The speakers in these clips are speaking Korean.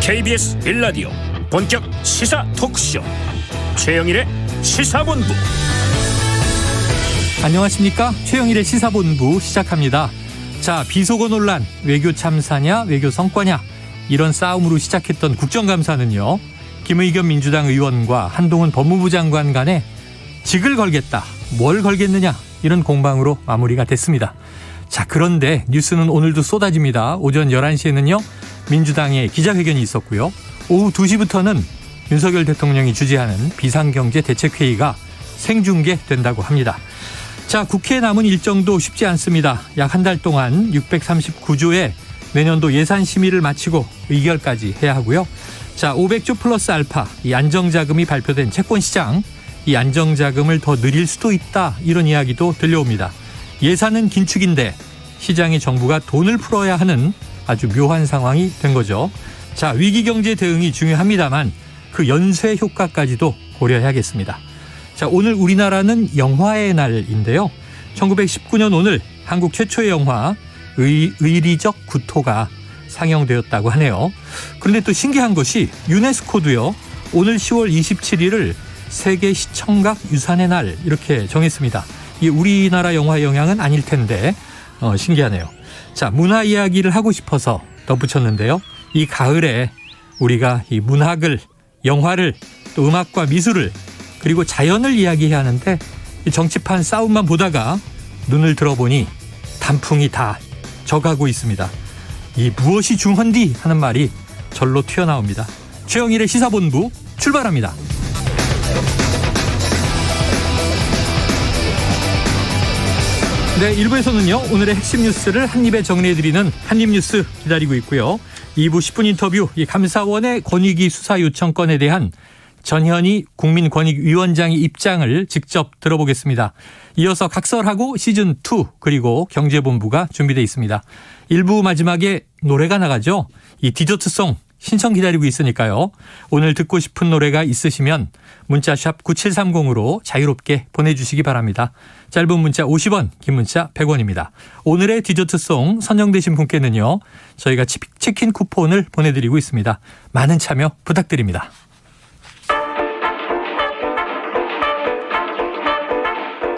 KBS 1라디오 본격 시사 토크쇼 최영일의 시사본부. 안녕하십니까. 최영일의 시사본부 시작합니다. 자, 비속어 논란, 외교 참사냐 외교 성과냐, 이런 싸움으로 시작했던 국정감사는요, 김의겸 민주당 의원과 한동훈 법무부 장관 간에 직을 걸겠다, 뭘 걸겠느냐, 이런 공방으로 마무리가 됐습니다. 자, 그런데 뉴스는 오늘도 쏟아집니다. 오전 11시에는요 민주당의 기자회견이 있었고요, 오후 2시부터는 윤석열 대통령이 주재하는 비상경제대책회의가 생중계된다고 합니다. 자, 국회에 남은 일정도 쉽지 않습니다. 약 한 달 동안 639조의 내년도 예산 심의를 마치고 의결까지 해야 하고요. 자, 500조 플러스 알파, 이 안정자금이 발표된 채권시장, 이 안정자금을 더 늘릴 수도 있다, 이런 이야기도 들려옵니다. 예산은 긴축인데 시장의 정부가 돈을 풀어야 하는 아주 묘한 상황이 된 거죠. 자, 위기경제 대응이 중요합니다만 그 연쇄 효과까지도 고려해야겠습니다. 자, 오늘 우리나라는 영화의 날인데요. 1919년 오늘 한국 최초의 영화 의리적 구토가 상영되었다고 하네요. 그런데 또 신기한 것이 유네스코도요, 오늘 10월 27일을 세계 시청각 유산의 날 이렇게 정했습니다. 이게 우리나라 영화 영향은 아닐 텐데 신기하네요. 자, 문화 이야기를 하고 싶어서 덧붙였는데요. 이 가을에 우리가 이 문학을, 영화를, 또 음악과 미술을, 그리고 자연을 이야기해야 하는데 이 정치판 싸움만 보다가 눈을 들어보니 단풍이 다 져가고 있습니다. 이 무엇이 중헌디 하는 말이 절로 튀어나옵니다. 최영일의 시사본부 출발합니다. 네, 1부에서는요 오늘의 핵심 뉴스를 한입에 정리해드리는 한입뉴스 기다리고 있고요. 2부 10분 인터뷰, 이 감사원의 권익위 수사 요청건에 대한 전현희 국민권익위원장의 입장을 직접 들어보겠습니다. 이어서 각설하고 시즌2 그리고 경제본부가 준비되어 있습니다. 1부 마지막에 노래가 나가죠. 이 디저트송 신청 기다리고 있으니까요. 오늘 듣고 싶은 노래가 있으시면 문자샵 9730으로 자유롭게 보내주시기 바랍니다. 짧은 문자 50원, 긴 문자 100원입니다. 오늘의 디저트송 선정되신 분께는요, 저희가 치킨 쿠폰을 보내드리고 있습니다. 많은 참여 부탁드립니다.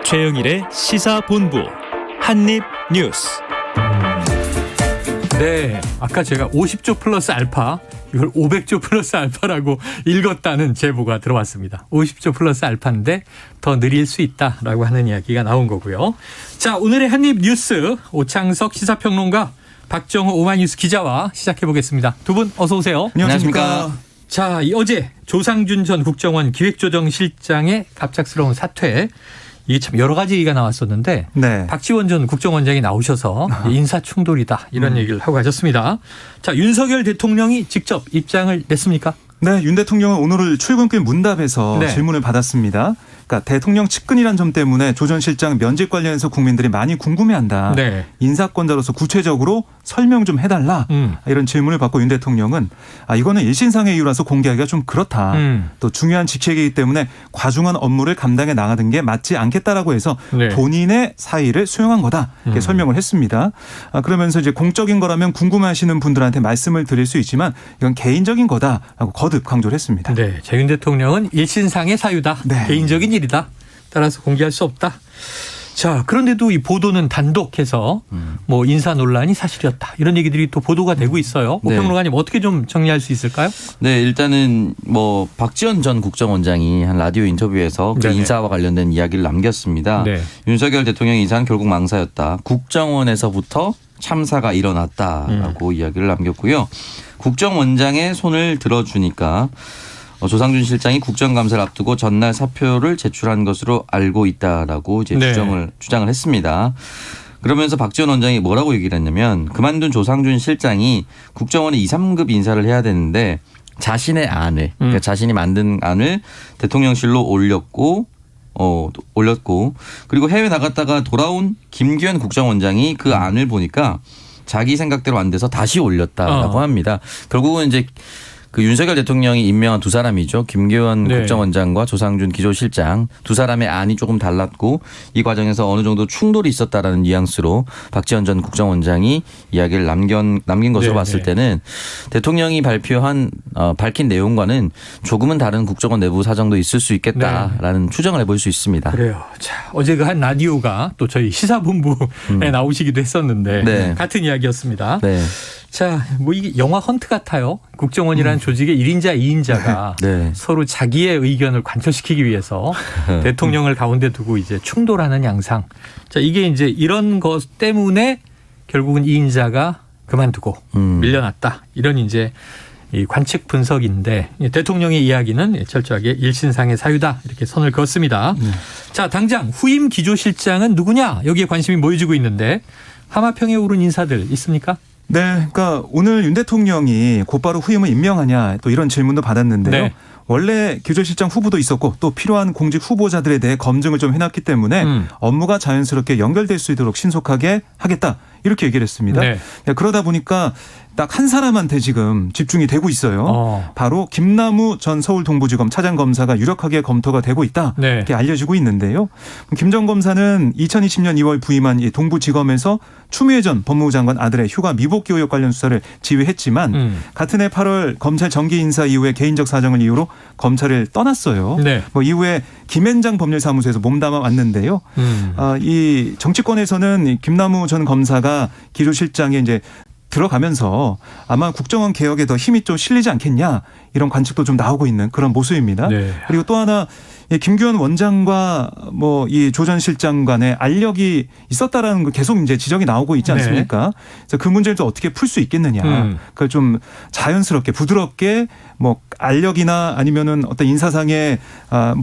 최영일의 시사본부 한입뉴스. 네, 아까 제가 50조 플러스 알파, 이걸 500조 플러스 알파라고 읽었다는 제보가 들어왔습니다. 50조 플러스 알파인데 더 느릴 수 있다라고 하는 이야기가 나온 거고요. 자, 오늘의 한입뉴스, 오창석 시사평론가, 박정호 오마이뉴스 기자와 시작해 보겠습니다. 두 분 어서 오세요. 안녕하십니까. 자, 어제 조상준 전 국정원 기획조정실장의 갑작스러운 사퇴, 이게 참 여러 가지 얘기가 나왔었는데, 네. 박지원 전 국정원장이 나오셔서 인사충돌이다, 이런 얘기를 하고 가셨습니다. 자, 윤석열 대통령이 직접 입장을 냈습니까? 네, 윤 대통령은 오늘 출근길 문답에서 네. 질문을 받았습니다. 그러니까 대통령 측근이란 점 때문에 조 전 실장 면직 관련해서 국민들이 많이 궁금해한다. 네. 인사권자로서 구체적으로 설명 좀 해달라. 이런 질문을 받고 윤 대통령은 이거는 일신상의 이유라서 공개하기가 좀 그렇다. 또 중요한 직책이기 때문에 과중한 업무를 감당해 나가는 게 맞지 않겠다라고 해서 네. 본인의 사의를 수용한 거다. 이렇게 설명을 했습니다. 그러면서 이제 공적인 거라면 궁금해하시는 분들한테 말씀을 드릴 수 있지만 이건 개인적인 거다라고 거듭 강조를 했습니다. 네, 윤 대통령은 일신상의 사유다. 네. 개인적인 일이다. 따라서 공개할 수 없다. 자, 그런데도 이 보도는 단독해서 뭐 인사 논란이 사실이었다, 이런 얘기들이 또 보도가 되고 있어요. 네. 평론가님 어떻게 좀 정리할 수 있을까요? 네, 일단은 뭐 박지원 전 국정원장이 한 라디오 인터뷰에서 그 네네. 인사와 관련된 이야기를 남겼습니다. 네. 윤석열 대통령 인사는 결국 망사였다. 국정원에서부터 참사가 일어났다라고 이야기를 남겼고요. 국정원장의 손을 들어주니까 조상준 실장이 국정감사를 앞두고 전날 사표를 제출한 것으로 알고 있다라고 이제 네. 주장을 했습니다. 그러면서 박지원 원장이 뭐라고 얘기를 했냐면, 그만둔 조상준 실장이 국정원의 2, 3급 인사를 해야 되는데 자신의 안을, 그러니까 자신이 만든 안을 대통령실로 올렸고 그리고 해외 나갔다가 돌아온 김기현 국정원장이 그 안을 보니까 자기 생각대로 안 돼서 다시 올렸다라고 합니다. 결국은 이제 그 윤석열 대통령이 임명한 두 사람이죠. 김기현 네. 국정원장과 조상준 기조실장 두 사람의 안이 조금 달랐고 이 과정에서 어느 정도 충돌이 있었다라는 뉘앙스로 박지원 전 국정원장이 이야기를 남긴 것으로 네, 봤을 네. 때는 대통령이 밝힌 내용과는 조금은 다른 국정원 내부 사정도 있을 수 있겠다라는 추정을 해볼 수 있습니다. 그래요. 자, 어제 그 한 라디오가 또 저희 시사본부에 나오시기도 했었는데 네. 같은 이야기였습니다. 네. 자, 뭐 이게 영화 헌트 같아요. 국정원이라는 조직의 1인자, 2인자가 네. 서로 자기의 의견을 관철시키기 위해서 대통령을 가운데 두고 이제 충돌하는 양상. 자, 이게 이제 이런 것 때문에 결국은 2인자가 그만두고 밀려났다. 이런 이제 이 관측 분석인데 대통령의 이야기는 철저하게 일신상의 사유다. 이렇게 선을 그었습니다. 자, 당장 후임 기조실장은 누구냐? 여기에 관심이 모여지고 있는데 하마평에 오른 인사들 있습니까? 네, 그러니까 오늘 윤 대통령이 곧바로 후임을 임명하냐 또 이런 질문도 받았는데요. 네. 원래 기조실장 후보도 있었고 또 필요한 공직 후보자들에 대해 검증을 좀 해놨기 때문에 업무가 자연스럽게 연결될 수 있도록 신속하게 하겠다 이렇게 얘기를 했습니다. 네. 네, 그러다 보니까 딱 한 사람한테 지금 집중이 되고 있어요. 바로 김남우 전 서울동부지검 차장검사가 유력하게 검토가 되고 있다. 네. 이렇게 알려지고 있는데요. 김 전 검사는 2020년 2월 부임한 이 동부지검에서 추미애 전 법무부 장관 아들의 휴가 미복귀 의혹 관련 수사를 지휘했지만 같은 해 8월 검찰 정기 인사 이후에 개인적 사정을 이유로 검찰을 떠났어요. 네. 뭐 이후에 김앤장 법률사무소에서 몸담아 왔는데요. 이 정치권에서는 이 김남우 전 검사가 기조실장에 이제 들어가면서 아마 국정원 개혁에 더 힘이 좀 실리지 않겠냐 이런 관측도 좀 나오고 있는 그런 모습입니다. 네. 그리고 또 하나 김기현 원장과 뭐 이 조 전 실장 간의 알력이 있었다라는 거 계속 이제 지적이 나오고 있지 않습니까? 그래서 그 문제를 또 어떻게 풀 수 있겠느냐. 그걸 좀 자연스럽게 부드럽게 뭐 알력이나 아니면은 어떤 인사상의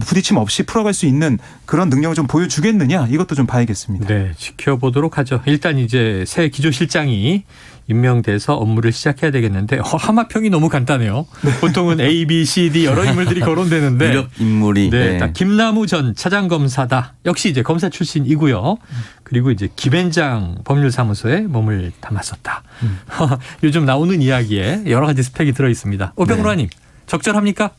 부딪힘 없이 풀어갈 수 있는 그런 능력을 좀 보여주겠느냐 이것도 좀 봐야겠습니다. 네, 지켜보도록 하죠. 일단 이제 새 기조실장이 임명돼서 업무를 시작해야 되겠는데 하마평이 너무 간단해요. 보통은 A, B, C, D 여러 인물들이 거론되는데 유력 인물이 네, 딱 김남우 전 차장검사다. 역시 이제 검사 출신이고요. 그리고 이제 김앤장 법률사무소에 몸을 담았었다. 요즘 나오는 이야기에 여러 가지 스펙이 들어 있습니다. 오병로아님 적절합니까?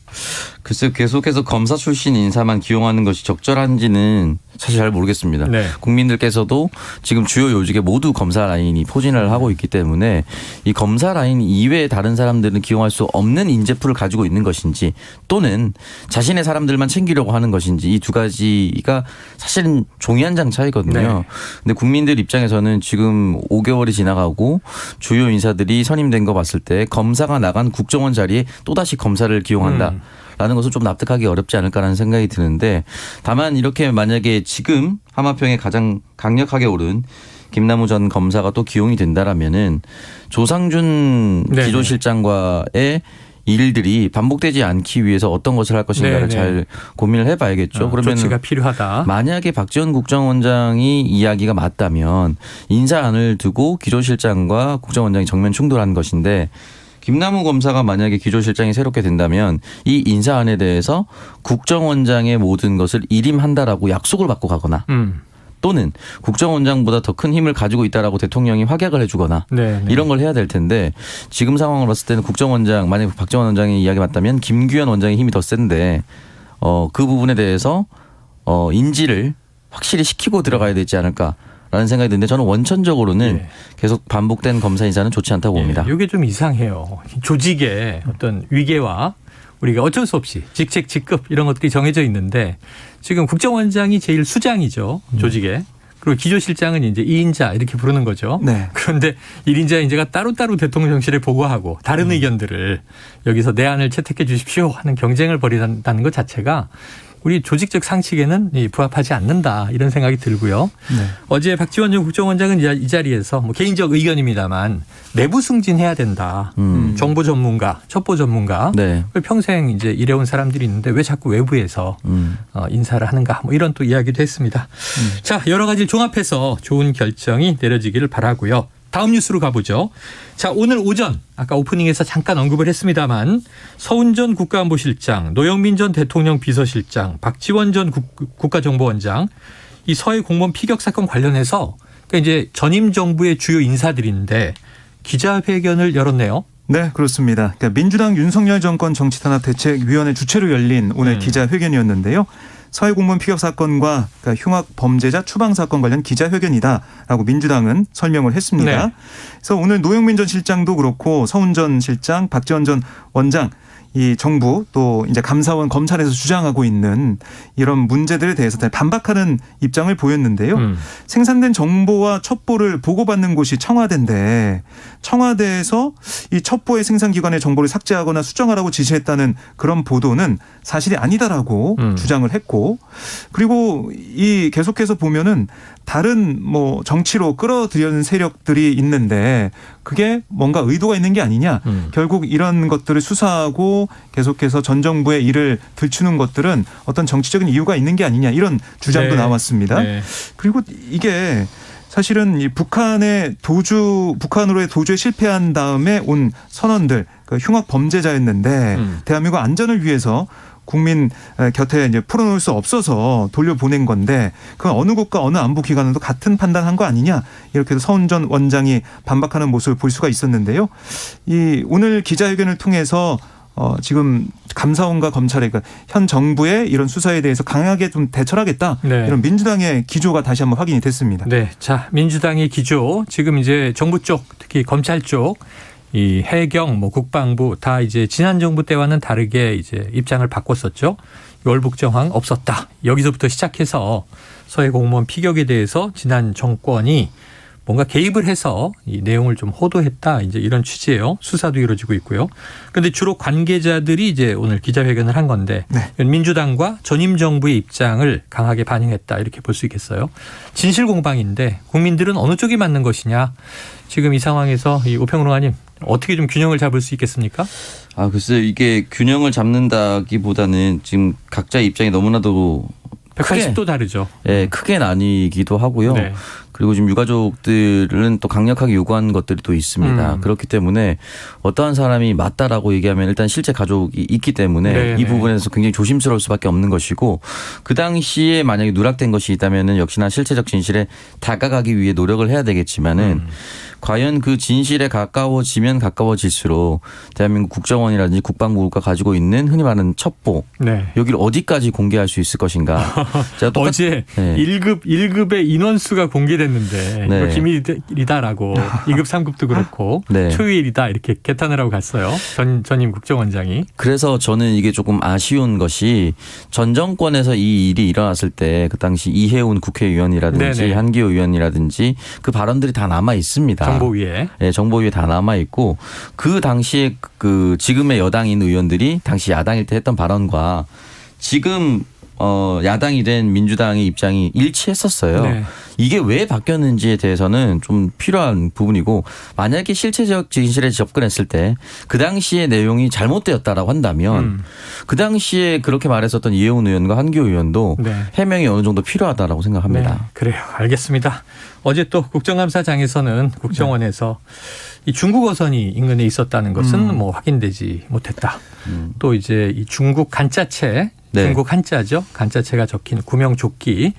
글쎄요, 계속해서 검사 출신 인사만 기용하는 것이 적절한지는 사실 잘 모르겠습니다. 네. 국민들께서도 지금 주요 요직에 모두 검사 라인이 포진을 하고 있기 때문에 이 검사 라인 이외에 다른 사람들은 기용할 수 없는 인재풀을 가지고 있는 것인지 또는 자신의 사람들만 챙기려고 하는 것인지 이 두 가지가 사실은 종이 한 장 차이거든요. 네. 근데 국민들 입장에서는 지금 5개월이 지나가고 주요 인사들이 선임된 거 봤을 때 검사가 나간 국정원 자리에 또다시 검사를 기용한다. 라는 것은 좀 납득하기 어렵지 않을까라는 생각이 드는데 다만 이렇게 만약에 지금 하마평에 가장 강력하게 오른 김남우 전 검사가 또 기용이 된다라면은 조상준 네네. 기조실장과의 일들이 반복되지 않기 위해서 어떤 것을 할 것인가를 네네. 잘 고민을 해봐야겠죠. 그러면 조치가 필요하다. 만약에 박지원 국정원장이 이야기가 맞다면 인사안을 두고 기조실장과 국정원장이 정면 충돌한 것인데 김남우 검사가 만약에 기조실장이 새롭게 된다면 이 인사안에 대해서 국정원장의 모든 것을 일임한다라고 약속을 받고 가거나 또는 국정원장보다 더 큰 힘을 가지고 있다라고 대통령이 확약을 해주거나 네, 네. 이런 걸 해야 될 텐데 지금 상황을 봤을 때는 국정원장 만약에 박지원 원장의 이야기 맞다면 김기현 원장의 힘이 더 센데 그 부분에 대해서 인지를 확실히 시키고 들어가야 되지 않을까. 라는 생각이 드는데 저는 원천적으로는 계속 반복된 검사 인사는 좋지 않다고 봅니다. 이게 좀 이상해요. 조직의 어떤 위계와 우리가 어쩔 수 없이 직책, 직급 이런 것들이 정해져 있는데 지금 국정원장이 제일 수장이죠. 조직에. 그리고 기조실장은 이제 2인자 이렇게 부르는 거죠. 네. 그런데 1인자 인재가 따로따로 대통령실에 보고하고 다른 의견들을 여기서 내안을 채택해 주십시오 하는 경쟁을 벌인다는 것 자체가 우리 조직적 상식에는 부합하지 않는다 이런 생각이 들고요. 네. 어제 박지원 전 국정원장은 이 자리에서 뭐 개인적 의견입니다만 내부 승진해야 된다. 정보 전문가, 첩보 전문가. 네. 평생 이제 일해온 사람들이 있는데 왜 자꾸 외부에서 인사를 하는가 뭐 이런 또 이야기도 했습니다. 자, 여러 가지를 종합해서 좋은 결정이 내려지기를 바라고요. 다음 뉴스로 가보죠. 자, 오늘 오전 아까 오프닝에서 잠깐 언급을 했습니다만 서훈 전 국가안보실장, 노영민 전 대통령 비서실장, 박지원 전 국가정보원장 이 서해 공무원 피격 사건 관련해서 그러니까 이제 전임 정부의 주요 인사들인데 기자회견을 열었네요. 네, 그렇습니다. 그러니까 민주당 윤석열 정권 정치탄압대책위원회 주최로 열린 오늘 기자회견이었는데요. 사회공무원 피격 사건과 그러니까 흉악 범죄자 추방 사건 관련 기자회견이다라고 민주당은 설명을 했습니다. 네. 그래서 오늘 노영민 전 실장도 그렇고 서훈 전 실장, 박지원 전 원장 이 정부 또 이제 감사원 검찰에서 주장하고 있는 이런 문제들에 대해서 반박하는 입장을 보였는데요. 생산된 정보와 첩보를 보고받는 곳이 청와대인데 청와대에서 이 첩보의 생산기관의 정보를 삭제하거나 수정하라고 지시했다는 그런 보도는 사실이 아니다라고 주장을 했고 그리고 이 계속해서 보면은 다른 뭐 정치로 끌어들이는 세력들이 있는데 그게 뭔가 의도가 있는 게 아니냐. 결국 이런 것들을 수사하고 계속해서 전 정부의 일을 들추는 것들은 어떤 정치적인 이유가 있는 게 아니냐. 이런 주장도 네. 나왔습니다. 네. 그리고 이게 사실은 이 북한으로의 도주에 실패한 다음에 온 선원들, 그 흉악 범죄자였는데 대한민국 안전을 위해서 국민 곁에 이제 풀어놓을 수 없어서 돌려보낸 건데 그건 어느 국가 어느 안보기관도 같은 판단한 거 아니냐 이렇게 해서 서훈 전 원장이 반박하는 모습을 볼 수가 있었는데요. 이 오늘 기자회견을 통해서 지금 감사원과 검찰의 현 정부의 이런 수사에 대해서 강하게 좀 대처하겠다 네. 이런 민주당의 기조가 다시 한번 확인이 됐습니다. 네, 자 민주당의 기조 지금 이제 정부 쪽 특히 검찰 쪽 이 해경, 뭐 국방부 다 이제 지난 정부 때와는 다르게 이제 입장을 바꿨었죠. 월북 정황 없었다. 여기서부터 시작해서 서해 공무원 피격에 대해서 지난 정권이 뭔가 개입을 해서 이 내용을 좀 호도했다. 이제 이런 취지예요. 수사도 이루어지고 있고요. 그런데 주로 관계자들이 이제 오늘 기자회견을 한 건데 네. 민주당과 전임 정부의 입장을 강하게 반영했다. 이렇게 볼 수 있겠어요. 진실 공방인데 국민들은 어느 쪽이 맞는 것이냐. 지금 이 상황에서 이 오평론가님 어떻게 좀 균형을 잡을 수 있겠습니까? 아, 글쎄요. 이게 균형을 잡는다기보다는 지금 각자의 입장이 너무나도 180도 다르죠. 예, 크게 나뉘기도 하고요. 네. 그리고 지금 유가족들은 또 강력하게 요구하는 것들이 또 있습니다. 그렇기 때문에 어떠한 사람이 맞다라고 얘기하면 일단 실제 가족이 있기 때문에 네네. 이 부분에서 굉장히 조심스러울 수밖에 없는 것이고 그 당시에 만약에 누락된 것이 있다면은 역시나 실체적 진실에 다가가기 위해 노력을 해야 되겠지만은 과연 그 진실에 가까워지면 가까워질수록 대한민국 국정원이라든지 국방부가 가지고 있는 흔히 말하는 첩보 네. 여기를 어디까지 공개할 수 있을 것인가. 제가 어제 네. 1급의 인원수가 공개됐는데 네. 이거 기밀이다라고 2급, 3급도 그렇고 네. 초유일이다 이렇게 개탄을 하고 갔어요. 전임 국정원장이. 그래서 저는 이게 조금 아쉬운 것이 전 정권에서 이 일이 일어났을 때 그 당시 이해운 국회의원이라든지 네네. 한기호 의원이라든지 그 발언들이 다 남아 있습니다. 정보위에. 네, 정보위에 다 남아 있고 그 당시에 그 지금의 여당인 의원들이 당시 야당일 때 했던 발언과 지금 야당이 된 민주당의 입장이 일치했었어요. 네. 이게 왜 바뀌었는지에 대해서는 좀 필요한 부분이고 만약에 실체적 진실에 접근했을 때 그 당시의 내용이 잘못되었다라고 한다면 그 당시에 그렇게 말했었던 이해훈 의원과 한기호 의원도 네. 해명이 어느 정도 필요하다라고 생각합니다. 네, 그래요. 알겠습니다. 어제 또 국정감사장에서는 국정원에서 이 중국 어선이 인근에 있었다는 것은 뭐 확인되지 못했다. 또 이제 이 중국 간자체, 네. 중국 한자죠. 간자체가 적힌 구명조끼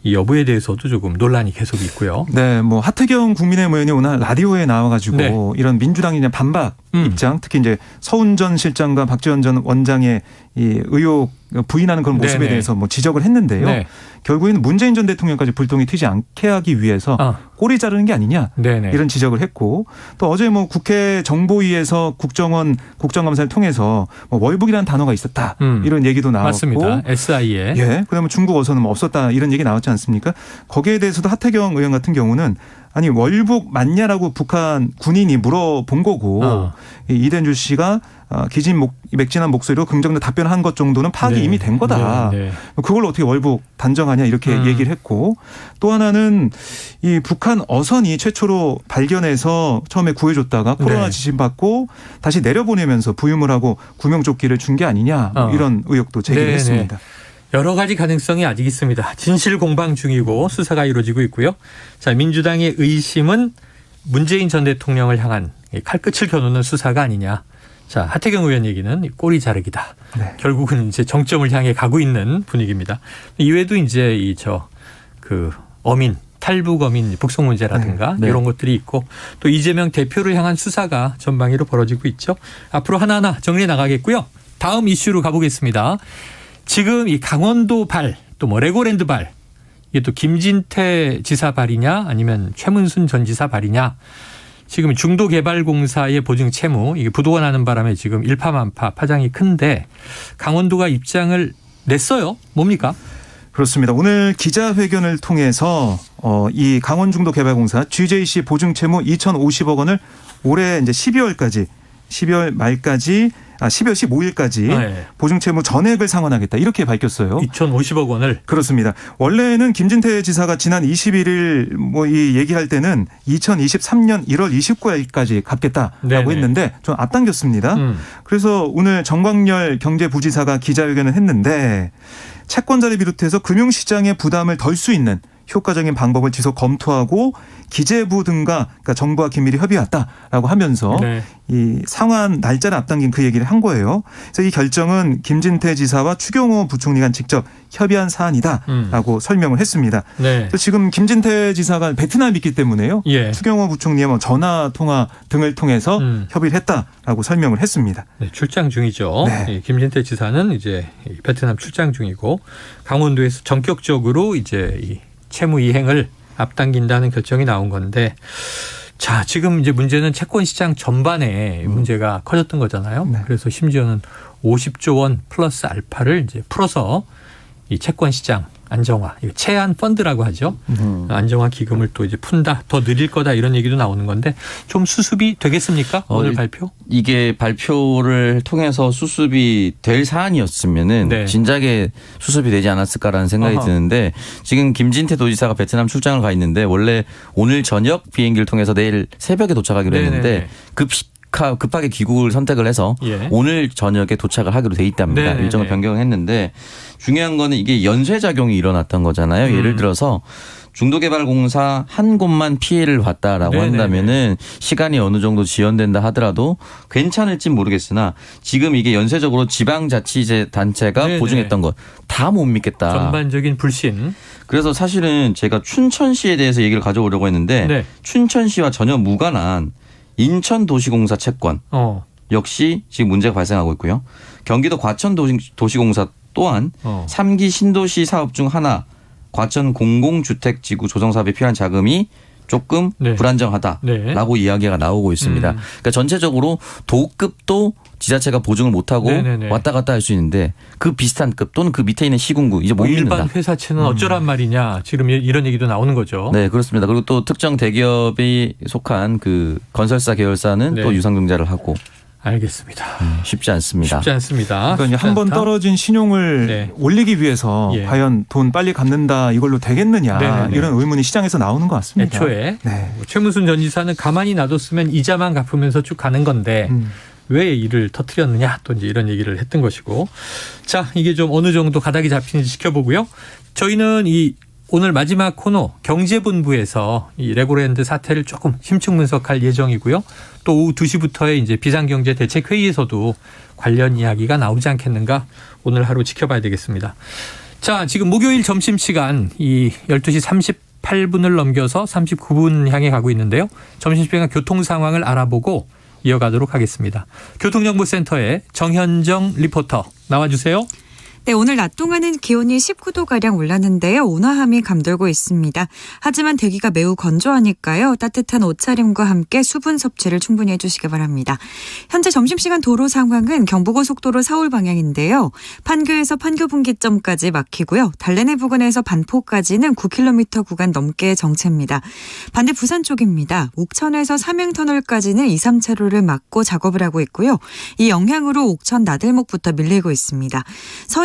이 여부에 대해서도 조금 논란이 계속 있고요. 네, 뭐 하태경 국민의힘 의원이 오늘 라디오에 나와가지고 네. 이런 민주당의 반박 입장, 특히 이제 서훈 전 실장과 박지원 전 원장의 이 의혹 부인하는 그런 모습에 네네. 대해서 뭐 지적을 했는데요. 네. 결국에는 문재인 전 대통령까지 불똥이 튀지 않게 하기 위해서 꼬리 자르는 게 아니냐 네네. 이런 지적을 했고 또 어제 뭐 국회 정보위에서 국정원 국정감사를 통해서 뭐 월북이라는 단어가 있었다 이런 얘기도 나왔고 맞습니다. SI에. 예, 그다음에 중국 어선은 뭐 없었다 이런 얘기 나왔지 않습니까? 거기에 대해서도 하태경 의원 같은 경우는 아니 월북 맞냐라고 북한 군인이 물어본 거고 이대주 씨가 맥진한 목소리로 긍정적 답변한 것 정도는 파악이 네. 이미 된 거다. 네. 네. 그걸 어떻게 월북 단정하냐 이렇게 얘기를 했고 또 하나는 이 북한 어선이 최초로 발견해서 처음에 구해줬다가 코로나 네. 지진 받고 다시 내려보내면서 부유물 하고 구명조끼를 준 게 아니냐 뭐 이런 의혹도 제기를 네, 했습니다. 여러 가지 가능성이 아직 있습니다. 진실 공방 중이고 수사가 이루어지고 있고요. 자, 민주당의 의심은 문재인 전 대통령을 향한 칼끝을 겨누는 수사가 아니냐. 자, 하태경 의원 얘기는 꼬리 자르기다. 네. 결국은 이제 정점을 향해 가고 있는 분위기입니다. 이외에도 이제 어민 탈북어민 북송 문제라든가 네. 이런 것들이 있고 또 이재명 대표를 향한 수사가 전방위로 벌어지고 있죠. 앞으로 하나하나 정리해 나가겠고요. 다음 이슈로 가보겠습니다. 지금 이 강원도 발 또 뭐 레고랜드 발 이게 또 김진태 지사 발이냐 아니면 최문순 전 지사 발이냐. 지금 중도개발공사의 보증 채무 이게 부도가 나는 바람에 지금 일파만파 파장이 큰데 강원도가 입장을 냈어요. 뭡니까? 그렇습니다. 오늘 기자회견을 통해서 이 강원중도개발공사 GJC 보증 채무 2,050억 원을 올해 이제 12월 15일까지 네. 보증채무 전액을 상환하겠다 이렇게 밝혔어요. 2,050억 원을. 그렇습니다. 원래는 김진태 지사가 지난 21일 이 얘기할 때는 2023년 1월 29일까지 갚겠다라고 네네. 했는데 좀 앞당겼습니다. 그래서 오늘 정광열 경제부지사가 기자회견을 했는데 채권자를 비롯해서 금융시장의 부담을 덜 수 있는 효과적인 방법을 지속 검토하고 기재부 등과 그러니까 정부와 긴밀히 협의했다라고 하면서 네. 이 상환 날짜를 앞당긴 그 얘기를 한 거예요. 그래서 이 결정은 김진태 지사와 추경호 부총리가 직접 협의한 사안이다라고 설명을 했습니다. 네. 그래서 지금 김진태 지사가 베트남에 있기 때문에요. 예. 추경호 부총리의 전화 통화 등을 통해서 협의를 했다라고 설명을 했습니다. 네, 출장 중이죠. 네. 예, 김진태 지사는 이제 베트남 출장 중이고 강원도에서 전격적으로 이제 이 채무 이행을 앞당긴다는 결정이 나온 건데 자, 지금 이제 문제는 채권 시장 전반에 문제가 커졌던 거잖아요. 네. 그래서 심지어는 50조 원 플러스 알파를 이제 풀어서 이 채권 시장 안정화, 이거 채안 펀드라고 하죠. 안정화 기금을 또 이제 푼다, 더 늘릴 거다 이런 얘기도 나오는 건데 좀 수습이 되겠습니까? 오늘 발표? 이게 발표를 통해서 수습이 될 사안이었으면은 네. 진작에 수습이 되지 않았을까라는 생각이 드는데 지금 김진태 도지사가 베트남 출장을 가 있는데 원래 오늘 저녁 비행기를 통해서 내일 새벽에 도착하기로 했는데 급하게 귀국을 선택을 해서 예. 오늘 저녁에 도착을 하기로 돼 있답니다. 네네네. 일정을 변경했는데 중요한 거는 이게 연쇄작용이 일어났던 거잖아요. 예를 들어서 중도개발공사 한 곳만 피해를 봤다라고 네네네. 한다면은 시간이 어느 정도 지연된다 하더라도 괜찮을진 모르겠으나 지금 이게 연쇄적으로 지방자치단체가 네네. 보증했던 것 다 못 믿겠다. 전반적인 불신. 그래서 사실은 제가 춘천시에 대해서 얘기를 가져오려고 했는데 네. 춘천시와 전혀 무관한 인천도시공사 채권 역시 지금 문제가 발생하고 있고요. 경기도 과천도시공사 또한 3기 신도시 사업 중 하나 과천 공공주택지구 조성사업에 필요한 자금이 조금 네. 불안정하다라고 이야기가 나오고 있습니다. 그러니까 전체적으로 도급도 지자체가 보증을 못하고 네네네. 왔다 갔다 할 수 있는데 그 비슷한 급 또는 그 밑에 있는 시군구 이제 못 믿는다. 일반 회사채는 어쩌란 말이냐 지금 이런 얘기도 나오는 거죠. 네, 그렇습니다. 그리고 또 특정 대기업이 속한 그 건설사 계열사는 네. 또 유상증자를 하고 알겠습니다. 쉽지 않습니다. 쉽지 않습니다. 그러니까 한 번 떨어진 신용을 네. 올리기 위해서 예. 과연 돈 빨리 갚는다 이걸로 되겠느냐 네네네. 이런 의문이 시장에서 나오는 것 같습니다. 애초에 네. 최문순 전 지사는 가만히 놔뒀으면 이자만 갚으면서 쭉 가는 건데 왜 이를 터뜨렸느냐 또 이제 이런 얘기를 했던 것이고 자 이게 좀 어느 정도 가닥이 잡히는지 지켜보고요. 저희는 이 오늘 마지막 코너 경제본부에서 이 레고랜드 사태를 조금 심층 분석할 예정이고요. 또 오후 2시부터의 이제 비상경제대책회의에서도 관련 이야기가 나오지 않겠는가 오늘 하루 지켜봐야 되겠습니다. 자, 지금 목요일 점심시간 이 12시 38분을 넘겨서 39분 향해 가고 있는데요. 점심시간 교통 상황을 알아보고 이어가도록 하겠습니다. 교통정보센터의 정현정 리포터 나와주세요. 네, 오늘 낮 동안은 기온이 19도가량 올랐는데요. 온화함이 감돌고 있습니다. 하지만 대기가 매우 건조하니까요. 따뜻한 옷차림과 함께 수분 섭취를 충분히 해주시기 바랍니다. 현재 점심시간 도로 상황은 경부고속도로 서울 방향인데요. 판교에서 판교분기점까지 막히고요. 달래내 부근에서 반포까지는 9km 구간 넘게 정체입니다. 반대 부산 쪽입니다. 옥천에서 삼행터널까지는 2, 3차로를 막고 작업을 하고 있고요. 이 영향으로 옥천 나들목부터 밀리고 있습니다.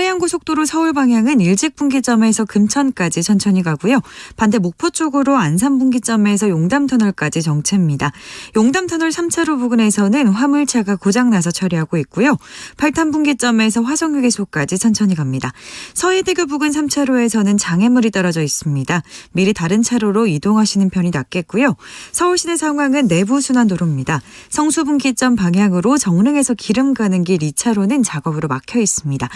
서해안고속도로 서울 방향은 일직분기점에서 금천까지 천천히 가고요. 반대 목포 쪽으로 안산분기점에서 용담터널까지 정체입니다. 용담터널 3차로 부근에서는 화물차가 고장나서 처리하고 있고요. 팔탄분기점에서 화성휴게소까지 천천히 갑니다. 서해대교 부근 3차로에서는 장애물이 떨어져 있습니다. 미리 다른 차로로 이동하시는 편이 낫겠고요. 서울시내 상황은 내부순환도로입니다. 성수분기점 방향으로 정릉에서 기름 가는 길 2차로는 작업으로 막혀 있습니다.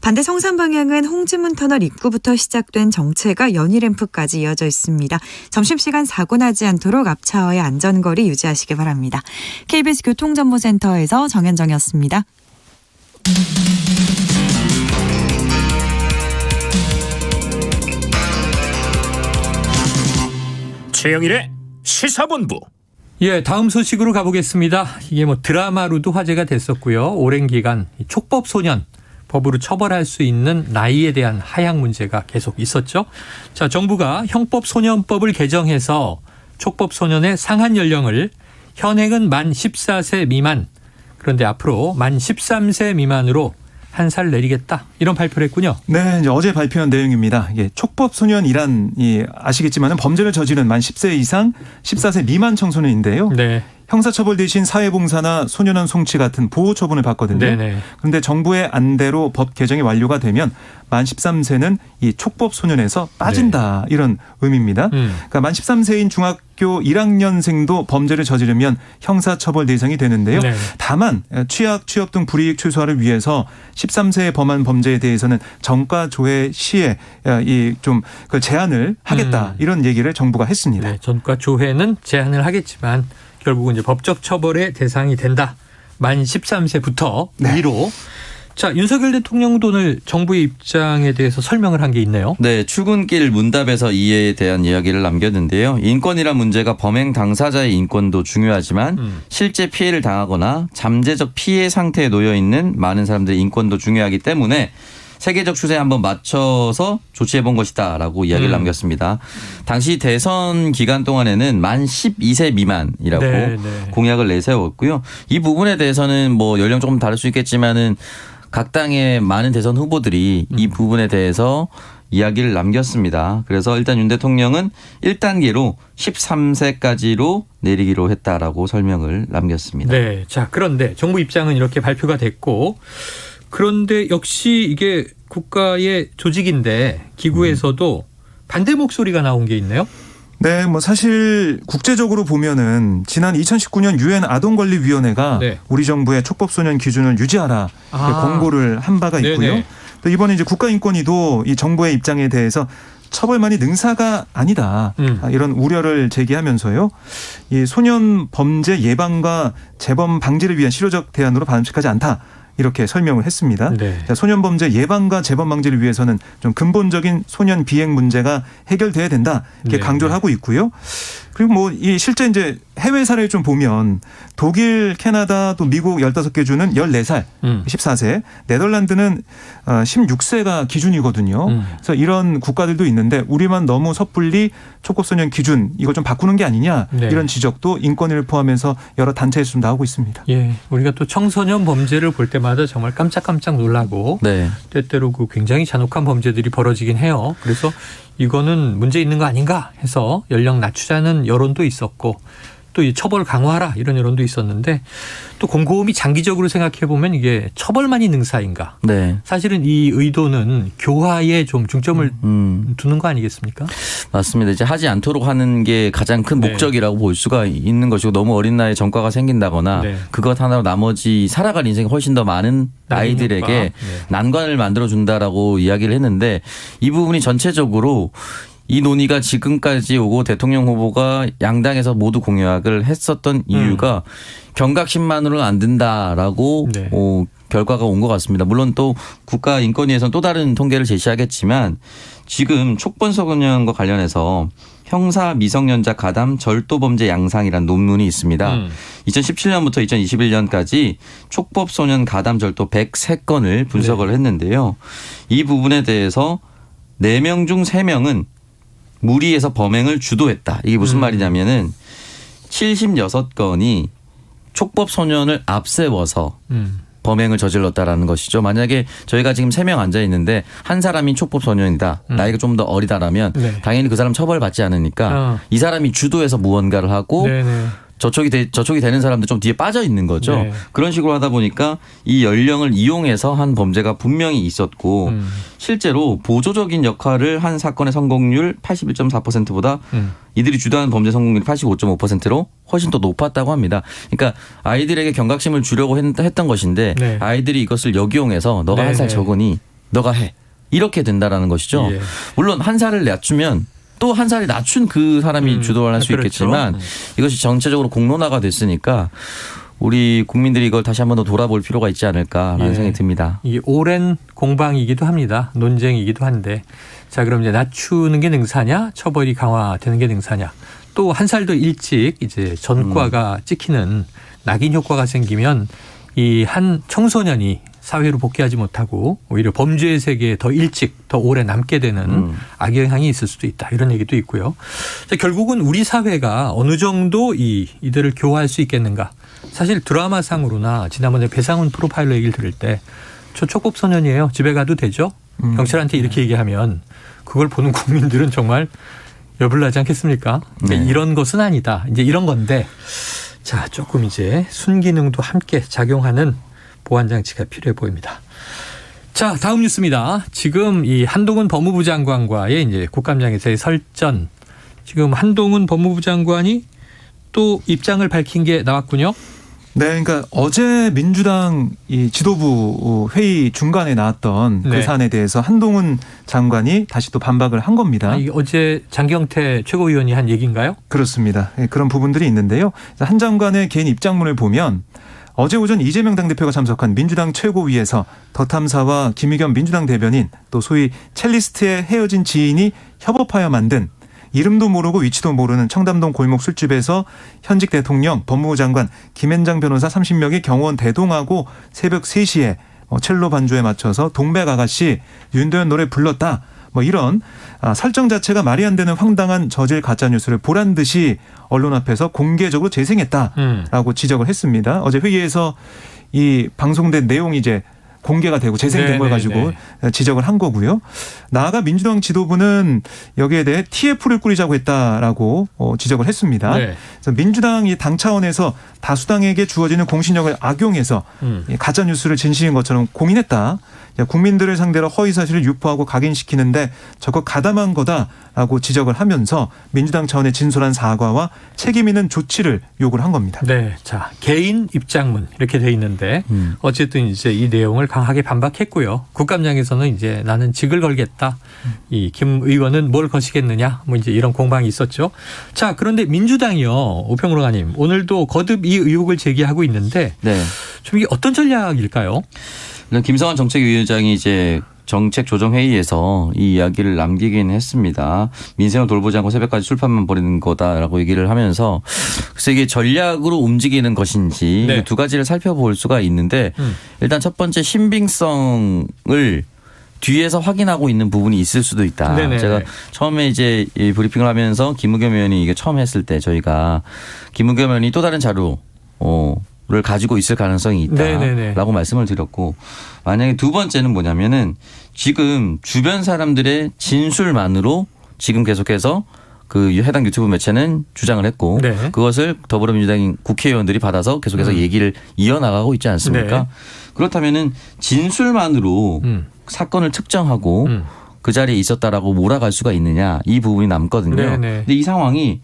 반대 그런데 성산 방향은 홍지문 터널 입구부터 시작된 정체가 연희램프까지 이어져 있습니다. 점심시간 사고 나지 않도록 앞차와의 안전거리 유지하시기 바랍니다. KBS 교통정보센터에서 정현정이었습니다. 최영일의 시사본부. 예, 다음 소식으로 가보겠습니다. 이게 뭐 드라마로도 화제가 됐었고요. 오랜 기간 촉법 소년 법으로 처벌할 수 있는 나이에 대한 하향 문제가 계속 있었죠. 자, 정부가 형법 소년법을 개정해서 촉법 소년의 상한 연령을 현행은 만 14세 미만, 그런데 앞으로 만 13세 미만으로 한 살 내리겠다, 이런 발표를 했군요. 네, 이제 어제 발표한 내용입니다. 이게 촉법 소년이란 아시겠지만은 범죄를 저지른 만 10세 이상 14세 미만 청소년인데요. 네. 형사처벌 대신 사회봉사나 소년원 송치 같은 보호 처분을 받거든요. 네네. 그런데 정부의 안대로 법 개정이 완료가 되면 만 13세는 이 촉법 소년에서 빠진다, 이런 의미입니다. 그러니까 만 13세인 중학교 1학년생도 범죄를 저지르면 형사처벌 대상이 되는데요. 네. 다만 취약, 취업 등 불이익 최소화를 위해서 13세에 범한 범죄에 대해서는 전과 조회 시에 좀 그 제한을 하겠다, 이런 얘기를 정부가 했습니다. 네, 전과 조회는 제한을 하겠지만 결국은 이제 법적 처벌의 대상이 된다. 만 13세부터 네. 위로. 자, 윤석열 대통령도 오늘 정부의 입장에 대해서 설명을 한 게 있네요. 네, 출근길 문답에서 이에 대한 이야기를 남겼는데요. 인권이란 문제가 범행 당사자의 인권도 중요하지만 실제 피해를 당하거나 잠재적 피해 상태에 놓여 있는 많은 사람들의 인권도 중요하기 때문에 세계적 추세에 한번 맞춰서 조치해 본 것이다라고 이야기를 남겼습니다. 당시 대선 기간 동안에는 만 12세 미만이라고 네. 공약을 내세웠고요. 이 부분에 대해서는 뭐 연령 조금 다를 수 있겠지만은 각 당의 많은 대선 후보들이 이 부분에 대해서 이야기를 남겼습니다. 그래서 일단 윤 대통령은 1단계로 13세까지로 내리기로 했다라고 설명을 남겼습니다. 네. 자, 그런데 정부 입장은 이렇게 발표가 됐고, 그런데 역시 이게 국가의 조직인데 기구에서도 반대 목소리가 나온 게 있네요. 네, 뭐 사실 국제적으로 보면은 지난 2019년 유엔 아동권리위원회가 네. 우리 정부의 촉법소년 기준을 유지하라 권고를 한 바가 있고요. 네네. 또 이번에 이제 국가인권위도 이 정부의 입장에 대해서 처벌만이 능사가 아니다, 이런 우려를 제기하면서요. 이 소년 범죄 예방과 재범 방지를 위한 실효적 대안으로 바람직하지 않다, 이렇게 설명을 했습니다. 네. 소년 범죄 예방과 재범 방지를 위해서는 좀 근본적인 소년 비행 문제가 해결돼야 된다, 이렇게 네. 강조를 하고 있고요. 그리고 뭐 이 실제 이제 해외 사례를 좀 보면 독일, 캐나다, 또 미국 15개 주는 14살, 14세, 네덜란드는 16세가 기준이거든요. 그래서 이런 국가들도 있는데 우리만 너무 섣불리 촉법소년 기준 이거 좀 바꾸는 게 아니냐, 네. 이런 지적도 인권위를 포함해서 여러 단체에서 좀 나오고 있습니다. 예, 우리가 또 청소년 범죄를 볼 때마다 정말 깜짝깜짝 놀라고 네. 때때로 그 굉장히 잔혹한 범죄들이 벌어지긴 해요. 그래서 이거는 문제 있는 거 아닌가 해서 연령 낮추자는 여론도 있었고, 또 이 처벌 강화하라 이런 여론도 있었는데, 또 곰곰이 장기적으로 생각해 보면 이게 처벌만이 능사인가? 네. 사실은 이 의도는 교화에 좀 중점을 두는 거 아니겠습니까? 맞습니다. 이제 하지 않도록 하는 게 가장 큰 네. 목적이라고 볼 수가 있는 것이고, 너무 어린 나이에 전과가 생긴다거나 네. 그것 하나로 나머지 살아갈 인생이 훨씬 더 많은 아이들에게 네. 난관을 만들어준다라고 이야기를 했는데, 이 부분이 전체적으로 이 논의가 지금까지 오고 대통령 후보가 양당에서 모두 공약을 했었던 이유가 경각심만으로는 안 된다라고 네. 결과가 온 것 같습니다. 물론 또 국가인권위에서는 또 다른 통계를 제시하겠지만, 지금 촉법소년과 관련해서 형사 미성년자 가담 절도범죄 양상이라는 논문이 있습니다. 2017년부터 2021년까지 촉법소년 가담 절도 103건을 분석을 했는데요. 이 부분에 대해서 4명 중 3명은 무리해서 범행을 주도했다. 이게 무슨 말이냐면은 76건이 촉법 소년을 앞세워서 범행을 저질렀다라는 것이죠. 만약에 저희가 지금 3명 앉아 있는데 한 사람이 촉법 소년이다, 나이가 좀 더 어리다라면 네. 당연히 그 사람 처벌받지 않으니까 이 사람이 주도해서 무언가를 하고 네네. 저촉이 되는 사람들 좀 뒤에 빠져 있는 거죠. 네. 그런 식으로 하다 보니까 이 연령을 이용해서 한 범죄가 분명히 있었고, 실제로 보조적인 역할을 한 사건의 성공률 81.4%보다 이들이 주도하는 범죄 성공률이 85.5%로 훨씬 더 높았다고 합니다. 그러니까 아이들에게 경각심을 주려고 했던 것인데, 네. 아이들이 이것을 역이용해서 너가 네, 한 살 네. 적으니 너가 해. 이렇게 된다라는 것이죠. 예. 물론 한 살을 낮추면 또 한 살이 낮춘 그 사람이 주도를 할 수 그렇죠. 있겠지만 이것이 전체적으로 공론화가 됐으니까 우리 국민들이 이걸 다시 한 번 더 돌아볼 필요가 있지 않을까라는 예. 생각이 듭니다. 이게 오랜 공방이기도 합니다. 논쟁이기도 한데. 자, 그럼 이제 낮추는 게 능사냐, 처벌이 강화되는 게 능사냐. 또 한 살 더 일찍 이제 전과가 찍히는 낙인 효과가 생기면 이 한 청소년이 사회로 복귀하지 못하고 오히려 범죄의 세계에 더 일찍 더 오래 남게 되는 악영향이 있을 수도 있다. 이런 얘기도 있고요. 자, 결국은 우리 사회가 어느 정도 이들을 교화할 수 있겠는가. 사실 드라마상으로나 지난번에 배상훈 프로파일러 얘기를 들을 때 저 촉법소년이에요. 집에 가도 되죠. 경찰한테 이렇게 얘기하면 그걸 보는 국민들은 정말 여불나지 않겠습니까? 그러니까 네. 이런 것은 아니다. 이제 이런 건데 자, 조금 이제 순기능도 함께 작용하는 보완 장치가 필요해 보입니다. 자, 다음 뉴스입니다. 지금 이 한동훈 법무부 장관과의 이제 국감장에서의 설전. 지금 한동훈 법무부 장관이 또 입장을 밝힌 게 나왔군요. 네, 그러니까 어제 민주당 이 지도부 회의 중간에 나왔던 네. 그 사안에 대해서 한동훈 장관이 다시 또 반박을 한 겁니다. 이게 어제 장경태 최고위원이 한 얘기인가요? 그렇습니다. 예, 그런 부분들이 있는데요. 한 장관의 개인 입장문을 보면 어제 오전 이재명 당대표가 참석한 민주당 최고위에서 더 탐사와 김의겸 민주당 대변인 또 소위 첼리스트의 헤어진 지인이 협업하여 만든 이름도 모르고 위치도 모르는 청담동 골목 술집에서 현직 대통령, 법무부 장관, 김앤장 변호사 30명이 경호원 대동하고 새벽 3시에 첼로 반주에 맞춰서 동백 아가씨 윤도현 노래 불렀다. 뭐 이런 설정 자체가 말이 안 되는 황당한 저질 가짜뉴스를 보란 듯이 언론 앞에서 공개적으로 재생했다라고 지적을 했습니다. 어제 회의에서 이 방송된 내용이 이제 공개가 되고 재생된 걸 가지고 지적을 한 거고요. 나아가 민주당 지도부는 여기에 대해 TF를 꾸리자고 했다라고 지적을 했습니다. 네. 그래서 민주당이 당 차원에서 다수당에게 주어지는 공신력을 악용해서 가짜 뉴스를 진실인 것처럼 공인했다. 국민들을 상대로 허위 사실을 유포하고 각인시키는데 적극 가담한 거다라고 지적을 하면서 민주당 차원의 진솔한 사과와 책임 있는 조치를 요구를 한 겁니다. 네, 자, 개인 입장문 이렇게 돼 있는데 어쨌든 이제 이 내용을 강하게 반박했고요. 국감장에서는 이제 나는 직을 걸겠다. 이 김 의원은 뭘 거시겠느냐. 뭐 이제 이런 공방이 있었죠. 자, 그런데 민주당이요, 오평론가님 오늘도 거듭 이 의혹을 제기하고 있는데 네. 좀 이게 어떤 전략일까요? 김성환 정책위원장이 이제 정책조정회의에서 이 이야기를 남기긴 했습니다. 민생을 돌보지 않고 새벽까지 술판만 벌이는 거다라고 얘기를 하면서 그래서 이게 전략으로 움직이는 것인지 네. 두 가지를 살펴볼 수가 있는데 일단 첫 번째 신빙성을 뒤에서 확인하고 있는 부분이 있을 수도 있다. 네네. 제가 처음에 이제 이 브리핑을 하면서 김의겸 의원이 이게 처음 했을 때 저희가 김의겸 의원이 또 다른 자료를 가지고 있을 가능성이 있다라고 말씀을 드렸고 만약에 두 번째는 뭐냐면은 지금 주변 사람들의 진술만으로 지금 계속해서 그 해당 유튜브 매체는 주장을 했고 네. 그것을 더불어민주당 국회의원들이 받아서 계속해서 얘기를 이어나가고 있지 않습니까? 네. 그렇다면은 진술만으로 사건을 특정하고 그 자리에 있었다라고 몰아갈 수가 있느냐 이 부분이 남거든요. 네네. 근데 이 상황이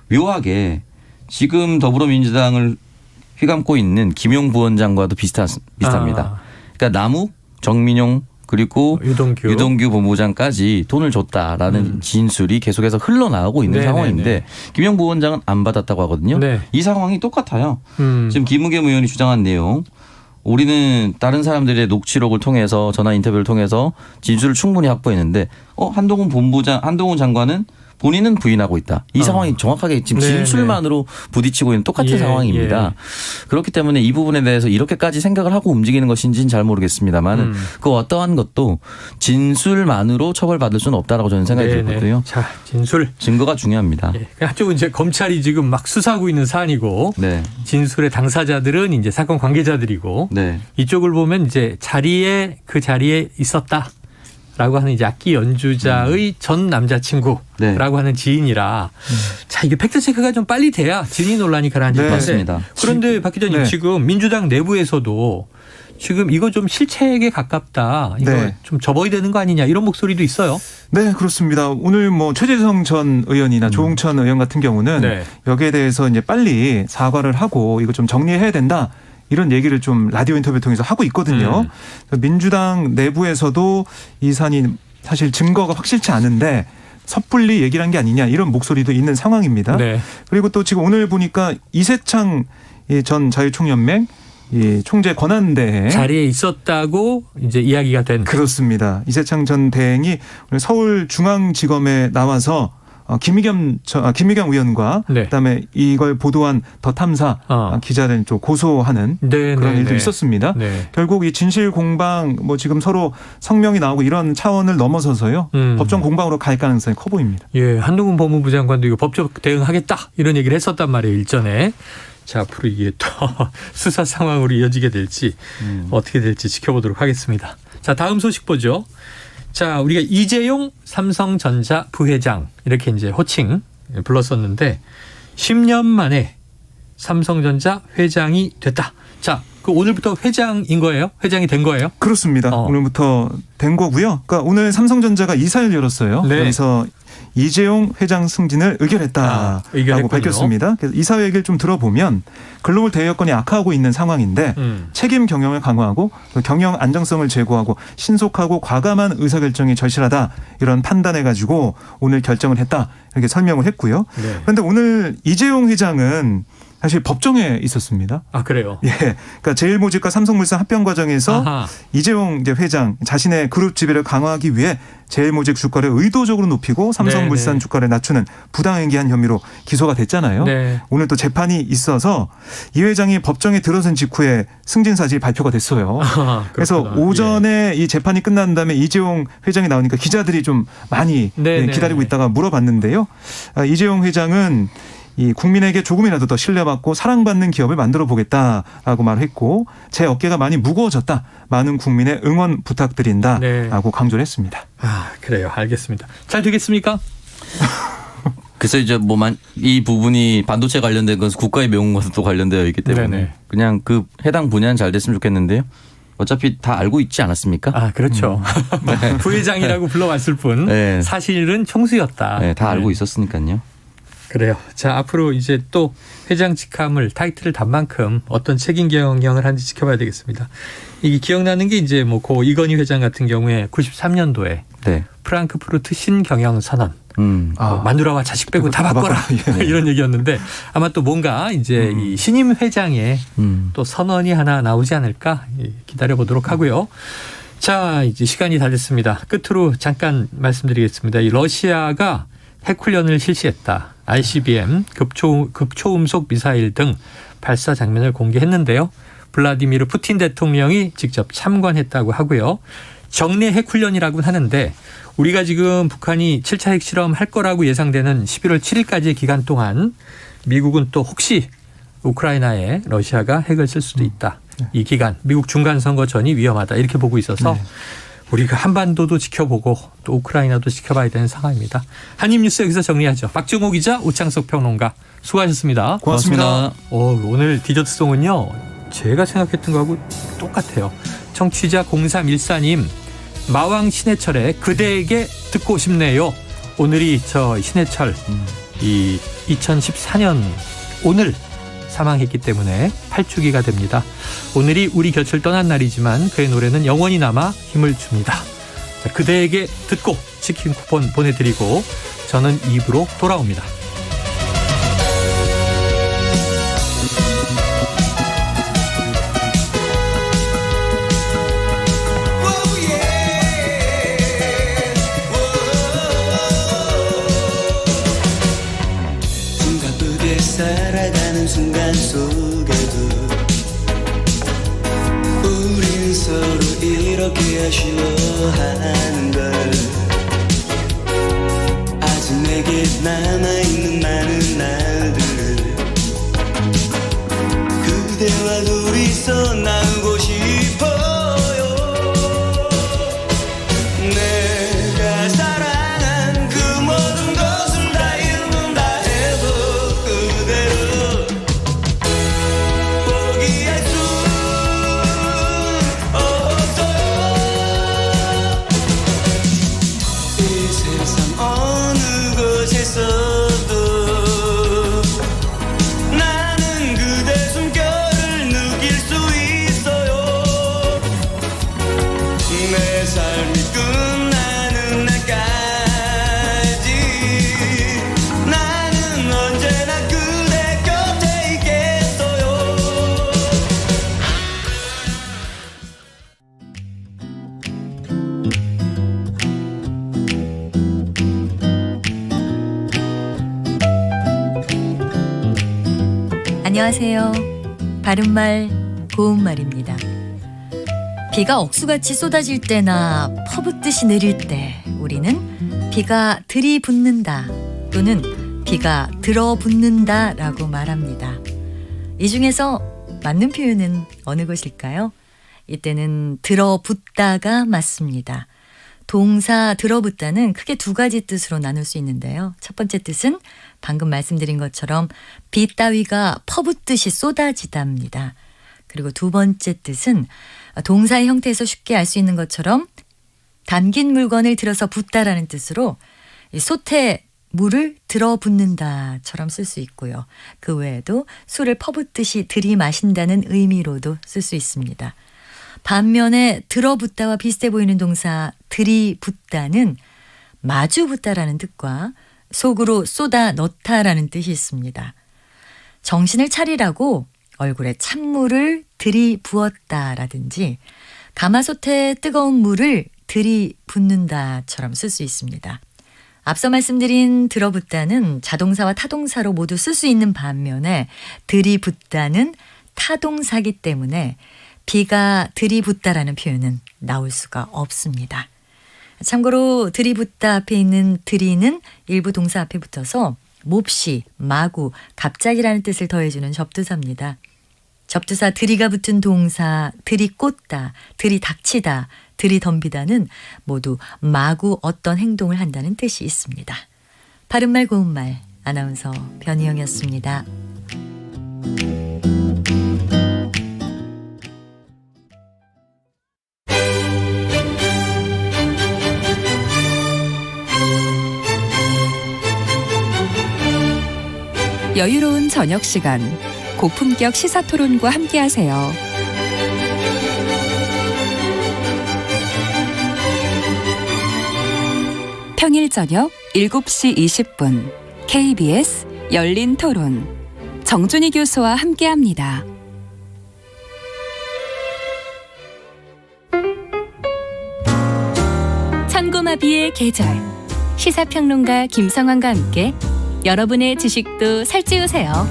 묘하게 지금 더불어민주당을 휘감고 있는 김용 부원장과도 비슷합니다. 그러니까 남욱, 정민용 그리고 유동규 법무부장까지 돈을 줬다라는 진술이 계속해서 흘러나오고 있는 네네네. 상황인데 김용 부원장은 안 받았다고 하거든요. 네. 이 상황이 똑같아요. 지금 김의겸 의원이 주장한 내용. 우리는 다른 사람들의 녹취록을 통해서 전화 인터뷰를 통해서 진술을 충분히 확보했는데 한동훈 장관은 본인은 부인하고 있다. 이 상황이 정확하게 지금 진술만으로 부딪히고 있는 똑같은 상황입니다. 그렇기 때문에 이 부분에 대해서 이렇게까지 생각을 하고 움직이는 것인지는 잘 모르겠습니다만 그 어떠한 것도 진술만으로 처벌받을 수는 없다라고 저는 생각이 들거든요. 자, 진술. 증거가 중요합니다. 한쪽은 이제 검찰이 지금 막 수사하고 있는 사안이고 네. 진술의 당사자들은 이제 사건 관계자들이고 네. 이쪽을 보면 이제 그 자리에 있었다. 라고 하는 이제 악기 연주자의 전 남자친구라고 하는 지인이라 자, 이게 팩트체크가 좀 빨리 돼야 진위 논란이 가라앉을 텐데. 맞습니다. 그런데 박 기자님 지금 민주당 내부에서도 지금 이거 좀 실책에 가깝다. 이거 좀 접어야 되는 거 아니냐 이런 목소리도 있어요. 네, 그렇습니다. 오늘 뭐 최재성 전 의원이나 조홍천 의원 같은 경우는 여기에 대해서 이제 빨리 사과를 하고 이거 좀 정리해야 된다. 이런 얘기를 좀 라디오 인터뷰 통해서 하고 있거든요. 민주당 내부에서도 이 사안이 사실 증거가 확실치 않은데 섣불리 얘기를 한 게 아니냐 이런 목소리도 있는 상황입니다. 네. 그리고 또 지금 오늘 보니까 이세창 전 자유총연맹 이 총재 권한대행 자리에 있었다고 이제 이야기가 된. 그렇습니다. 이세창 전 대행이 오늘 서울중앙지검에 나와서 김의겸 의원과 네. 그다음에 이걸 보도한 더 탐사 기자들 좀 고소하는 네, 그런 네, 일도 네. 있었습니다. 네. 결국 이 진실 공방 뭐 지금 서로 성명이 나오고 이런 차원을 넘어서서요. 법정 공방으로 갈 가능성이 커 보입니다. 예, 한동훈 법무부 장관도 이거 법적 대응하겠다 이런 얘기를 했었단 말이에요, 일전에. 자, 앞으로 이게 또 수사 상황으로 이어지게 될지 어떻게 될지 지켜보도록 하겠습니다. 자, 다음 소식 보죠. 자, 우리가 이재용 삼성전자 부회장 이렇게 이제 호칭 불렀었는데 10년 만에 삼성전자 회장이 됐다. 자, 그 오늘부터 회장인 거예요? 회장이 된 거예요? 그렇습니다. 오늘부터 된 거고요. 그러니까 오늘 삼성전자가 이사회를 열었어요. 네. 그래서 이재용 회장 승진을 의결했다라고 의결했군요. 밝혔습니다. 그래서 이사회 얘기를 좀 들어보면 글로벌 대외 여건이 악화하고 있는 상황인데 책임 경영을 강화하고 경영 안정성을 제고하고 신속하고 과감한 의사결정이 절실하다 이런 판단해가지고 오늘 결정을 했다 이렇게 설명을 했고요. 네. 그런데 오늘 이재용 회장은 사실 법정에 있었습니다. 아, 그래요? 예, 그러니까 제일모직과 삼성물산 합병 과정에서 아하. 이재용 이제 회장 자신의 그룹 지배를 강화하기 위해 제일모직 주가를 의도적으로 높이고 삼성물산 네. 주가를 낮추는 부당행위한 혐의로 기소가 됐잖아요. 네. 오늘 또 재판이 있어서 이 회장이 법정에 들어선 직후에 승진 사실이 발표가 됐어요. 그래서 그렇구나. 오전에 이 재판이 끝난 다음에 이재용 회장이 나오니까 기자들이 좀 많이 네, 네. 기다리고 있다가 물어봤는데요. 이재용 회장은 이 국민에게 조금이라도 더 신뢰받고 사랑받는 기업을 만들어 보겠다라고 말했고 제 어깨가 많이 무거워졌다. 많은 국민의 응원 부탁드린다라고 네. 강조를 했습니다. 아, 그래요. 알겠습니다. 잘 되겠습니까? 그래서 이제 이 부분이 반도체 관련된 것은 국가의 명운과도 또 관련되어 있기 때문에 네네. 그냥 그 해당 분야는 잘 됐으면 좋겠는데요. 어차피 다 알고 있지 않았습니까? 아, 그렇죠. 부회장이라고 불러왔을 뿐 네. 사실은 총수였다. 네, 다 알고 있었으니까요. 그래요. 자, 앞으로 이제 또 회장 직함을 타이틀을 단 만큼 어떤 책임 경영을 하는지 지켜봐야 되겠습니다. 이게 기억나는 게 이제 뭐 고 이건희 회장 같은 경우에 93년도에 네. 프랑크푸르트 신경영 선언. 마누라와 자식 빼고 다 바꿔라. 예. 이런 얘기였는데 아마 또 뭔가 이제 이 신임 회장의 또 선언이 하나 나오지 않을까 기다려 보도록 하고요. 자, 이제 시간이 다 됐습니다. 끝으로 잠깐 말씀드리겠습니다. 이 러시아가 핵훈련을 실시했다. ICBM, 극초음속 미사일 등 발사 장면을 공개했는데요. 블라디미르 푸틴 대통령이 직접 참관했다고 하고요. 정례 핵훈련이라고는 하는데 우리가 지금 북한이 7차 핵실험 할 거라고 예상되는 11월 7일까지의 기간 동안 미국은 또 혹시 우크라이나에 러시아가 핵을 쓸 수도 있다. 이 기간 미국 중간선거 전이 위험하다 이렇게 보고 있어서 우리가 한반도도 지켜보고 또 우크라이나도 지켜봐야 되는 상황입니다. 한입뉴스 여기서 정리하죠. 박정호 기자, 오창석 평론가 수고하셨습니다. 고맙습니다. 오늘 디저트송은요. 제가 생각했던 거하고 똑같아요. 청취자 0314님 마왕 신해철의 그대에게 듣고 싶네요. 오늘이 저 신해철 이 2014년 오늘 사망했기 때문에 8주기가 됩니다. 오늘이 우리 곁을 떠난 날이지만 그의 노래는 영원히 남아 힘을 줍니다. 자, 그대에게 듣고 치킨 쿠폰 보내드리고 저는 2부로 돌아옵니다. 살아가는 순간 속에도 우린 서로 이렇게 아쉬워하는 걸 아직 내게 남아있는 많은 날들을 그대와 둘이서 나누고 싶어요. 내가 사랑한 그 모든 것을 다 잃는다 해도 그대로 포기할 수 없어요. 이 세상 어느 곳에서도 나는 그대 숨결을 느낄 수 내 삶이 끝나는 날까지 나는 언제나 그대 곁에 있겠어요. 안녕하세요. 바른말 고운말입니다. 비가 억수같이 쏟아질 때나 퍼붓듯이 내릴 때 우리는 비가 들이붓는다 또는 비가 들어붙는다 라고 말합니다. 이 중에서 맞는 표현은 어느 것일까요? 이때는 들어붙다가 맞습니다. 동사 들어붙다는 크게 두 가지 뜻으로 나눌 수 있는데요. 첫 번째 뜻은 방금 말씀드린 것처럼 비 따위가 퍼붓듯이 쏟아지답니다. 그리고 두 번째 뜻은 동사의 형태에서 쉽게 알 수 있는 것처럼 담긴 물건을 들어서 붓다라는 뜻으로 이 솥에 물을 들어붓는다처럼 쓸 수 있고요. 그 외에도 술을 퍼붓듯이 들이마신다는 의미로도 쓸 수 있습니다. 반면에 들어붓다와 비슷해 보이는 동사 들이붓다는 마주붓다라는 뜻과 속으로 쏟아 넣다라는 뜻이 있습니다. 정신을 차리라고 얼굴에 찬물을 들이부었다라든지 가마솥에 뜨거운 물을 들이붓는다처럼 쓸 수 있습니다. 앞서 말씀드린 들어붓다는 자동사와 타동사로 모두 쓸 수 있는 반면에 들이붓다는 타동사기 때문에 비가 들이붓다라는 표현은 나올 수가 없습니다. 참고로 들이붓다 앞에 있는 들이는 일부 동사 앞에 붙어서 몹시, 마구, 갑자기라는 뜻을 더해주는 접두사입니다. 접두사 들이가 붙은 동사 들이꽂다, 들이닥치다, 들이덤비다는 모두 마구 어떤 행동을 한다는 뜻이 있습니다. 바른말 고운말 아나운서 변희영이었습니다. 여유로운 저녁 시간, 고품격 시사토론과 함께하세요. 평일 저녁 7시 20분 KBS 열린 토론 정준희 교수와 함께합니다. 천고마비의 계절, 시사평론가 김성환과 함께 여러분의 지식도 살찌우세요.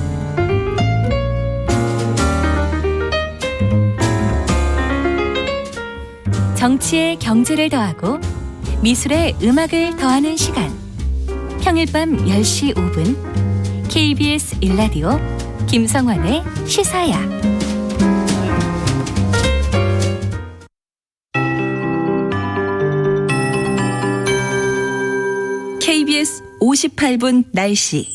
정치에 경제를 더하고 미술에 음악을 더하는 시간. 평일 밤 10시 5분 KBS 1라디오 김성환의 시사야. KBS 58분 날씨.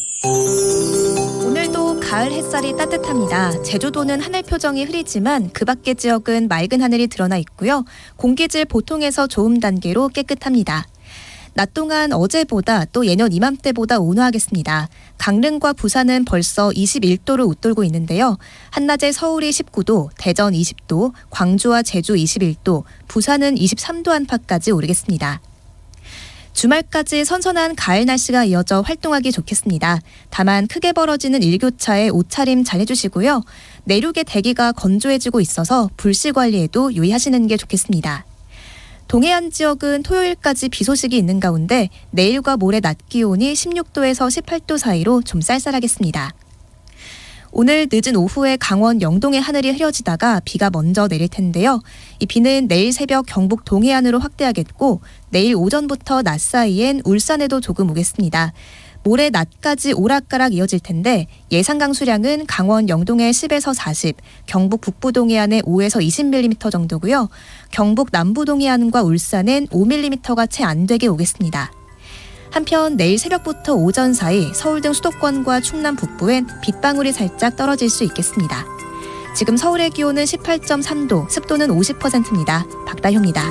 오늘도 가을 햇살이 따뜻합니다. 제주도는 하늘 표정이 흐리지만 그 밖의 지역은 맑은 하늘이 드러나 있고요. 공기질 보통에서 좋음 단계로 깨끗합니다. 낮 동안 어제보다 또 예년 이맘때보다 온화하겠습니다. 강릉과 부산은 벌써 21도를 웃돌고 있는데요. 한낮에 서울이 19도, 대전 20도, 광주와 제주 21도, 부산은 23도 안팎까지 오르겠습니다. 주말까지 선선한 가을 날씨가 이어져 활동하기 좋겠습니다. 다만 크게 벌어지는 일교차에 옷차림 잘 해주시고요. 내륙의 대기가 건조해지고 있어서 불씨 관리에도 유의하시는 게 좋겠습니다. 동해안 지역은 토요일까지 비 소식이 있는 가운데 내일과 모레 낮 기온이 16도에서 18도 사이로 좀 쌀쌀하겠습니다. 오늘 늦은 오후에 강원 영동의 하늘이 흐려지다가 비가 먼저 내릴 텐데요. 이 비는 내일 새벽 경북 동해안으로 확대하겠고 내일 오전부터 낮 사이엔 울산에도 조금 오겠습니다. 모레 낮까지 오락가락 이어질 텐데 예상 강수량은 강원 영동에 10에서 40, 경북 북부 동해안에 5에서 20mm 정도고요. 경북 남부 동해안과 울산엔 5mm가 채 안 되게 오겠습니다. 한편 내일 새벽부터 오전 사이 서울 등 수도권과 충남 북부엔 빗방울이 살짝 떨어질 수 있겠습니다. 지금 서울의 기온은 18.3도, 습도는 50%입니다. 박다효입니다.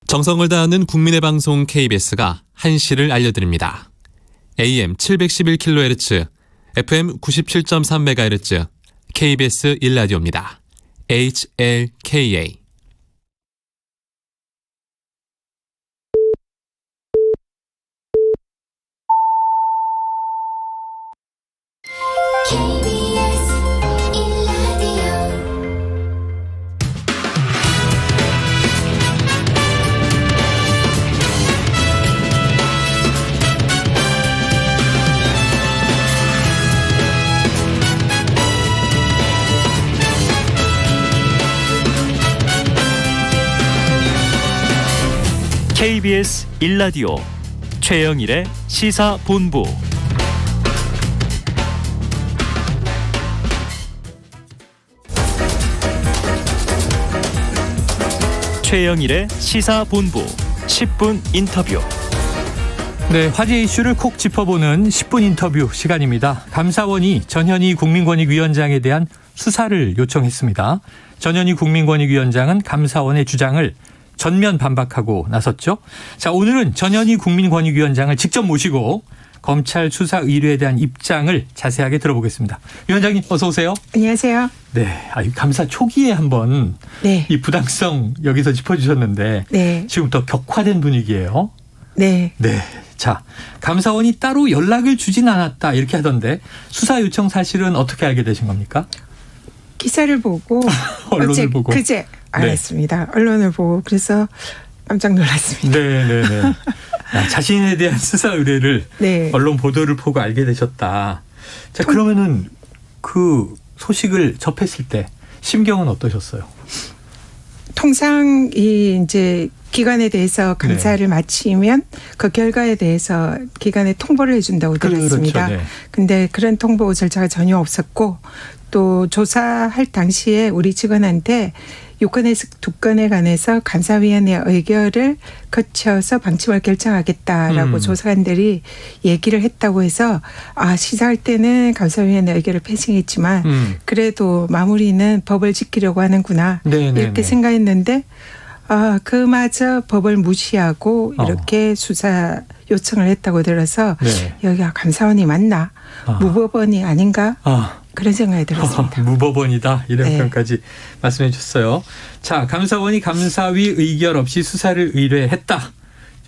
정성을 다하는 국민의 방송 KBS가 한시를 알려드립니다. AM 711kHz, FM 97.3MHz, KBS 1라디오입니다. HLKA. KBS 1라디오 최영일의 시사본부. 최영일의 시사본부 10분 인터뷰. 네, 화제 이슈를 콕 짚어보는 10분 인터뷰 시간입니다. 감사원이 전현희 국민권익위원장에 대한 수사를 요청했습니다. 전현희 국민권익위원장은 감사원의 주장을 전면 반박하고 나섰죠. 자, 오늘은 전현희 국민권익위원장을 직접 모시고 검찰 수사 의뢰에 대한 입장을 자세하게 들어보겠습니다. 위원장님 어서 오세요. 안녕하세요. 네, 감사 초기에 한번 이 부당성 여기서 짚어주셨는데 지금 더 격화된 분위기예요. 네. 자, 감사원이 따로 연락을 주진 않았다 이렇게 하던데 수사 요청 사실은 어떻게 알게 되신 겁니까? 기사를 보고 언론을 보고 그제 알았습니다. 언론을 보고 그래서 깜짝 놀랐습니다. 네. 자신에 대한 수사 의뢰를 언론 보도를 보고 알게 되셨다. 자, 그러면은 그 소식을 접했을 때 심경은 어떠셨어요? 통상 이 이제 기관에 대해서 감사를 마치면 그 결과에 대해서 기관에 통보를 해준다고 들었습니다. 그렇죠. 근데 그런 통보 절차가 전혀 없었고 또 조사할 당시에 우리 직원한테 6건에서 2건에 관해서 감사위원회 의결을 거쳐서 방침을 결정하겠다라고 조사관들이 얘기를 했다고 해서 시사할 때는 감사위원회 의결을 패싱했지만 그래도 마무리는 법을 지키려고 하는구나 이렇게 생각했는데 그마저 법을 무시하고 이렇게 수사 요청을 했다고 들어서 여기가 감사원이 맞나 무법원이 아닌가 그런 생각이 들었습니다. 무법원이다 이런 평까지 말씀해 주셨어요. 자, 감사원이 감사위 의결 없이 수사를 의뢰했다.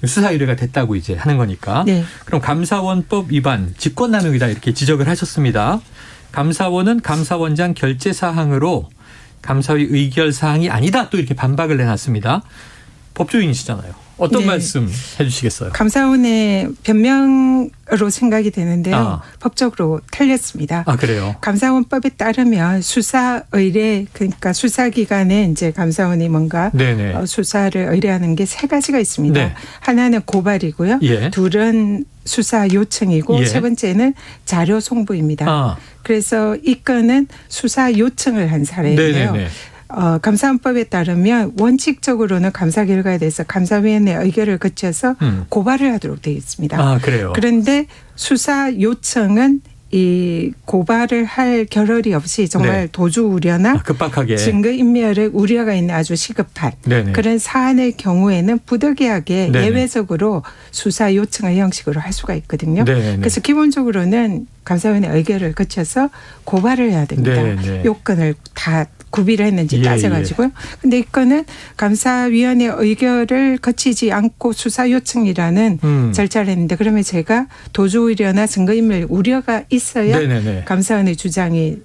수사 의뢰가 됐다고 이제 하는 거니까. 그럼 감사원법 위반 직권남용이다 이렇게 지적을 하셨습니다. 감사원은 감사원장 결재 사항으로 감사위 의결 사항이 아니다 또 이렇게 반박을 내놨습니다. 법조인이시잖아요. 어떤 말씀 해주시겠어요? 감사원의 변명으로 생각이 되는데요. 법적으로 틀렸습니다. 그래요? 감사원법에 따르면 수사 의뢰 그러니까 수사기관에 이제 감사원이 뭔가 수사를 의뢰하는 게 3가지가 있습니다. 하나는 고발이고요. 둘은 수사 요청이고 세 번째는 자료 송부입니다. 그래서 이 건은 수사 요청을 한 사례인데요. 감사원법에 따르면 원칙적으로는 감사 결과에 대해서 감사위원회 의결을 거쳐서 고발을 하도록 되어 있습니다. 그래요? 그런데 수사 요청은 이 고발을 할 겨를이 없이 정말 도주 우려나 급박하게 증거 인멸의 우려가 있는 아주 시급한 그런 사안의 경우에는 부득이하게 예외적으로 수사 요청의 형식으로 할 수가 있거든요. 그래서 기본적으로는 감사위원회 의결을 거쳐서 고발을 해야 됩니다. 요건을 다 구비를 했는지 따져가지고요. 근데 이 건은 감사위원회 의결을 거치지 않고 수사 요청이라는 절차를 했는데 그러면 제가 도주 우려나 증거인멸 우려가 있어야 감사원의 주장이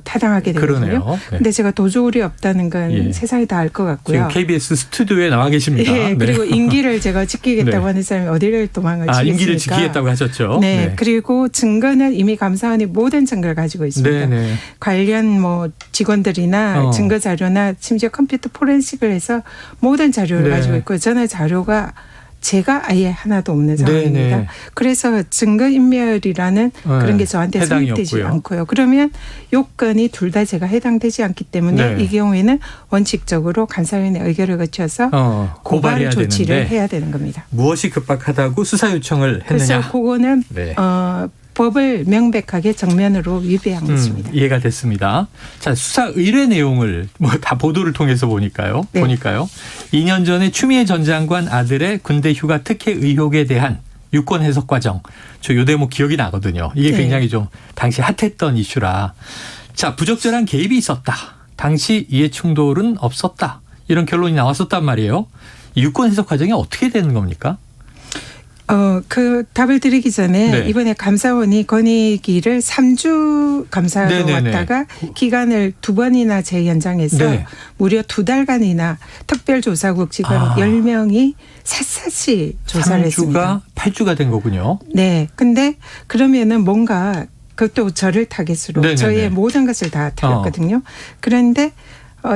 타당하게 되거든요. 그런데 제가 도주 우려 없다는 건 세상이 다 알 것 같고요. 지금 KBS 스튜디오에 나와 계십니다. 그리고 임기를 제가 지키겠다고 하는 사람이 어디를 도망을 치겠습니까? 임기를 지키겠다고 하셨죠. 그리고 증거는 이미 감사원이 모든 증거를 가지고 있습니다. 관련 뭐 직원들이나 증거 자료나 심지어 컴퓨터 포렌식을 해서 모든 자료를 가지고 있고 저는 자료가 제가 아예 하나도 없는 상황입니다. 그래서 증거인멸이라는 그런 게 저한테 성립되지 않고요. 그러면 요건이 둘 다 제가 해당되지 않기 때문에 이 경우에는 원칙적으로 감사위원회 의결을 거쳐서 고발 조치를 해야 되는 겁니다. 무엇이 급박하다고 수사 요청을 했느냐. 그래서 그거는 법을 명백하게 정면으로 위배한 것입니다. 이해가 됐습니다. 자, 수사 의뢰 내용을 다 보도를 통해서 보니까요. 2년 전에 추미애 전 장관 아들의 군대 휴가 특혜 의혹에 대한 유권 해석 과정. 저 요 대목 기억이 나거든요. 이게 네. 굉장히 좀 당시 핫했던 이슈라. 자, 부적절한 개입이 있었다. 당시 이해 충돌은 없었다. 이런 결론이 나왔었단 말이에요. 이 유권 해석 과정이 어떻게 되는 겁니까? 그 답을 드리기 전에 네. 이번에 감사원이 권익위를 3주 감사로 네네네. 왔다가 기간을 2번이나 재연장해서 네. 무려 2달간이나 특별조사국 직원 아. 10명이 샅샅이 조사를 3주가 했습니다. 8주가 된 거군요. 네. 근데 그러면은 뭔가 그것도 저를 타겟으로 네네네. 저의 모든 것을 다 틀었거든요. 그런데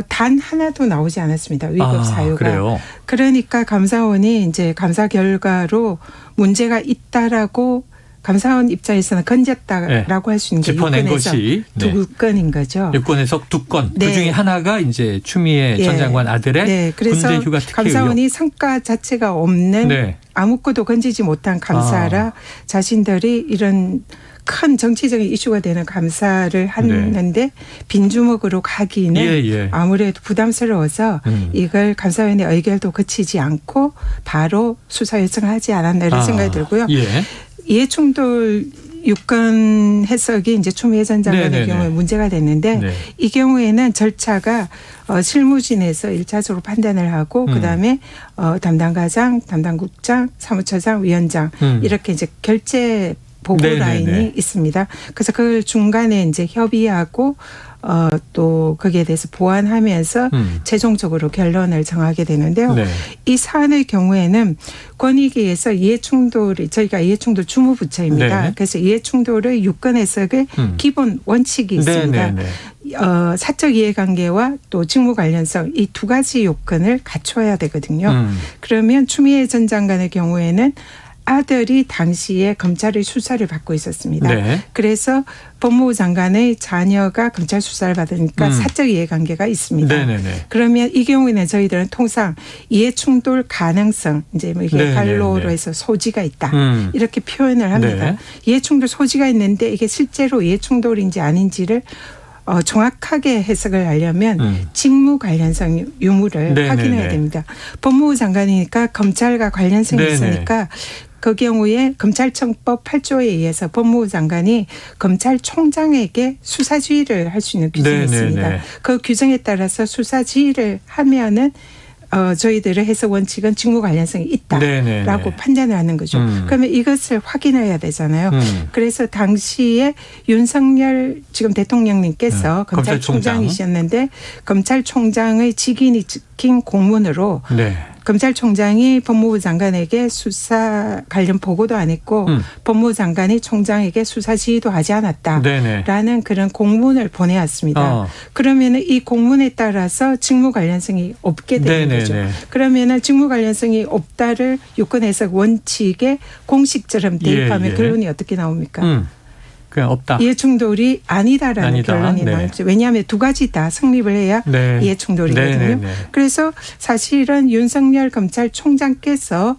단 하나도 나오지 않았습니다. 위법 사유가. 그래요. 그러니까 감사원이 이제 감사 결과로 문제가 있다라고 감사원 입장에서는 건졌다라고 할 수 있는 게 짚어낸 유권해석 것이 두 건인 거죠. 유권 해석 2건. 네. 그중에 하나가 이제 추미애 전 장관 아들의 네, 그래서 군대 휴가 특혜 감사원이 의혹. 성과 자체가 없는 네. 아무것도 건지지 못한 감사라 자신들이 이런 큰 정치적인 이슈가 되는 감사를 했는데 빈주먹으로 가기는 예. 아무래도 부담스러워서 이걸 감사원의 의결도 거치지 않고 바로 수사 요청을 하지 않았나 이런 생각이 들고요. 예. 이해충돌 유권 해석이 이제 추미애 전 장관의 네네네. 경우에 문제가 됐는데 네. 이 경우에는 절차가 실무진에서 1차적으로 판단을 하고 그다음에 담당과장, 담당국장, 사무처장, 위원장 이렇게 이제 결재 보고 네네네. 라인이 있습니다. 그래서 그걸 중간에 이제 협의하고 또 거기에 대해서 보완하면서 최종적으로 결론을 정하게 되는데요. 네. 이 사안의 경우에는 권익위에서 이해충돌이 저희가 이해충돌 주무부처입니다. 네. 그래서 이해충돌의 유권 해석의 기본 원칙이 있습니다. 네네네. 사적 이해관계와 또 직무 관련성 이 두 가지 요건을 갖춰야 되거든요. 그러면 추미애 전 장관의 경우에는 아들이 당시에 검찰의 수사를 받고 있었습니다. 네. 그래서 법무부 장관의 자녀가 검찰 수사를 받으니까 사적 이해관계가 있습니다. 네네네. 그러면 이 경우에는 저희들은 통상 이해충돌 가능성 이제 뭐 이게 네네네. 갈로로 해서 소지가 있다 이렇게 표현을 합니다. 네. 이해충돌 소지가 있는데 이게 실제로 이해충돌인지 아닌지를 정확하게 해석을 하려면 직무 관련성 유무를 네네네. 확인해야 됩니다. 법무부 장관이니까 검찰과 관련성이 네네. 있으니까 그 경우에 검찰청법 8조에 의해서 법무부 장관이 검찰총장에게 수사 지휘를 할 수 있는 규정이 네네네. 있습니다. 그 규정에 따라서 수사 지휘를 하면은 저희들의 해석 원칙은 직무 관련성이 있다라고 네네네. 판단을 하는 거죠. 그러면 이것을 확인해야 되잖아요. 그래서 당시에 윤석열 지금 대통령님께서 검찰총장이셨는데 검찰총장의 직인이 찍힌 공문으로 네. 검찰총장이 법무부 장관에게 수사 관련 보고도 안 했고 법무부 장관이 총장에게 수사 지휘도 하지 않았다라는 네네. 그런 공문을 보내왔습니다. 그러면 이 공문에 따라서 직무 관련성이 없게 되는 네네네. 거죠. 그러면 직무 관련성이 없다를 유권 해석 원칙에 공식처럼 대입하면 예. 결론이 어떻게 나옵니까? 그냥 없다. 이해충돌이 아니다라는 아니다. 결론이 네. 나오죠. 왜냐하면 두 가지 다 성립을 해야 네. 이해충돌이거든요. 네네네. 그래서 사실은 윤석열 검찰총장께서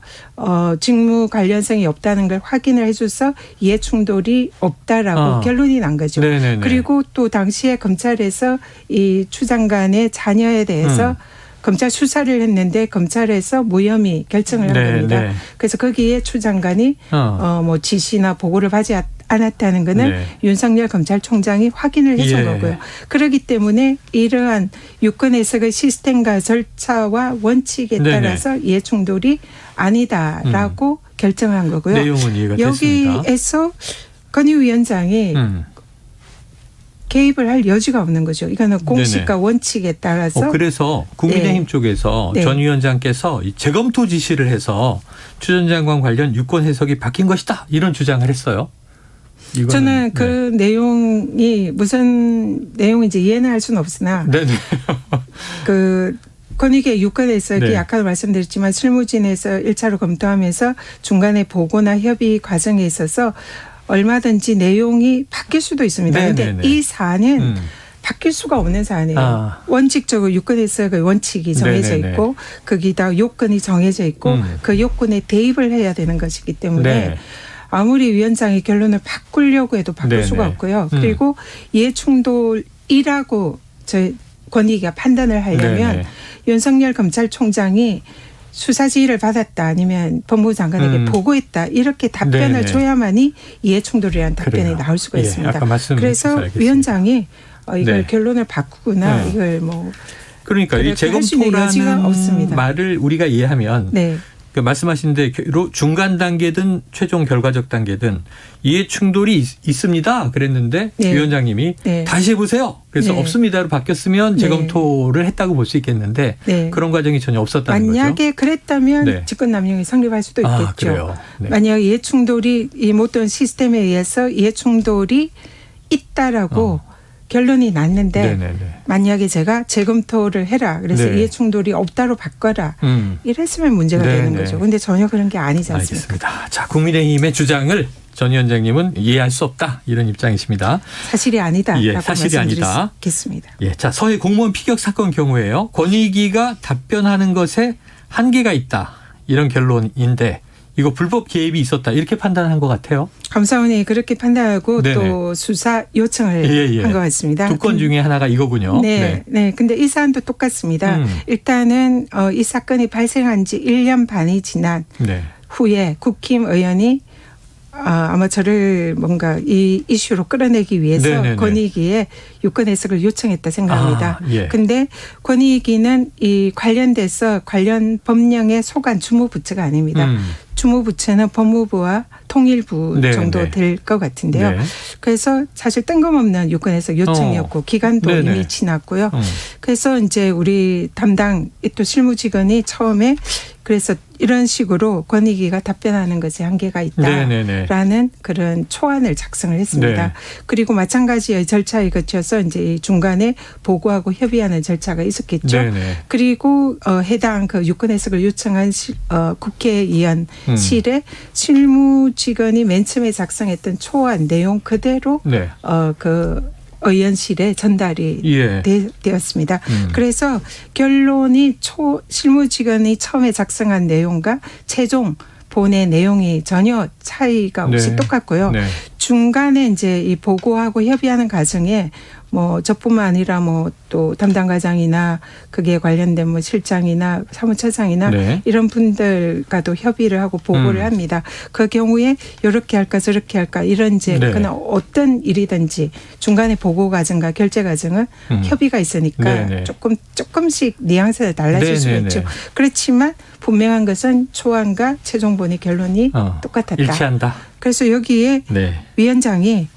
직무 관련성이 없다는 걸 확인을 해줘서 이해충돌이 없다라고 결론이 난 거죠. 네네네. 그리고 또 당시에 검찰에서 이 추 장관의 자녀에 대해서 검찰 수사를 했는데 검찰에서 무혐의 결정을 한 겁니다. 네. 그래서 거기에 추 장관이 뭐 지시나 보고를 받지 않았다는 거는 네. 윤석열 검찰총장이 확인을 해준 예. 거고요. 그렇기 때문에 이러한 유권 해석의 시스템과 절차와 원칙에 네네. 따라서 이해충돌이 아니다라고 결정한 거고요. 내용은 이해가 됐습니다. 여기에서 건의위원장이 개입을 할 여지가 없는 거죠. 이거는 공식과 원칙에 따라서. 그래서 국민의힘 네. 쪽에서 네. 전 위원장께서 이 재검토 지시를 해서 추 전 장관 관련 유권 해석이 바뀐 것이다. 이런 주장을 했어요. 이거는, 저는 그 내용이 무슨 내용인지 이해는 할 수는 없으나 네네. 그 권익의 유권 해석이 네. 아까도 말씀드렸지만 실무진에서 1차로 검토하면서 중간에 보고나 협의 과정에 있어서 얼마든지 내용이 바뀔 수도 있습니다. 그런데 이 사안은 바뀔 수가 없는 사안이에요. 원칙적으로 유권 해석의 원칙이 정해져 네네네. 있고 거기다 요건이 정해져 있고 그 요건에 대입을 해야 되는 것이기 때문에 네. 아무리 위원장이 결론을 바꾸려고 해도 바꿀 네네. 수가 없고요. 그리고 이해충돌이라고 저희 권익위가 판단을 하려면 네네. 윤석열 검찰총장이 수사 지휘를 받았다 아니면 법무부 장관에게 보고했다 이렇게 답변을 네네. 줘야만이 이해충돌이라는 답변이 그래요. 나올 수가 예, 있습니다. 아까 말씀 그래서 알겠습니다. 위원장이 이걸 네. 결론을 바꾸거나 네. 이걸 뭐 그러니까 이 그렇게 할수 있는 여지가 재검토라는 없습니다. 말을 우리가 이해하면 네. 그 말씀하신 대로 중간 단계든 최종 결과적 단계든 이해 충돌이 있습니다. 그랬는데 네. 위원장님이 네. 다시 해보세요. 그래서 네. 없습니다로 바뀌었으면 네. 재검토를 했다고 볼 수 있겠는데 네. 그런 과정이 전혀 없었다는 거죠. 만약에 그랬다면 네. 직권남용이 성립할 수도 아, 있겠죠. 그래요. 네. 만약 이해충돌이 이 모든 시스템에 의해서 이해충돌이 있다라고 결론이 났는데 네네네. 만약에 제가 재검토를 해라. 그래서 네. 이해충돌이 없다로 바꿔라. 이랬으면 문제가 네네. 되는 거죠. 그런데 전혀 그런 게 아니지 않습니까? 알겠습니다. 자, 국민의힘의 주장을 전 위원장님은 이해할 수 없다 이런 입장이십니다. 사실이 아니다라고 예, 사실이 아니다. 말씀드리겠습니다. 예, 자, 서해 공무원 피격 사건 경우에요. 권익위가 답변하는 것에 한계가 있다 이런 결론인데 이거 불법 개입이 있었다 이렇게 판단한 것 같아요. 감사원이 그렇게 판단하고 네네. 또 수사 요청을 한 것 같습니다. 두 건 중에 하나가 이거군요. 네, 네. 근데 이 사안도 똑같습니다. 일단은 이 사건이 발생한 지 1년 반이 지난 네. 후에 국힘 의원이 아마 저를 뭔가 이 이슈로 끌어내기 위해서 네네네. 권익위에 유권 해석을 요청했다 생각합니다. 예. 근데 권익위는 이 관련돼서 관련 법령의 소관 주무부처가 아닙니다. 주무부처는 법무부와 통일부 네네. 정도 될 것 같은데요. 네. 그래서 사실 뜬금없는 유권 해석 요청이었고 기간도 네네. 이미 지났고요. 그래서 이제 우리 담당 또 실무직원이 처음에 그래서 이런 식으로 권익위가 답변하는 것에 한계가 네네네. 있다라는 그런 초안을 작성을 했습니다. 네. 그리고 마찬가지의 절차에 거쳐서 이제 이 중간에 보고하고 협의하는 절차가 있었겠죠. 네네. 그리고 해당 그 유권 해석을 요청한 국회의원실에 실무직원이 맨 처음에 작성했던 초안 내용 그대로 네. 그 의원실에 전달이 예. 되었습니다. 그래서 결론이 실무직원이 처음에 작성한 내용과 최종 본의 내용이 전혀 차이가 없이 네. 똑같고요. 네. 중간에 이제 이 보고하고 협의하는 과정에 뭐 저뿐만 아니라 뭐 또 담당 과장이나 그게 관련된 뭐 실장이나 사무처장이나 네. 이런 분들과도 협의를 하고 보고를 합니다. 그 경우에 이렇게 할까 저렇게 할까 이런 이제 네. 그냥 어떤 일이든지 중간에 보고 과정과 결제 과정은 협의가 있으니까 네네. 조금씩 뉘앙스가 달라질 수가 네네네. 있죠. 그렇지만 분명한 것은 초안과 최종본의 결론이 똑같았다. 일치한다. 그래서 여기에 네. 위원장이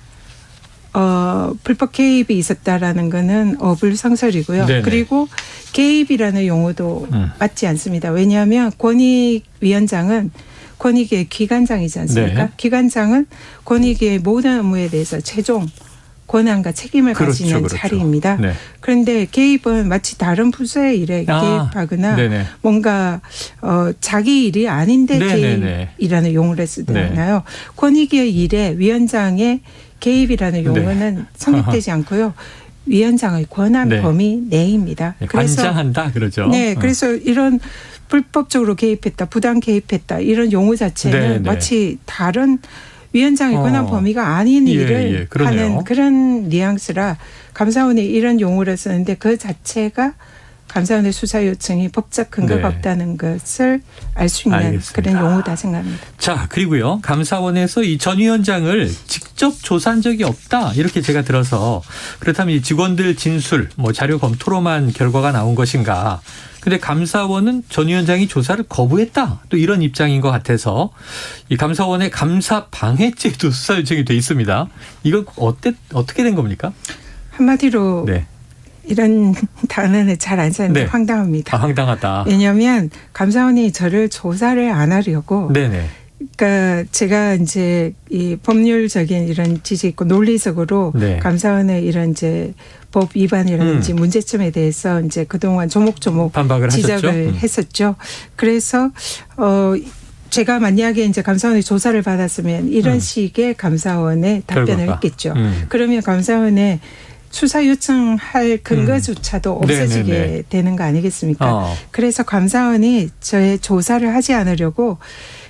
불법 개입이 있었다라는 거는 어불성설이고요. 네네. 그리고 개입이라는 용어도 맞지 않습니다. 왜냐하면 권익위원장은 권익위의 기관장이지 않습니까? 네. 기관장은 권익위의 모든 업무에 대해서 최종 권한과 책임을 그렇죠, 가지는 그렇죠. 자리입니다. 네. 그런데 개입은 마치 다른 부서의 일에 개입하거나 네네. 뭔가 자기 일이 아닌데 네네네. 개입이라는 용어를 쓰잖아요. 권익위의 일에 위원장의 개입이라는 용어는 성립되지 않고요. 위원장의 권한 네. 범위 내입니다. 네, 관장한다 그러죠. 네, 그래서 이런 불법적으로 개입했다, 부당 개입했다 이런 용어 자체는 네, 네. 마치 다른 위원장의 권한 범위가 아닌 일을 그러네요. 하는 그런 뉘앙스라 감사원이 이런 용어를 쓰는데 그 자체가 감사원의 수사 요청이 법적 근거가 네. 없다는 것을 알 수 있는 알겠습니다. 그런 용어다 생각합니다. 자, 그리고요. 감사원에서 이 전 위원장을 직접 조사한 적이 없다. 이렇게 제가 들어서 그렇다면 이 직원들 진술, 뭐 자료 검토로만 결과가 나온 것인가. 근데 감사원은 전 위원장이 조사를 거부했다. 또 이런 입장인 것 같아서 이 감사원의 감사 방해죄도 수사 요청이 돼 있습니다. 이건 어떻게 된 겁니까? 한마디로 네. 이런 단어는 잘 안 쓰는데 네. 황당합니다. 황당하다. 왜냐하면 감사원이 저를 조사를 안 하려고 네네. 그러니까 제가 이제 이 법률적인 이런 지식 있고 논리적으로 네. 감사원의 이런 이제 법 위반이라든지 문제점에 대해서 이제 그동안 조목조목 반박을 지적을 하셨죠? 했었죠. 그래서 제가 만약에 이제 감사원의 조사를 받았으면 이런 식의 감사원의 답변을 결과가. 했겠죠. 그러면 감사원의 수사 요청할 근거조차도 없어지게 네네네. 되는 거 아니겠습니까? 그래서 감사원이 저의 조사를 하지 않으려고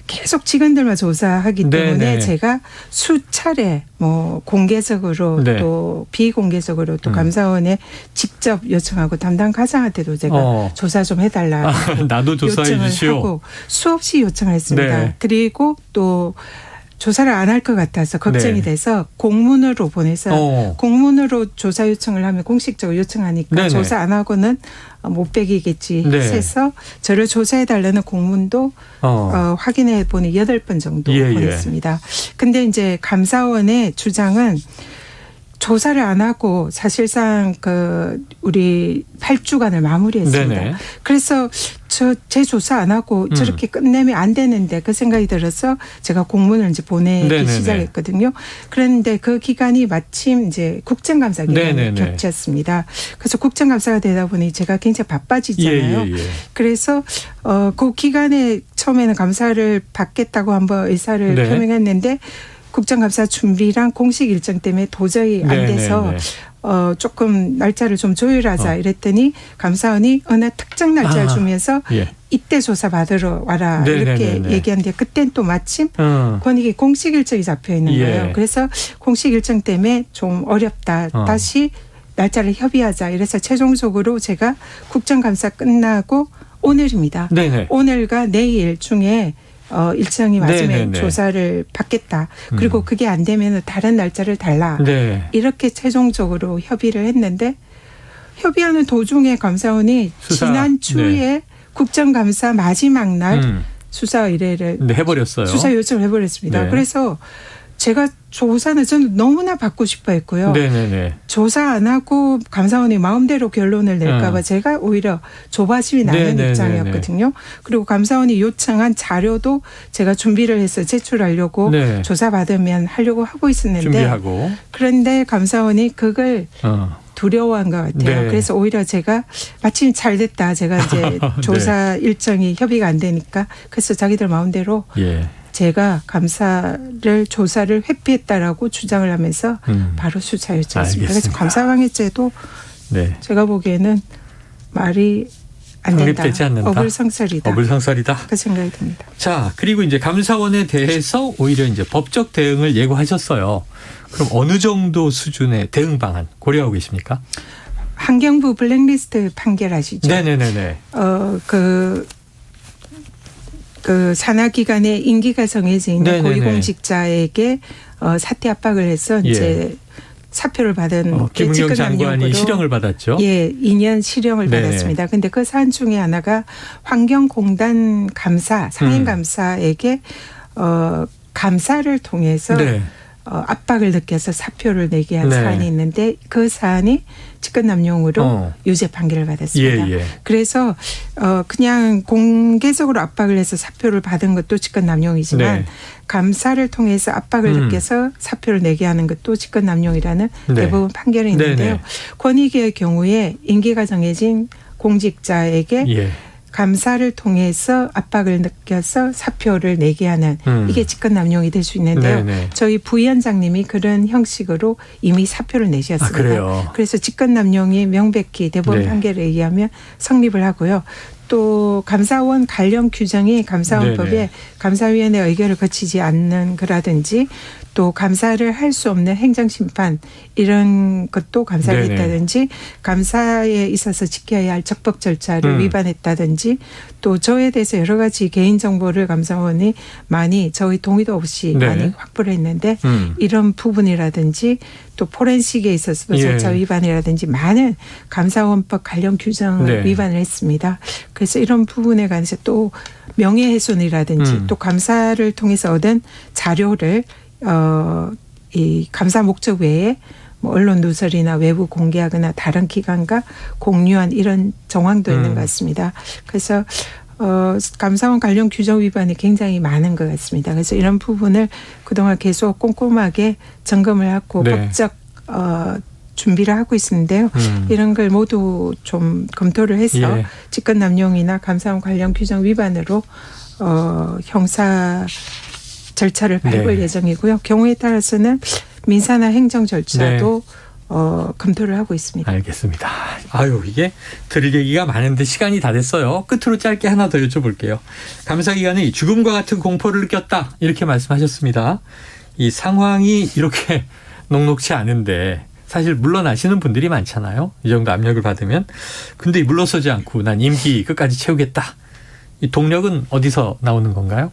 계속 직원들만 조사하기 때문에 네네. 제가 수차례 뭐 공개적으로 네. 또 비공개적으로 또 감사원에 직접 요청하고 담당 과장한테도 제가 조사 좀 해달라 나도 조사해 요청을 주시오. 하고 수없이 요청을 했습니다. 네. 그리고 또 조사를 안 할 것 같아서 걱정이 네. 돼서 공문으로 보내서 공문으로 조사 요청을 하면 공식적으로 요청하니까 네네. 조사 안 하고는 못 빼기겠지 네. 해서 저를 조사해달라는 공문도 확인해 보니 8번 정도 예, 보냈습니다. 근데 이제 감사원의 주장은 조사를 안 하고 사실상 우리 8주간을 마무리했습니다. 네네. 그래서 제 조사 안 하고 저렇게 끝내면 안 되는데 그 생각이 들어서 제가 공문을 이제 보내기 네네네. 시작했거든요. 그런데 그 기간이 마침 이제 국정감사 기간이 네네네. 겹쳤습니다. 그래서 국정감사가 되다 보니 제가 굉장히 바빠지잖아요. 예. 그래서 그 기간에 처음에는 감사를 받겠다고 한번 의사를 네. 표명했는데 국정감사 준비랑 공식 일정 때문에 도저히 안 돼서 조금 날짜를 좀 조율하자 이랬더니 감사원이 어느 특정 날짜를 주면서 이때 조사 받으러 와라 이렇게 얘기하는데 그땐 또 마침 권익위 공식 일정이 잡혀 있는 거예요. 그래서 공식 일정 때문에 좀 어렵다. 다시 날짜를 협의하자. 이래서 최종적으로 제가 국정감사 끝나고 오늘입니다. 네네. 오늘과 내일 중에 일정이 맞으면 네네네. 조사를 받겠다. 그리고 그게 안 되면 다른 날짜를 달라. 네. 이렇게 최종적으로 협의를 했는데 협의하는 도중에 감사원이 지난주에 국정감사 마지막 날 수사 의뢰를 해버렸어요. 수사 요청을 해버렸습니다. 네. 그래서 제가 조사는 저는 너무나 받고 싶어 했고요. 네네네. 조사 안 하고 감사원이 마음대로 결론을 낼까 봐 제가 오히려 조바심이 나는 네네네네. 입장이었거든요. 그리고 감사원이 요청한 자료도 제가 준비를 해서 제출하려고 네. 조사받으면 하려고 하고 있었는데 준비하고. 그런데 감사원이 그걸 두려워한 것 같아요. 네. 그래서 오히려 제가 마침 잘 됐다. 제가 이제 조사 일정이 협의가 안 되니까 그래서 자기들 마음대로 제가 감사를 조사를 회피했다라고 주장을 하면서 바로 수사 요청했습니다. 그래서 감사방해죄도 제가 보기에는 말이 안 된다. 성립되지 않는다. 어불성설이다. 어불성설이다. 그 생각이 듭니다. 자, 그리고 이제 감사원에 대해서 오히려 이제 법적 대응을 예고하셨어요. 그럼 어느 정도 수준의 대응 방안 고려하고 계십니까? 환경부 블랙리스트 판결하시죠? 네네네네. 그 산하기관의 임기가 정해져 있는 네네네. 고위공직자에게 사퇴 압박을 해서 이제 사표를 받은 김은경 장관이 실형을 받았죠. 2년 실형을 받았습니다. 그런데 그 사안 중에 하나가 환경공단 감사, 상임감사에게 감사를 통해서 압박을 느껴서 사표를 내게 한 사안이 있는데 그 사안이 직권남용으로 유죄 판결을 받았습니다. 그래서 그냥 공개적으로 압박을 해서 사표를 받은 것도 직권남용이지만 감사를 통해서 압박을 느껴서 사표를 내게 하는 것도 직권남용이라는 대부분 판결이 있는데요. 권익위의 경우에 임기가 정해진 공직자에게 감사를 통해서 압박을 느껴서 사표를 내게 하는 이게 직권남용이 될 수 있는데요. 저희 부위원장님이 그런 형식으로 이미 사표를 내셨습니다. 그래서 직권남용이 명백히 대법원 판결에 의하면 성립을 하고요. 또 감사원 관련 규정이 감사원법에 감사위원회 의결을 거치지 않는 거라든지 또 감사를 할 수 없는 행정심판 이런 것도 감사를 했다든지 감사에 있어서 지켜야 할 적법 절차를 위반했다든지 또 저에 대해서 여러 가지 개인정보를 감사원이 많이 저희 동의도 없이 많이 확보를 했는데 이런 부분이라든지 또 포렌식에 있어서도 절차 위반이라든지 많은 감사원법 관련 규정을 위반을 했습니다. 그래서 이런 부분에 관해서 또 명예훼손이라든지 또 감사를 통해서 얻은 자료를 이 감사 목적 외에 뭐 언론 누설이나 외부 공개하거나 다른 기관과 공유한 이런 정황도 있는 것 같습니다. 그래서 감사원 관련 규정 위반이 굉장히 많은 것 같습니다. 그래서 이런 부분을 그동안 계속 꼼꼼하게 점검을 하고 법적 준비를 하고 있는데요. 이런 걸 모두 좀 검토를 해서 직권남용이나 감사원 관련 규정 위반으로 형사 절차를 밟을 예정이고요. 경우에 따라서는 민사나 행정 절차도 검토를 하고 있습니다. 알겠습니다. 아유, 이게 들을 얘기가 많은데 시간이 다 됐어요. 끝으로 짧게 하나 더 여쭤볼게요. 감사기관이 죽음과 같은 공포를 느꼈다 이렇게 말씀하셨습니다. 이 상황이 이렇게 녹록치 않은데 사실 물러나시는 분들이 많잖아요. 이 정도 압력을 받으면. 근데 물러서지 않고 난 임기 끝까지 채우겠다. 이 동력은 어디서 나오는 건가요?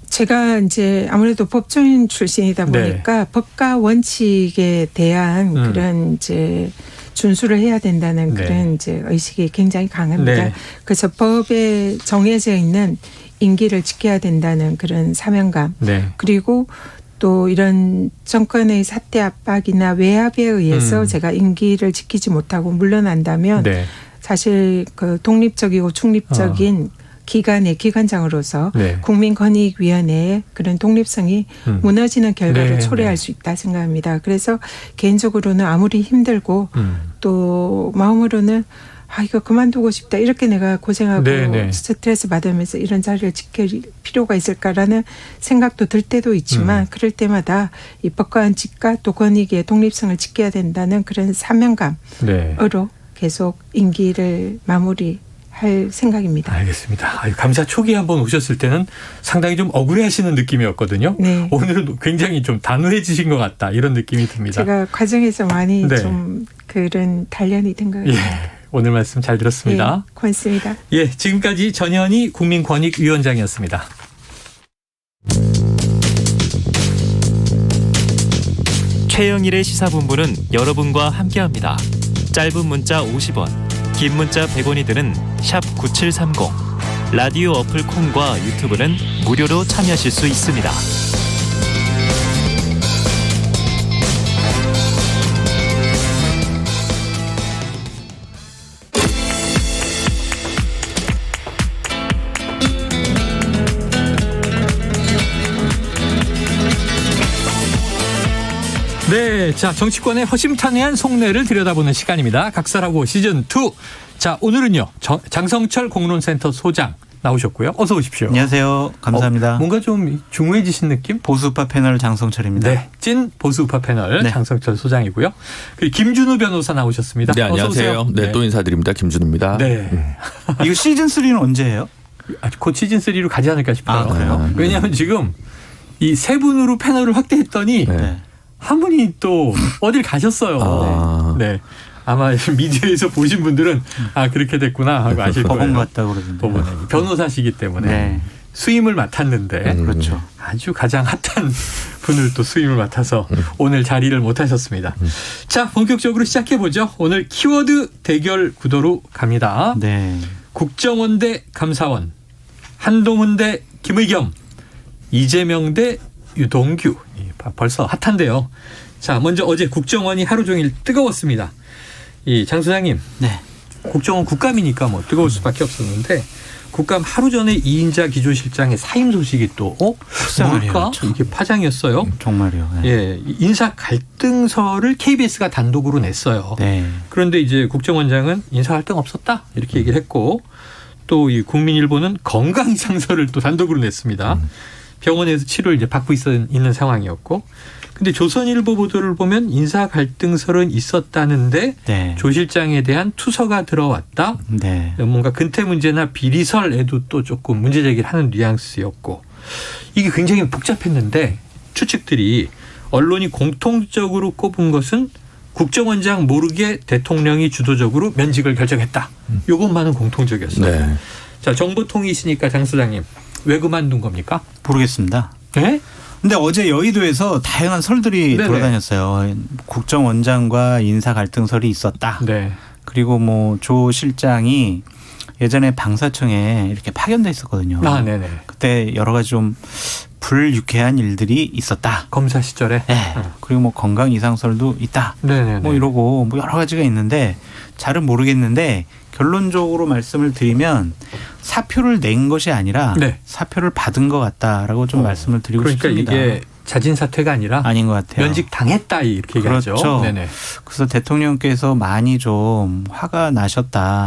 제가 이제 아무래도 법조인 출신이다 보니까 네. 법과 원칙에 대한 그런 이제 준수를 해야 된다는 네. 그런 이제 의식이 굉장히 강합니다. 네. 그래서 법에 정해져 있는 임기를 지켜야 된다는 그런 사명감. 네. 그리고 또 이런 정권의 사태 압박이나 외압에 의해서 제가 임기를 지키지 못하고 물러난다면 네. 사실 그 독립적이고 중립적인 기관의 기관장으로서 네. 국민권익위원회의 그런 독립성이 무너지는 결과를 네. 초래할 수 있다 생각합니다. 그래서 개인적으로는 아무리 힘들고 또 마음으로는 이거 그만두고 싶다. 이렇게 내가 고생하고 네. 스트레스 받으면서 이런 자리를 지킬 필요가 있을까라는 생각도 들 때도 있지만 그럴 때마다 이 법과 원칙과 또 권익의 독립성을 지켜야 된다는 그런 사명감으로 네. 계속 임기를 마무리할 생각입니다. 알겠습니다. 감사 초기에 한번 오셨을 때는 상당히 좀 억울해하시는 느낌이었거든요. 네. 오늘은 굉장히 좀 단호해지신 것 같다 이런 느낌이 듭니다. 제가 과정에서 많이 네. 좀 그런 단련이 된 것 같아요. 예, 오늘 말씀 잘 들었습니다. 네, 고맙습니다. 예, 지금까지 전현희 국민권익위원장이었습니다. 최영일의 시사본부는 여러분과 함께합니다. 짧은 문자 50원, 긴 문자 100원이 드는 샵 9730. 라디오 어플 콩과 유튜브는 무료로 참여하실 수 있습니다. 네, 자 정치권의 허심탄회한 속내를 들여다보는 시간입니다. 각설하고 시즌 2. 자 오늘은요 장성철 공론센터 소장 나오셨고요. 어서 오십시오. 안녕하세요. 감사합니다. 뭔가 좀 중후해지신 느낌? 보수우파 패널 장성철입니다. 네, 찐 보수우파 패널 네. 장성철 소장이고요. 그리고 김준우 변호사 나오셨습니다. 네, 안녕하세요. 어서 오세요. 네, 또 인사드립니다. 김준우입니다. 네. 이거 시즌 3는 언제예요? 곧 시즌 3로 가지 않을까 싶어요. 아, 그래요? 왜냐하면 지금 이 세 분으로 패널을 확대했더니 네. 한 분이 또 어딜 가셨어요. 네. 아마 미디어에서 보신 분들은 그렇게 됐구나 하고 아실 거예요. 법원 갔다고 그러던데. 법원에 변호사시기 때문에 네. 수임을 맡았는데 그렇죠. 아주 가장 핫한 분을 또 수임을 맡아서 오늘 자리를 못 하셨습니다. 자, 본격적으로 시작해 보죠. 오늘 키워드 대결 구도로 갑니다. 네. 국정원 대 감사원, 한동훈 대 김의겸, 이재명 대 유동규. 벌써 핫한데요. 자, 먼저 어제 국정원이 하루 종일 뜨거웠습니다. 이 장 소장님, 네. 국정원 국감이니까 뭐 뜨거울 수밖에 없었는데 국감 하루 전에 이인자 기조실장의 사임 소식이 또 뭘까? 이게 파장이었어요. 정말요. 네. 예, 인사 갈등서를 KBS가 단독으로 냈어요. 네. 그런데 이제 국정원장은 인사 갈등 없었다 이렇게 얘기를 했고 또 이 국민일보는 건강 이상서를 또 단독으로 냈습니다. 병원에서 치료를 이제 받고 있는 상황이었고, 근데 조선일보 보도를 보면 인사 갈등설은 있었다는데 네. 조 실장에 대한 투서가 들어왔다. 네. 뭔가 근태 문제나 비리설에도 또 조금 문제 제기를 하는 뉘앙스였고, 이게 굉장히 복잡했는데 추측들이 언론이 공통적으로 꼽은 것은 국정원장 모르게 대통령이 주도적으로 면직을 결정했다. 이것만은 공통적이었어요. 네. 자, 정보통이시니까 장 소장님. 왜 그만둔 겁니까? 모르겠습니다. 네? 근데 어제 여의도에서 다양한 설들이 네네. 돌아다녔어요. 국정원장과 인사 갈등설이 있었다. 네. 그리고 뭐 조 실장이 예전에 방사청에 이렇게 파견돼 있었거든요. 네네. 그때 여러 가지 좀 불유쾌한 일들이 있었다. 검사 시절에. 네. 그리고 뭐 건강 이상설도 있다. 네네. 뭐 이러고 뭐 여러 가지가 있는데 잘은 모르겠는데 결론적으로 말씀을 드리면 사표를 낸 것이 아니라 네. 사표를 받은 것 같다라고 좀 말씀을 드리고 그러니까 싶습니다. 이게 자진 사퇴가 아니라 아닌 것 같아요. 면직 당했다 이렇게 얘기하죠. 그렇죠. 네네. 그래서 대통령께서 많이 좀 화가 나셨다.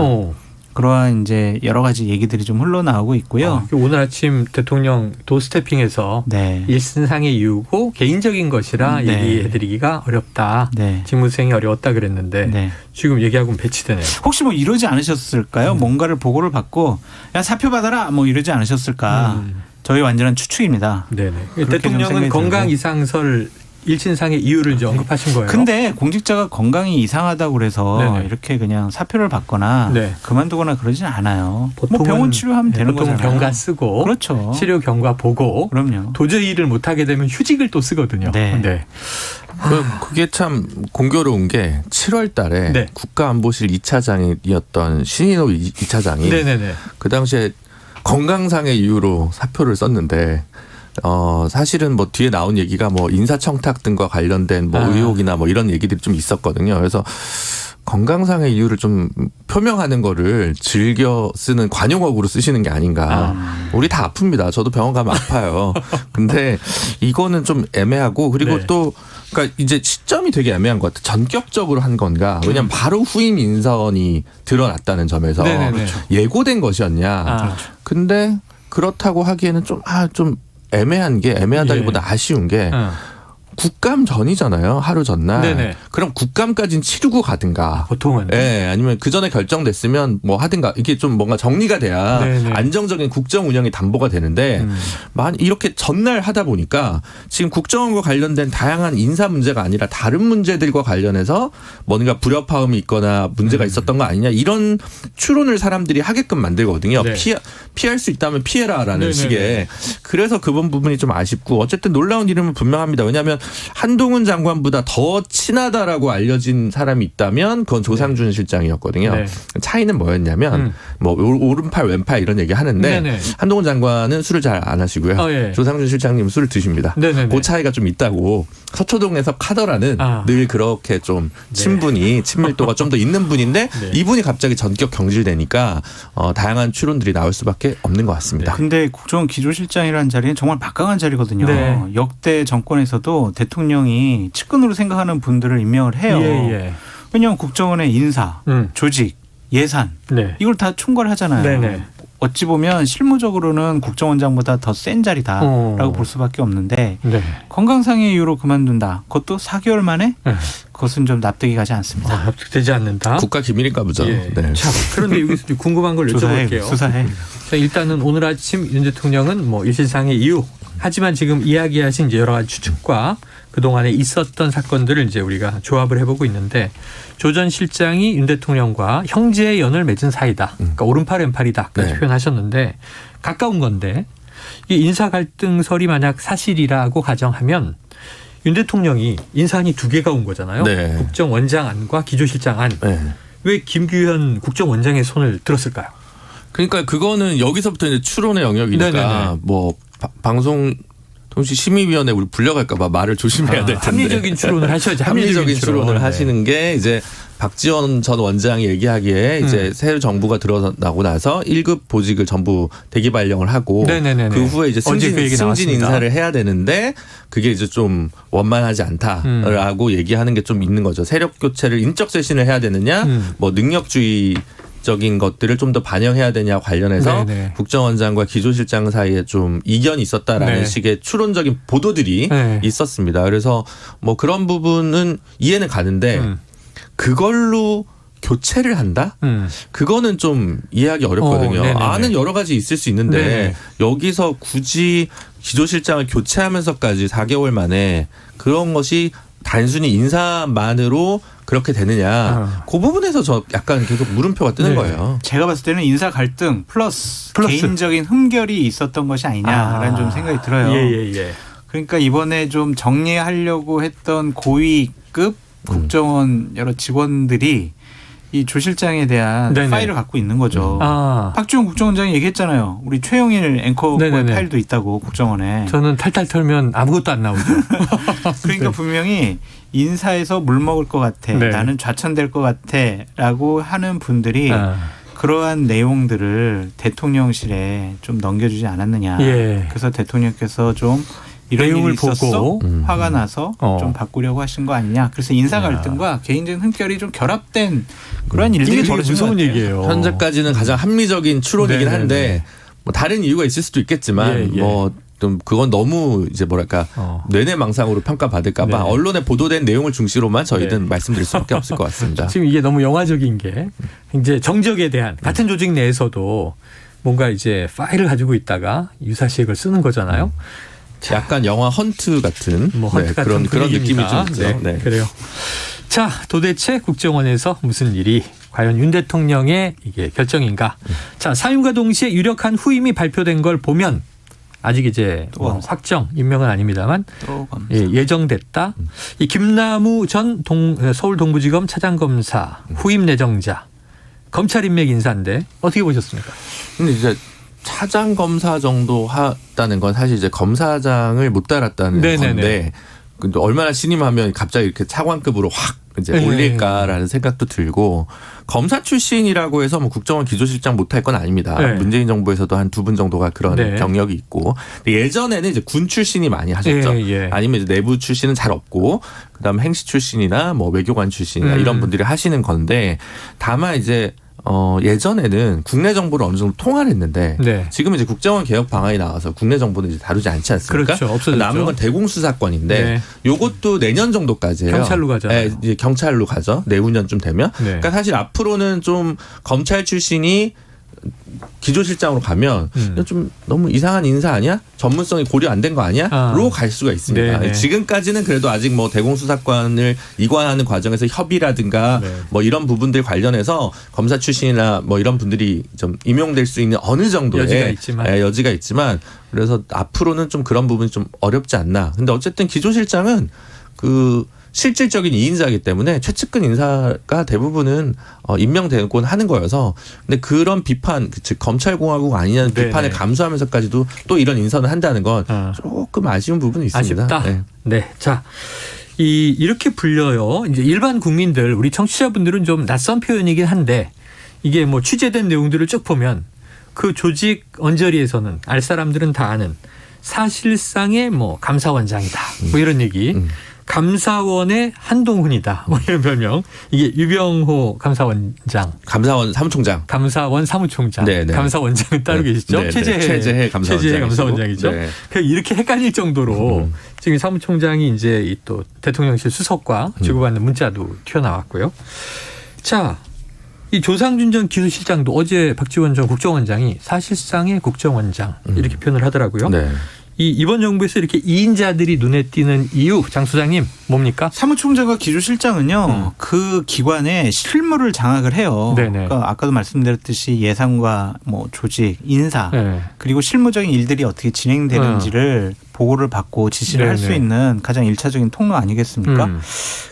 그러한 이제 여러 가지 얘기들이 좀 흘러나오고 있고요. 오늘 아침 대통령 도스태핑에서 네. 일신상의 이유고 개인적인 것이라 네. 얘기해드리기가 어렵다. 네. 직무수행이 어려웠다 그랬는데 네. 지금 얘기하고는 배치되네요. 혹시 뭐 이러지 않으셨을까요? 뭔가를 보고를 받고 야 사표 받아라 뭐 이러지 않으셨을까? 저희 완전한 추측입니다. 네네. 대통령은 건강 이상설 일신상의 이유를 이제 언급하신 거예요. 근데 공직자가 건강이 이상하다고 그래서 네네. 이렇게 그냥 사표를 받거나 네. 그만두거나 그러진 않아요. 뭐 보통은, 병원 치료하면 되는 보통 거잖아요. 병가 쓰고 그렇죠. 치료 경과 보고 그럼요. 도저히 일을 못하게 되면 휴직을 또 쓰거든요. 네. 그게 참 공교로운 게 7월 달에 네. 국가안보실 2차장이었던 신인호 2차장이 네네네. 그 당시에 건강상의 이유로 사표를 썼는데 사실은 뭐 뒤에 나온 얘기가 뭐 인사청탁 등과 관련된 뭐 의혹이나 뭐 이런 얘기들이 좀 있었거든요. 그래서 건강상의 이유를 좀 표명하는 거를 즐겨 쓰는 관용어구로 쓰시는 게 아닌가. 우리 다 아픕니다. 저도 병원 가면 아파요. 근데 이거는 좀 애매하고 그리고 네. 또 그러니까 이제 시점이 되게 애매한 것 같아요. 전격적으로 한 건가. 왜냐하면 바로 후임 인선이 드러났다는 점에서 예고된 것이었냐. 근데 그렇다고 하기에는 좀 애매한 게 애매하다기보다 아쉬운 게 국감 전이잖아요. 하루 전날. 네네. 그럼 국감까지는 치르고 가든가. 보통은. 네. 아니면 그 전에 결정됐으면 뭐 하든가. 이게 좀 뭔가 정리가 돼야 네네. 안정적인 국정 운영이 담보가 되는데 이렇게 전날 하다 보니까 지금 국정원과 관련된 다양한 인사 문제가 아니라 다른 문제들과 관련해서 뭔가 불협화음이 있거나 문제가 있었던 거 아니냐 이런 추론을 사람들이 하게끔 만들거든요. 네. 피할 수 있다면 피해라라는 네네네. 식의. 그래서 그 부분이 좀 아쉽고 어쨌든 놀라운 이름은 분명합니다. 왜냐하면 한동훈 장관보다 더 친하다라고 알려진 사람이 있다면 그건 조상준 실장이었거든요. 네. 차이는 뭐였냐면 뭐 오른팔 왼팔 이런 얘기 하는데 네네. 한동훈 장관은 술을 잘 안 하시고요. 예. 조상준 실장님은 술을 드십니다. 네네네. 그 차이가 좀 있다고 서초동에서 카더라는 늘 그렇게 좀 친밀도가 좀 더 있는 분인데 네. 이분이 갑자기 전격 경질되니까 다양한 추론들이 나올 수밖에 없는 것 같습니다. 근데 국정원 기조실장이라는 자리는 정말 막강한 자리거든요. 네. 역대 정권에서도 대통령이 측근으로 생각하는 분들을 임명을 해요. 예. 왜냐하면 국정원의 인사, 조직, 예산 네. 이걸 다 총괄하잖아요. 네네. 어찌 보면 실무적으로는 국정원장보다 더 센 자리다라고 볼 수밖에 없는데 네. 건강상의 이유로 그만둔다. 그것도 4개월 만에 그것은 좀 납득이 가지 않습니다. 납득되지 않는다. 국가 기밀인가 보죠. 예. 네. 자, 그런데 여기서 궁금한 걸 여쭤볼게요. 수사해. 자, 일단은 오늘 아침 윤 대통령은 뭐 일신상의 이유 하지만 지금 이야기하신 이제 여러 가지 추측과 그동안에 있었던 사건들을 이제 우리가 조합을 해보고 있는데 조 전 실장이 윤 대통령과 형제의 연을 맺은 사이다. 그러니까 오른팔 왼팔이다까지 표현하셨는데 가까운 건데 이 인사 갈등설이 만약 사실이라고 가정하면 윤 대통령이 인사안이 2개가 온 거잖아요. 네. 국정원장 안과 기조실장 안. 네. 왜 김규현 국정원장의 손을 들었을까요? 그러니까 그거는 여기서부터 이제 추론의 영역이니까 네네네. 뭐 방송 통신심의위원회 우리 불려갈까봐 말을 조심해야 될 텐데. 합리적인 추론을 하셔야죠. 합리적인 추론을 하시는 게 이제 박지원 전 원장이 얘기하기에 이제 새 정부가 들어나고 나서 1급 보직을 전부 대기 발령을 하고 네네네네. 그 후에 이제 어제 그 얘기 승진 나왔습니다. 인사를 해야 되는데 그게 이제 좀 원만하지 않다라고 얘기하는 게 좀 있는 거죠. 세력 교체를 인적 쇄신을 해야 되느냐, 뭐 능력주의 적인 것들을 좀 더 반영해야 되냐 관련해서 네네. 국정원장과 기조실장 사이에 좀 이견이 있었다라는 네. 식의 추론적인 보도들이 네. 있었습니다. 그래서 뭐 그런 부분은 이해는 가는데 그걸로 교체를 한다? 그거는 좀 이해하기 어렵거든요. 안은 여러 가지 있을 수 있는데 네네. 여기서 굳이 기조실장을 교체하면서까지 4개월 만에 그런 것이 단순히 인사만으로 그렇게 되느냐. 그 부분에서 저 약간 계속 물음표가 뜨는 거예요. 제가 봤을 때는 인사 갈등 플러스. 개인적인 흠결이 있었던 것이 아니냐라는 좀 생각이 들어요. 예. 그러니까 이번에 좀 정리하려고 했던 고위급 국정원 여러 직원들이 이 조 실장에 대한 네네. 파일을 갖고 있는 거죠. 아. 박지원 국정원장이 얘기했잖아요. 우리 최영일 앵커의 네네네. 파일도 있다고 국정원에. 저는 탈탈 털면 아무것도 안 나오죠. 그러니까 분명히 인사에서 물 먹을 것 같아. 네. 나는 좌천될 것 같아라고 하는 분들이 그러한 내용들을 대통령실에 좀 넘겨주지 않았느냐. 예. 그래서 대통령께서 좀 이런 내용을 일이 있었어? 보고 화가 나서 좀 바꾸려고 하신 거 아니냐. 그래서 인사 갈등과 개인적인 흠결이 좀 결합된 그런 일들이 벌어진 것 같아요. 얘기예요. 현재까지는 가장 합리적인 추론이긴 네네네. 한데 뭐 다른 이유가 있을 수도 있겠지만 예. 뭐 좀 그건 너무 이제 뭐랄까 뇌내망상으로 평가받을까봐 네. 언론에 보도된 내용을 중시로만 저희는 네. 말씀드릴 수밖에 없을 것 같습니다. 지금 이게 너무 영화적인 게 이제 정적에 대한 같은 조직 내에서도 뭔가 이제 파일을 가지고 있다가 유사시액을 쓰는 거잖아요. 약간 영화 헌트 같은 뭐 헌트 같은 그런 느낌이 좀 있죠. 네, 네. 그래요. 자, 도대체 국정원에서 무슨 일이 과연 윤 대통령의 이게 결정인가? 자, 사임과 동시에 유력한 후임이 발표된 걸 보면 아직 이제 확정 임명은 아닙니다만 예정됐다. 이 김남우 전 서울 동부지검 차장검사 후임 내정자 검찰 인맥 인사인데 어떻게 보셨습니까? 근데 이제 차장 검사 정도 하다는 건 사실 이제 검사장을 못 달았다는 네네네. 건데 근데 얼마나 신임하면 갑자기 이렇게 차관급으로 확 이제 네. 올릴까라는 생각도 들고 검사 출신이라고 해서 뭐 국정원 기조실장 못할 건 아닙니다. 네. 문재인 정부에서도 한 2분 정도가 그런 네. 경력이 있고 근데 예전에는 이제 군 출신이 많이 하셨죠. 아니면 이제 내부 출신은 잘 없고 그다음 행시 출신이나 뭐 외교관 출신이나 이런 분들이 하시는 건데 다만 이제 예전에는 국내 정보를 어느 정도 통화를 했는데 지금 이제 국정원 개혁 방안이 나와서 국내 정보는 이제 다루지 않지 않습니까? 그렇죠. 없어졌죠. 남은 건 대공수사권인데 요것도 내년 정도까지예요. 경찰로 가잖아요. 네, 이제 경찰로 가죠. 내후년쯤 되면. 그러니까 사실 앞으로는 좀 검찰 출신이 기조실장으로 가면 좀 너무 이상한 인사 아니야? 전문성이 고려 안 된 거 아니야? 로 갈 수가 있습니다. 네네. 지금까지는 그래도 아직 뭐 대공수사권을 이관하는 과정에서 협의라든가 뭐 이런 부분들 관련해서 검사 출신이나 뭐 이런 분들이 좀 임용될 수 있는 어느 정도의 여지가 있지만 그래서 앞으로는 좀 그런 부분이 좀 어렵지 않나. 근데 어쨌든 기조실장은 그 실질적인 2인자이기 때문에 최측근 인사가 대부분은 임명되곤 하는 거여서 근데 그런 비판 즉 검찰공화국 아니냐는 비판을 감수하면서까지도 또 이런 인선을 한다는 건 조금 아쉬운 부분이 있습니다. 아쉽다. 네. 자, 이렇게 불려요. 이제 일반 국민들 우리 청취자분들은 좀 낯선 표현이긴 한데 이게 뭐 취재된 내용들을 쭉 보면 그 조직 언저리에서는 알 사람들은 다 아는 사실상의 뭐 감사원장이다. 뭐 이런 얘기. 감사원의 한동훈이다. 뭐 이런 별명. 이게 유병호 감사원장. 감사원 사무총장. 감사원 사무총장. 네네. 감사원장은 따로 계시죠? 네네. 최재해 감사원장이죠. 네. 이렇게 헷갈릴 정도로 지금 사무총장이 이제 또 대통령실 수석과 주고받는 문자도 튀어나왔고요. 자, 이 조상준 전 기술실장도 어제 박지원 전 국정원장이 사실상의 국정원장 이렇게 표현을 하더라고요. 네. 이번 정부에서 이렇게 2인자들이 눈에 띄는 이유, 장 소장님 뭡니까? 사무총장과 기조실장은요. 그 기관의 실무를 장악을 해요. 그러니까 아까도 말씀드렸듯이 예산과 뭐 조직, 인사 그리고 실무적인 일들이 어떻게 진행되는지를 보고를 받고 지시를 할 수 있는 가장 1차적인 통로 아니겠습니까?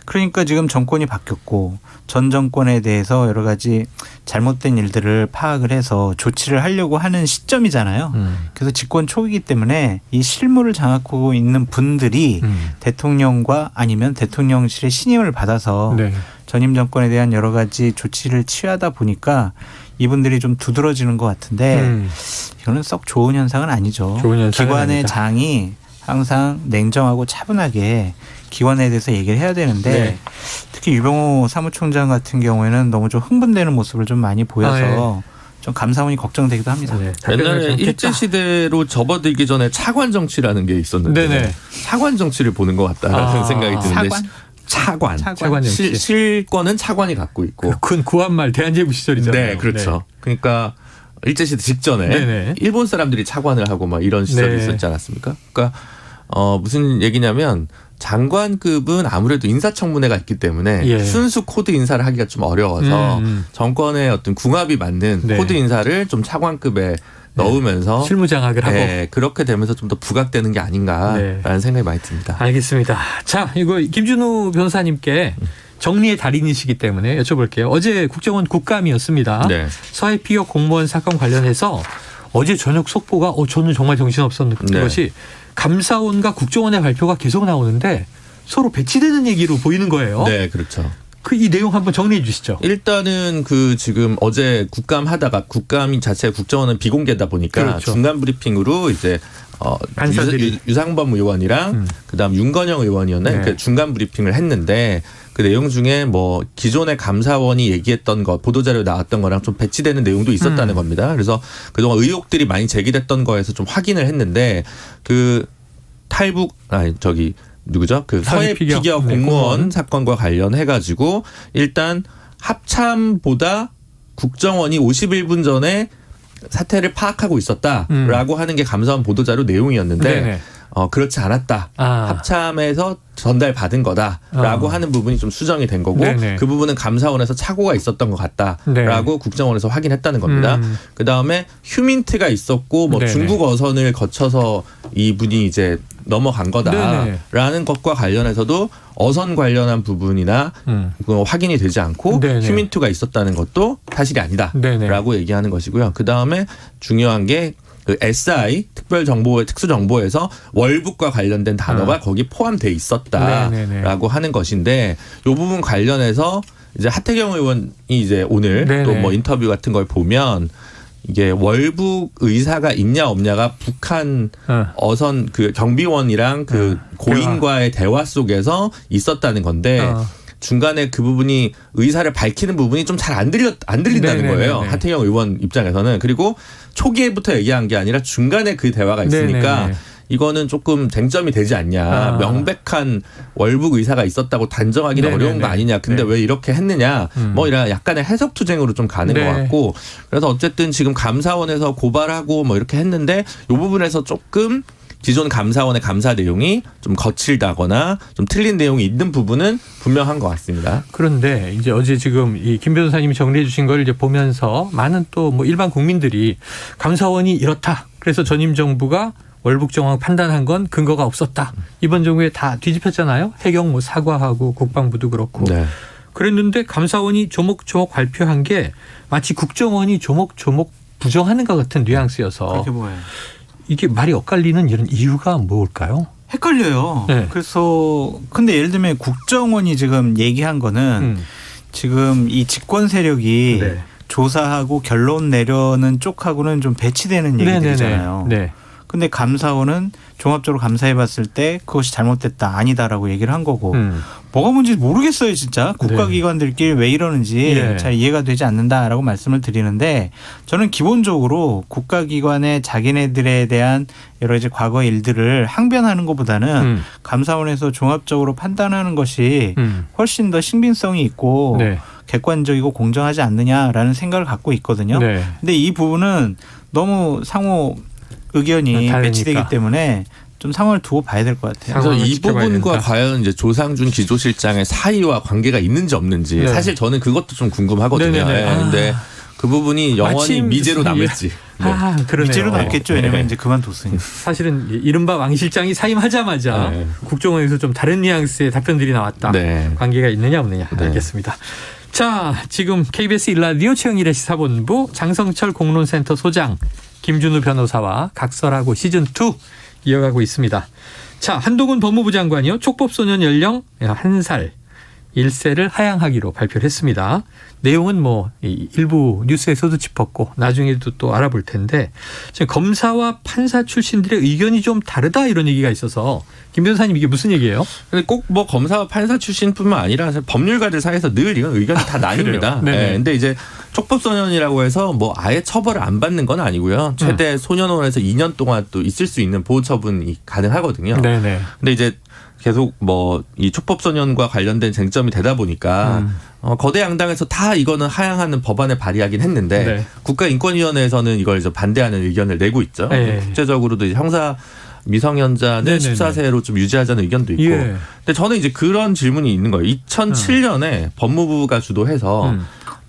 그러니까 지금 정권이 바뀌었고 전 정권에 대해서 여러 가지 잘못된 일들을 파악을 해서 조치를 하려고 하는 시점이잖아요. 그래서 집권 초기이기 때문에 이 실무를 장악하고 있는 분들이 대통령과 아니면 대통령실의 신임을 받아서 전임 정권에 대한 여러 가지 조치를 취하다 보니까 이분들이 좀 두드러지는 것 같은데 이거는 썩 좋은 현상은 아니죠. 기관의 장이 항상 냉정하고 차분하게 기관에 대해서 얘기를 해야 되는데 특히 유병호 사무총장 같은 경우에는 너무 좀 흥분되는 모습을 좀 많이 보여서 좀 감사원이 걱정되기도 합니다. 옛날에 일제시대로 접어들기 전에 차관 정치라는 게 있었는데 차관 정치를 보는 것 같다라는 생각이 드는데 차관 정치. 실권은 차관이 갖고 있고 그건 구한말 대한제국 시절이잖아요. 네, 그렇죠. 그러니까 일제시대 직전에 일본 사람들이 차관을 하고 막 이런 시절이 있었지 않았습니까? 그러니까 무슨 얘기냐면 장관급은 아무래도 인사청문회가 있기 때문에 순수 코드 인사를 하기가 좀 어려워서 정권의 어떤 궁합이 맞는 코드 인사를 좀 차관급에 넣으면서 실무장악을 하고 그렇게 되면서 좀 더 부각되는 게 아닌가라는 생각이 많이 듭니다. 알겠습니다. 자, 이거 김준우 변호사님께 정리의 달인이시기 때문에 여쭤볼게요. 어제 국정원 국감이었습니다. 서해 피격 공무원 사건 관련해서 어제 저녁 속보가 저는 정말 정신없었던 것이 감사원과 국정원의 발표가 계속 나오는데 서로 배치되는 얘기로 보이는 거예요. 네, 그렇죠. 이 내용 한번 정리해 주시죠. 일단은 지금 어제 국감 하다가 국감이 자체 국정원은 비공개다 보니까 중간 브리핑으로 이제 유상범 의원이랑 그다음 윤건영 의원이었나요? 그 중간 브리핑을 했는데 그 내용 중에 뭐 기존의 감사원이 얘기했던 거 보도자료에 나왔던 거랑 좀 배치되는 내용도 있었다는 겁니다. 그래서 그동안 의혹들이 많이 제기됐던 거에서 좀 확인을 했는데 그 누구죠? 그 서해 피겨 공무원 사건과 관련해 가지고 일단 합참보다 국정원이 51분 전에 사태를 파악하고 있었다라고 하는 게 감사원 보도자료 내용이었는데 그렇지 않았다. 합참에서 전달받은 거다라고 하는 부분이 좀 수정이 된 거고 그 부분은 감사원에서 착오가 있었던 것 같다라고 국정원에서 확인했다는 겁니다. 그다음에 휴민트가 있었고 뭐 중국 어선을 거쳐서 이분이 이제 넘어간 거다라는 것과 관련해서도 어선 관련한 부분이나 확인이 되지 않고 휴민트가 있었다는 것도 사실이 아니다라고 얘기하는 것이고요. 그다음에 중요한 게 그 SI 특수정보에서 월북과 관련된 단어가 거기 포함돼 있었다라고 하는 것인데 이 부분 관련해서 이제 하태경 의원이 이제 오늘 또 뭐 인터뷰 같은 걸 보면 이게 월북 의사가 있냐 없냐가 북한 어선 그 경비원이랑 그 고인과의 대화 속에서 있었다는 건데 중간에 그 부분이 의사를 밝히는 부분이 좀 잘 안 들린다는 거예요. 하태경 의원 입장에서는. 그리고 초기에부터 얘기한 게 아니라 중간에 그 대화가 있으니까 이거는 조금 쟁점이 되지 않냐. 명백한 월북 의사가 있었다고 단정하기는 어려운 거 아니냐. 근데 왜 이렇게 했느냐. 뭐 이런 약간의 해석 투쟁으로 좀 가는 것 같고. 그래서 어쨌든 지금 감사원에서 고발하고 뭐 이렇게 했는데 이 부분에서 조금 기존 감사원의 감사 내용이 좀 거칠다거나 좀 틀린 내용이 있는 부분은 분명한 것 같습니다. 그런데 이제 어제 지금 이 김 변호사님이 정리해 주신 걸 이제 보면서 많은 또 뭐 일반 국민들이 감사원이 이렇다. 그래서 전임 정부가 월북 정황 판단한 건 근거가 없었다. 이번 정부에 다 뒤집혔잖아요. 해경 뭐 사과하고 국방부도 그렇고. 그랬는데 감사원이 조목조목 발표한 게 마치 국정원이 조목조목 부정하는 것 같은 뉘앙스여서. 그렇게 보여요. 이게 말이 엇갈리는 이런 이유가 뭘까요? 헷갈려요. 그래서 근데 예를 들면 국정원이 지금 얘기한 거는 지금 이 집권 세력이 조사하고 결론 내려는 쪽하고는 좀 배치되는 얘기들이잖아요. 근데 감사원은 종합적으로 감사해봤을 때 그것이 잘못됐다 아니다라고 얘기를 한 거고 뭐가 문제인지 모르겠어요 진짜. 국가기관들끼리 왜 이러는지 잘 이해가 되지 않는다라고 말씀을 드리는데 저는 기본적으로 국가기관의 자기네들에 대한 여러 가지 과거 일들을 항변하는 것보다는 감사원에서 종합적으로 판단하는 것이 훨씬 더 신빙성이 있고 객관적이고 공정하지 않느냐라는 생각을 갖고 있거든요. 근데 이 부분은 너무 상호 의견이 배치되기 때문에 좀 상황을 두고 봐야 될 것 같아요. 그래서 이 부분과 과연 이제 조상준 기조실장의 사이와 관계가 있는지 없는지 사실 저는 그것도 좀 궁금하거든요. 근데 그 부분이 영원히 미제로 남을지. 미제로 남겠죠. 왜냐면 이제 그만뒀으니까. 사실은 이른바 왕 실장이 사임하자마자 국정원에서 좀 다른 뉘앙스의 답변들이 나왔다. 관계가 있느냐 없느냐. 알겠습니다. 자, 지금 KBS 1라디오 최영일의 시사본부 장성철 공론센터 소장 김준우 변호사와 각설하고 시즌2 이어가고 있습니다. 자, 한동훈 법무부 장관이요. 촉법소년 연령 1살 1세를 하향하기로 발표를 했습니다. 내용은 뭐 일부 뉴스에서도 짚었고 나중에도 또 알아볼 텐데 지금 검사와 판사 출신들의 의견이 좀 다르다 이런 얘기가 있어서 김 변호사님 이게 무슨 얘기예요? 근데 꼭 뭐 검사와 판사 출신뿐만 아니라 법률가들 사이에서 늘 이건 의견이 다 나뉩니다. 근데 이제 촉법소년이라고 해서 뭐 아예 처벌을 안 받는 건 아니고요. 최대 소년원에서 2년 동안 또 있을 수 있는 보호 처분이 가능하거든요. 근데 이제 계속 뭐 이 촉법소년과 관련된 쟁점이 되다 보니까 거대 양당에서 다 이거는 하향하는 법안을 발의하긴 했는데 국가인권위원회에서는 이걸 좀 반대하는 의견을 내고 있죠. 국제적으로도 이제 형사 미성년자는 14세로 좀 유지하자는 의견도 있고. 근데 저는 이제 그런 질문이 있는 거예요. 2007년에 법무부가 주도해서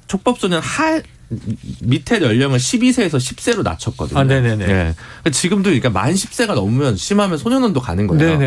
촉법소년 밑에 연령을 12세에서 10세로 낮췄거든요. 지금도 그러니까 만 10세가 넘으면 심하면 소년원도 가는 거예요.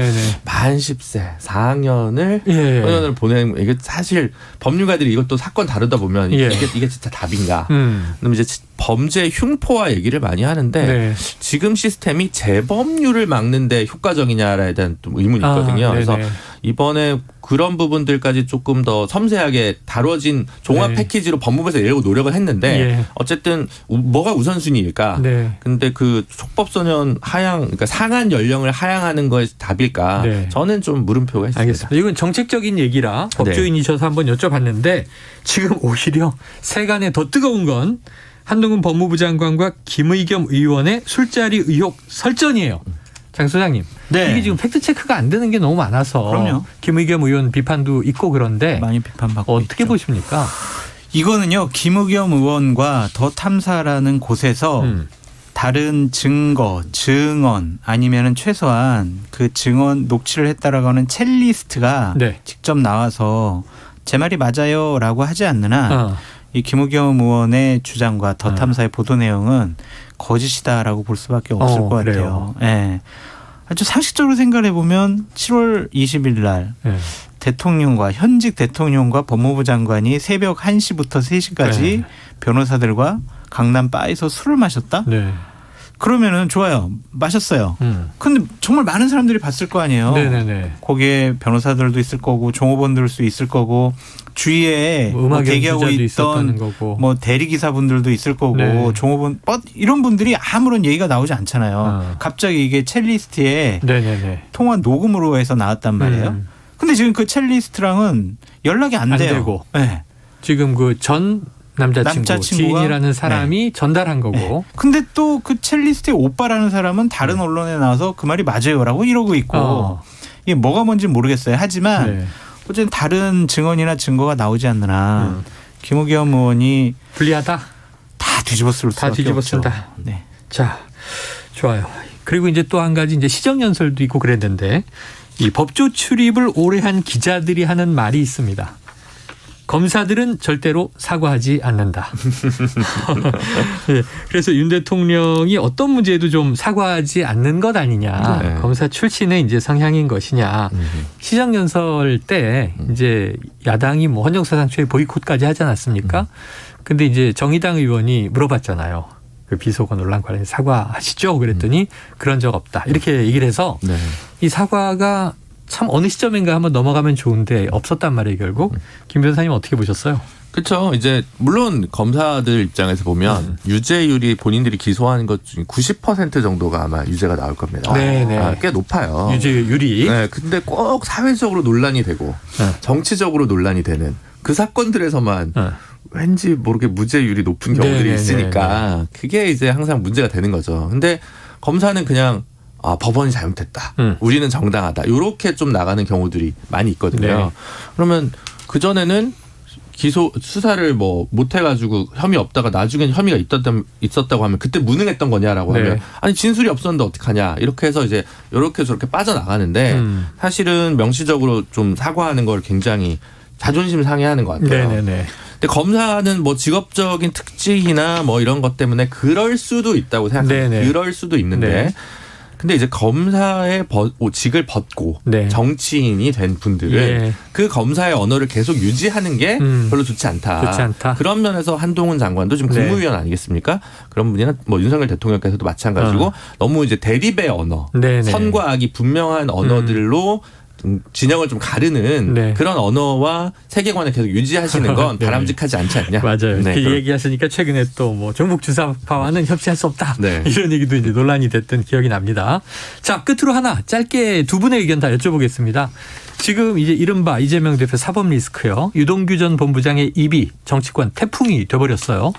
만 10세 4학년을 소년원을 보내는 이게 사실 법률가들이 이것도 사건 다루다 보면 이게 진짜 답인가? 그럼 이제 범죄 흉포화 얘기를 많이 하는데 지금 시스템이 재범률을 막는 데 효과적이냐에 대한 좀 의문이 있거든요. 그래서 이번에 그런 부분들까지 조금 더 섬세하게 다뤄진 종합 패키지로 법무부에서 내려고 노력을 했는데 때문에 어쨌든 뭐가 우선순위일까? 네. 근데 그 촉법소년 그러니까 상한 연령을 하향하는 것이 답일까? 네. 저는 좀 물음표가 있습니다. 알겠습니다. 이건 정책적인 얘기라 법조인이셔서 한번 여쭤봤는데 지금 오히려 세간에 더 뜨거운 건 한동훈 법무부 장관과 김의겸 의원의 술자리 의혹 설전이에요. 장 소장님, 이게 지금 팩트 체크가 안 되는 게 너무 많아서 그럼요. 김의겸 의원 비판도 있고 그런데 많이 비판받고 어떻게 있죠. 보십니까? 이거는요, 김의겸 의원과 더 탐사라는 곳에서 다른 증거, 증언 아니면은 최소한 그 증언 녹취를 했다라고 하는 챗리스트가 직접 나와서 제 말이 맞아요라고 하지 않는 한 이 김의겸 의원의 주장과 더 탐사의 보도 내용은 거짓이다라고 볼 수밖에 없을 것 같아요. 예. 아주 상식적으로 생각을 해보면 7월 20일 날 대통령과 현직 대통령과 법무부 장관이 새벽 1시부터 3시까지 변호사들과 강남 바에서 술을 마셨다? 그러면은 좋아요. 마셨어요. 근데 정말 많은 사람들이 봤을 거 아니에요. 네네네. 거기에 변호사들도 있을 거고 종업원들도 있을 거고 주위에 뭐 대기하고 있던 뭐 대리기사분들도 있을 거고 종업원 이런 분들이 아무런 얘기가 나오지 않잖아요. 갑자기 이게 챗리스트에 통화 녹음으로 해서 나왔단 말이에요. 근데 지금 그 챗리스트랑은 연락이 안 돼요. 되고. 지금 그 전 남자친구가 지인이라는 사람이 전달한 거고. 근데 또 그 첼리스트의 오빠라는 사람은 다른 언론에 나와서 그 말이 맞아요라고 이러고 있고 이게 뭐가 뭔지 모르겠어요. 하지만 어쨌든 다른 증언이나 증거가 나오지 않는 한 김의겸 의원이 불리하다. 다 뒤집었을 다 뒤집었습니다. 네. 자, 좋아요. 그리고 이제 또 한 가지 이제 시정연설도 있고 그랬는데 이 법조 출입을 오래 한 기자들이 하는 말이 있습니다. 검사들은 절대로 사과하지 않는다. 그래서 윤 대통령이 어떤 문제에도 좀 사과하지 않는 것 아니냐. 검사 출신의 이제 성향인 것이냐. 시정연설 때 이제 야당이 뭐 헌정사상초의 보이콧까지 하지 않았습니까? 근데 이제 정의당 의원이 물어봤잖아요. 그 비속어 논란 관련해 사과하시죠? 그랬더니 그런 적 없다. 이렇게 얘기를 해서 이 사과가 참 어느 시점인가 한번 넘어가면 좋은데 없었단 말이에요, 결국. 김 변호사님 어떻게 보셨어요? 그렇죠. 이제 물론 검사들 입장에서 보면 유죄율이 본인들이 기소한 것 중에 90% 정도가 아마 유죄가 나올 겁니다. 꽤 높아요. 유죄율이. 네. 근데 꼭 사회적으로 논란이 되고 정치적으로 논란이 되는 그 사건들에서만 왠지 모르게 무죄율이 높은 경우들이 있으니까 그게 이제 항상 문제가 되는 거죠. 근데 검사는 그냥 법원이 잘못했다. 우리는 정당하다. 이렇게 좀 나가는 경우들이 많이 있거든요. 그러면 그전에는 수사를 뭐 못해가지고 혐의 없다가 나중엔 혐의가 있었다고 하면 그때 무능했던 거냐라고 하면 아니 진술이 없었는데 어떡하냐. 이렇게 해서 이제 이렇게 저렇게 빠져나가는데 사실은 명시적으로 좀 사과하는 걸 굉장히 자존심 상해하는 것 같아요. 근데 검사는 뭐 직업적인 특징이나 뭐 이런 것 때문에 그럴 수도 있다고 생각합니다. 그럴 수도 있는데 근데 이제 검사의 직을 벗고 정치인이 된 분들은 그 검사의 언어를 계속 유지하는 게 별로 좋지 않다. 그런 면에서 한동훈 장관도 지금 국무위원 아니겠습니까? 그런 분이나 뭐 윤석열 대통령께서도 마찬가지고 너무 이제 대립의 언어, 선과 악이 분명한 언어들로 진영을 좀 가르는 그런 언어와 세계관을 계속 유지하시는 건 바람직하지 않지 않냐. 맞아요. 그 얘기하시니까 최근에 또 뭐 종북 주사파와는 협치할 수 없다. 이런 얘기도 이제 논란이 됐던 기억이 납니다. 자, 끝으로 하나 짧게 두 분의 의견 다 여쭤보겠습니다. 지금 이제 이른바 이재명 대표 사법 리스크요. 유동규 전 본부장의 입이 정치권 태풍이 돼버렸어요.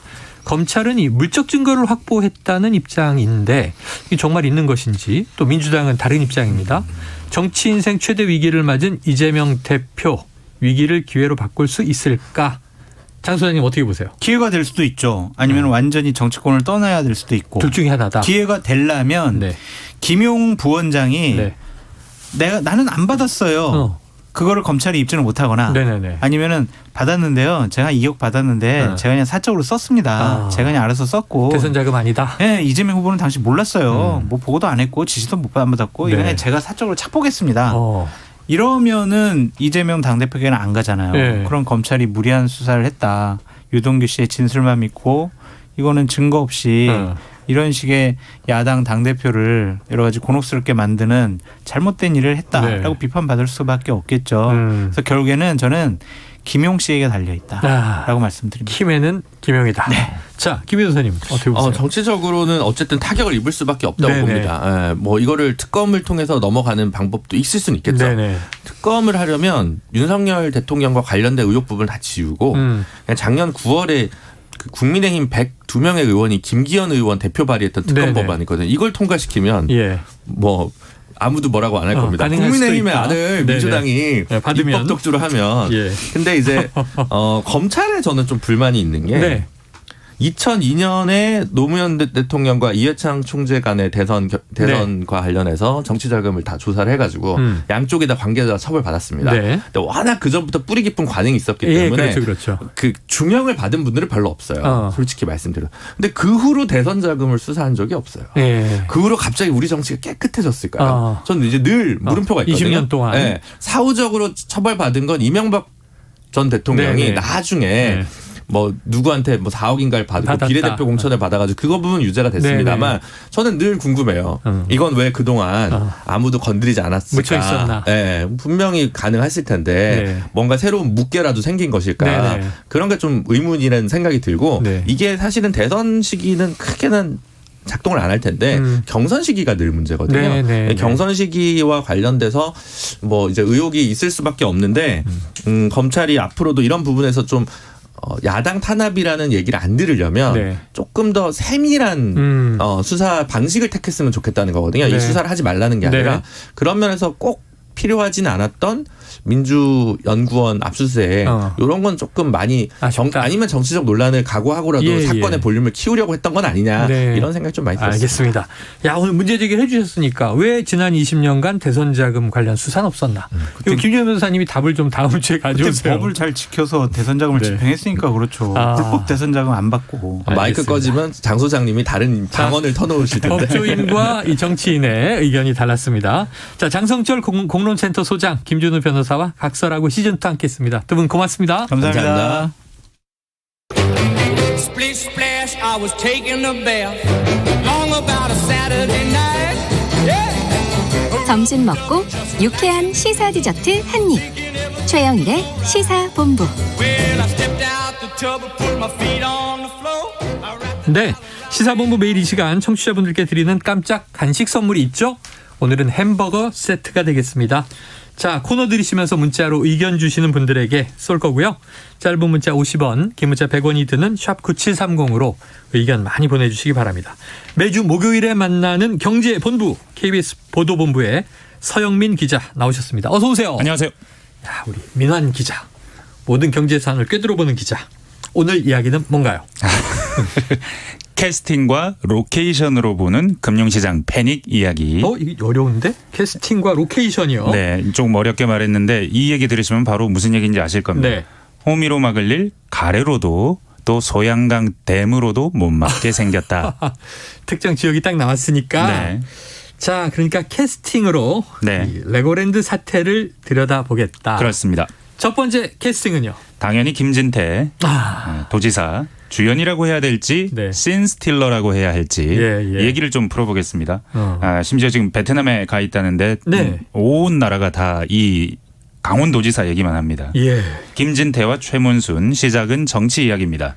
검찰은 이 물적 증거를 확보했다는 입장인데 이게 정말 있는 것인지 또 민주당은 다른 입장입니다. 정치 인생 최대 위기를 맞은 이재명 대표 위기를 기회로 바꿀 수 있을까? 장 소장님 어떻게 보세요? 기회가 될 수도 있죠. 아니면 완전히 정치권을 떠나야 될 수도 있고. 둘 중에 하나다. 기회가 되려면 김용 부원장이 나는 안 받았어요. 그거를 검찰이 입증을 못하거나 아니면은 받았는데요. 제가 2억 받았는데 제가 그냥 사적으로 썼습니다. 제가 그냥 알아서 썼고. 대선 자금 아니다. 네, 이재명 후보는 당시 몰랐어요. 뭐 보고도 안 했고 지시도 못 받았고 이거 그냥 제가 사적으로 착복했습니다. 이러면은 이재명 당대표에게는 안 가잖아요. 그럼 검찰이 무리한 수사를 했다. 유동규 씨의 진술만 믿고 이거는 증거 없이 이런 식의 야당 당대표를 여러 가지 곤혹스럽게 만드는 잘못된 일을 했다라고 비판받을 수밖에 없겠죠. 그래서 결국에는 저는 김용 씨에게 달려 있다라고 말씀드립니다. 힘에는 김용이다. 네. 자, 김 변호사님 어떻게 보세요? 정치적으로는 어쨌든 타격을 입을 수밖에 없다고 네네. 봅니다. 예, 뭐 이거를 특검을 통해서 넘어가는 방법도 있을 수는 있겠죠. 네네. 특검을 하려면 윤석열 대통령과 관련된 의혹 부분을 다 지우고 그냥 작년 9월에 그 국민의힘 102명의 의원이 김기현 의원 대표 발의했던 특검 네네. 법안이거든요. 이걸 통과시키면 예. 뭐 아무도 뭐라고 안 할 겁니다. 가능할 수도 국민의힘의 있다. 아들 네네. 민주당이 네, 받으면. 입법 독주를 하면 예. 근데 이제 검찰에 저는 좀 불만이 있는 게 네. 2002년에 노무현 대통령과 이회창 총재 간의 대선과 관련해서 정치자금을 다 조사를 해가지고 양쪽에 다 관계자 처벌받았습니다. 네. 근데 워낙 그 전부터 뿌리 깊은 관행이 있었기 예, 때문에 그렇죠. 그 중형을 받은 분들은 별로 없어요. 솔직히 말씀드려. 근데 그 후로 대선 자금을 수사한 적이 없어요. 예. 그 후로 갑자기 우리 정치가 깨끗해졌을까요? 저는 이제 늘 물음표가 있거든요. 20년 동안. 네. 사후적으로 처벌받은 건 이명박 전 대통령이 네네. 나중에 네. 뭐 누구한테 뭐 4억인가를 받고 받았다. 비례대표 공천을 받아가지고 그거 부분 유죄가 됐습니다만 저는 늘 궁금해요. 이건 왜 그동안 아무도 건드리지 않았을까? 묻혀 있었나? 네, 분명히 가능했을 텐데 네. 뭔가 새로운 묵계라도 생긴 것일까? 네네. 그런 게 좀 의문이라는 생각이 들고 네. 이게 사실은 대선 시기는 크게는 작동을 안 할 텐데 경선 시기가 늘 문제거든요. 네네. 경선 시기와 관련돼서 뭐 이제 의혹이 있을 수밖에 없는데 검찰이 앞으로도 이런 부분에서 좀 야당 탄압이라는 얘기를 안 들으려면 네. 조금 더 세밀한 수사 방식을 택했으면 좋겠다는 거거든요. 네. 이 수사를 하지 말라는 게 아니라 네. 그런 면에서 꼭 필요하진 않았던 민주연구원 압수수색 이런 건 조금 많이 아니면 정치적 논란을 각오하고라도 예, 사건의 예. 볼륨을 키우려고 했던 건 아니냐 네. 이런 생각이 좀 많이 들었습니다. 알겠습니다. 야, 오늘 문제 제기를 해주셨으니까 왜 지난 20년간 대선 자금 관련 수사는 없었나? 이거 김준현 변호사님이 답을 좀 다음 주에 가져오세요. 법을 잘 지켜서 대선 자금을 네. 집행했으니까 그렇죠. 불법 대선 자금 안 받고. 마이크 꺼지면 장 소장님이 다른 방언을 터놓으실 텐데. 법조인과 이 정치인의 의견이 달랐습니다. 자, 장성철 공론센터 소장 김준우 변호사와 각설하고 시즌2 함께했습니다. 두 분 고맙습니다. 감사합니다. Splish splash, I was taking a bath. Long about a Saturday night. Yeah. 점심 먹고 유쾌한 시사 디저트 한 입. 최영일의 시사본부. Well, I stepped out the tub and put my feet on the floor. I wrapped 네, 시사본부 매일 이 시간 청취자분들께 드리는 깜짝 간식 선물이 있죠? 오늘은 햄버거 세트가 되겠습니다. 자, 코너 들으시면서 문자로 의견 주시는 분들에게 쏠 거고요. 짧은 문자 50원, 긴 문자 100원이 드는 샵 9730으로 의견 많이 보내주시기 바랍니다. 매주 목요일에 만나는 경제본부, KBS 보도본부의 서영민 기자 나오셨습니다. 어서 오세요. 안녕하세요. 야, 우리 민환 기자, 모든 경제 사안을 꿰뚫어보는 기자. 오늘 이야기는 뭔가요? 캐스팅과 로케이션으로 보는 금융시장 패닉 이야기. 이게 어려운데? 캐스팅과 로케이션이요? 네, 조금 어렵게 말했는데 이 얘기 들으시면 바로 무슨 얘기인지 아실 겁니다. 네. 호미로 막을 일 가래로도 또 소양강 댐으로도 못 막게 생겼다. 특정 지역이 딱 나왔으니까. 네. 자, 그러니까 캐스팅으로 네. 이 레고랜드 사태를 들여다보겠다. 그렇습니다. 첫 번째 캐스팅은요? 당연히 김진태 도지사. 주연이라고 해야 될지 씬스틸러라고 해야 할지 이 얘기를 좀 풀어보겠습니다. 심지어 지금 베트남에 가 있다는데 온 나라가 다 이 강원도지사 얘기만 합니다. 예. 김진태와 최문순 시작은 정치 이야기입니다.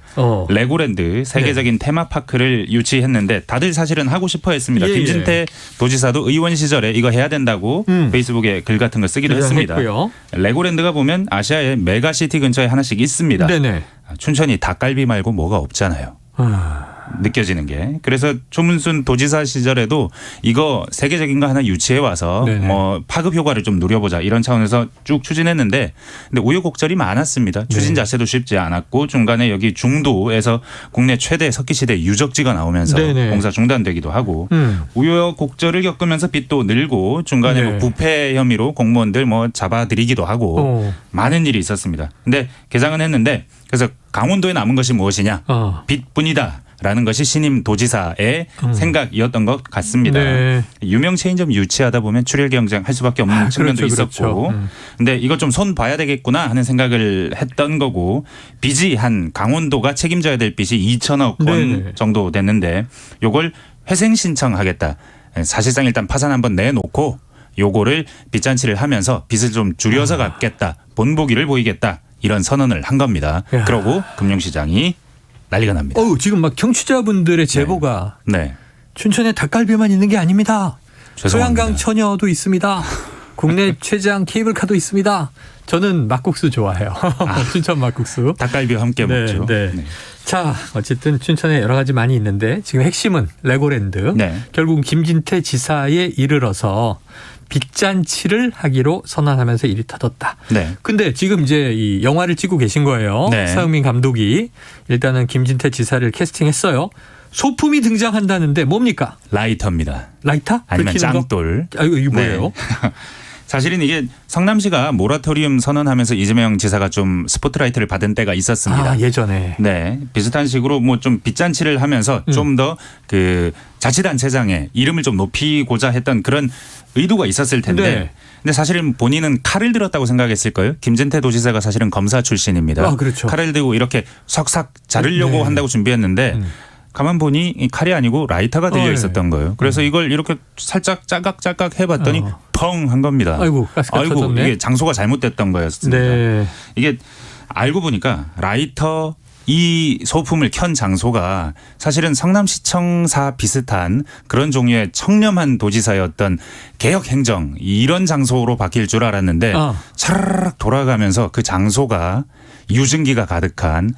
레고랜드 세계적인 테마파크를 유치했는데 다들 사실은 하고 싶어 했습니다. 김진태 도지사도 의원 시절에 이거 해야 된다고 페이스북에 글 같은 거 쓰기도 했습니다. 레고랜드가 보면 아시아의 메가시티 근처에 하나씩 있습니다. 네네. 춘천이 닭갈비 말고 뭐가 없잖아요. 느껴지는 게. 그래서 조문순 도지사 시절에도 이거 세계적인 거 하나 유치해 와서 뭐 파급 효과를 좀 누려보자 이런 차원에서 쭉 추진했는데 근데 우여곡절이 많았습니다. 추진 자체도 쉽지 않았고 중간에 여기 중도에서 국내 최대 석기시대 유적지가 나오면서 공사 중단되기도 하고 우여곡절을 겪으면서 빚도 늘고 중간에 뭐 부패 혐의로 공무원들 뭐 잡아들이기도 하고 많은 일이 있었습니다. 근데 개장은 했는데 그래서 강원도에 남은 것이 무엇이냐? 빚뿐이다. 라는 것이 신임 도지사의 생각이었던 것 같습니다. 유명 체인점 유치하다 보면 출혈 경쟁 할 수밖에 없는 측면도 있었고 근데 이거 좀 손 봐야 되겠구나 하는 생각을 했던 거고 빚이 한 강원도가 책임져야 될 빚이 2천억 원 정도 됐는데 요걸 회생 신청하겠다. 사실상 일단 파산 한번 내놓고 요거를 빚잔치를 하면서 빚을 좀 줄여서 갚겠다. 본보기를 보이겠다. 이런 선언을 한 겁니다. 그러고 금융시장이 난리가 납니다. 지금 막 청취자분들의 제보가 네. 춘천에 닭갈비만 있는 게 아닙니다. 죄송합니다. 소양강 처녀도 있습니다. 국내 최장 케이블카도 있습니다. 저는 막국수 좋아해요. 춘천 막국수. 닭갈비와 함께 먹죠. 네. 자, 어쨌든 춘천에 여러 가지 많이 있는데 지금 핵심은 레고랜드. 네. 결국 김진태 지사에 이르러서 빚잔치를 하기로 선언하면서 일이 터졌다. 네. 근데 지금 이제 이 영화를 찍고 계신 거예요. 네. 서영민 감독이 일단은 김진태 지사를 캐스팅했어요. 소품이 등장한다는데 뭡니까? 라이터입니다. 라이터? 아니면 짱돌. 이거 뭐예요? 네. 사실은 이게 성남시가 모라토리움 선언하면서 이재명 지사가 좀 스포트라이트를 받은 때가 있었습니다. 예전에. 네. 비슷한 식으로 뭐 좀 빚잔치를 하면서 좀 더 그 자치단체장의 이름을 좀 높이고자 했던 그런 의도가 있었을 텐데. 네. 근데 사실은 본인은 칼을 들었다고 생각했을 거예요. 김진태 도지사가 사실은 검사 출신입니다. 그렇죠. 칼을 들고 이렇게 석삭 자르려고 한다고 준비했는데 가만 보니 이 칼이 아니고 라이터가 들려 있었던 거예요. 그래서 이걸 이렇게 살짝 짜깍짜깍 해봤더니 펑 한 겁니다. 아이고, 가스가 터졌네. 이게 장소가 잘못됐던 거였습니다. 네. 이게 알고 보니까 라이터 이 소품을 켠 장소가 사실은 성남시청사 비슷한 그런 종류의 청렴한 도지사였던 개혁행정 이런 장소로 바뀔 줄 알았는데 차라락 돌아가면서 그 장소가 유증기가 가득한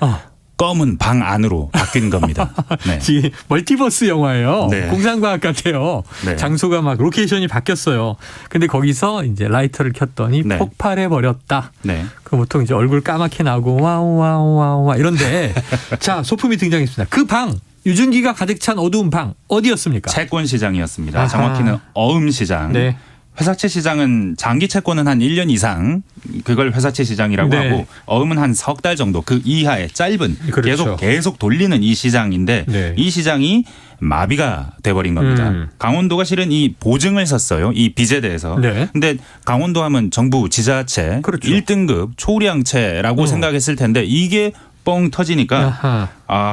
검은 방 안으로 바뀐 겁니다. 네. 멀티버스 영화예요. 네. 공상과학 같아요. 네. 장소가 막 로케이션이 바뀌었어요. 근데 거기서 이제 라이터를 켰더니 네. 폭발해 버렸다. 네. 그 보통 이제 얼굴 까맣게 나오고 와우 이런데 자, 소품이 등장했습니다. 그 방 유증기가 가득 찬 어두운 방 어디였습니까? 채권시장이었습니다. 정확히는 어음시장. 네. 회사채 시장은 장기 채권은 한 1년 이상 그걸 회사채 시장이라고 네. 하고 어음은 한 석 달 정도 그 이하의 짧은 그렇죠. 계속 돌리는 이 시장인데 네. 이 시장이 마비가 돼버린 겁니다. 강원도가 실은 이 보증을 섰어요. 이 빚에 대해서. 네. 근데 강원도 하면 정부 지자체 그렇죠. 1등급 초우량채라고 생각했을 텐데 이게 뻥 터지니까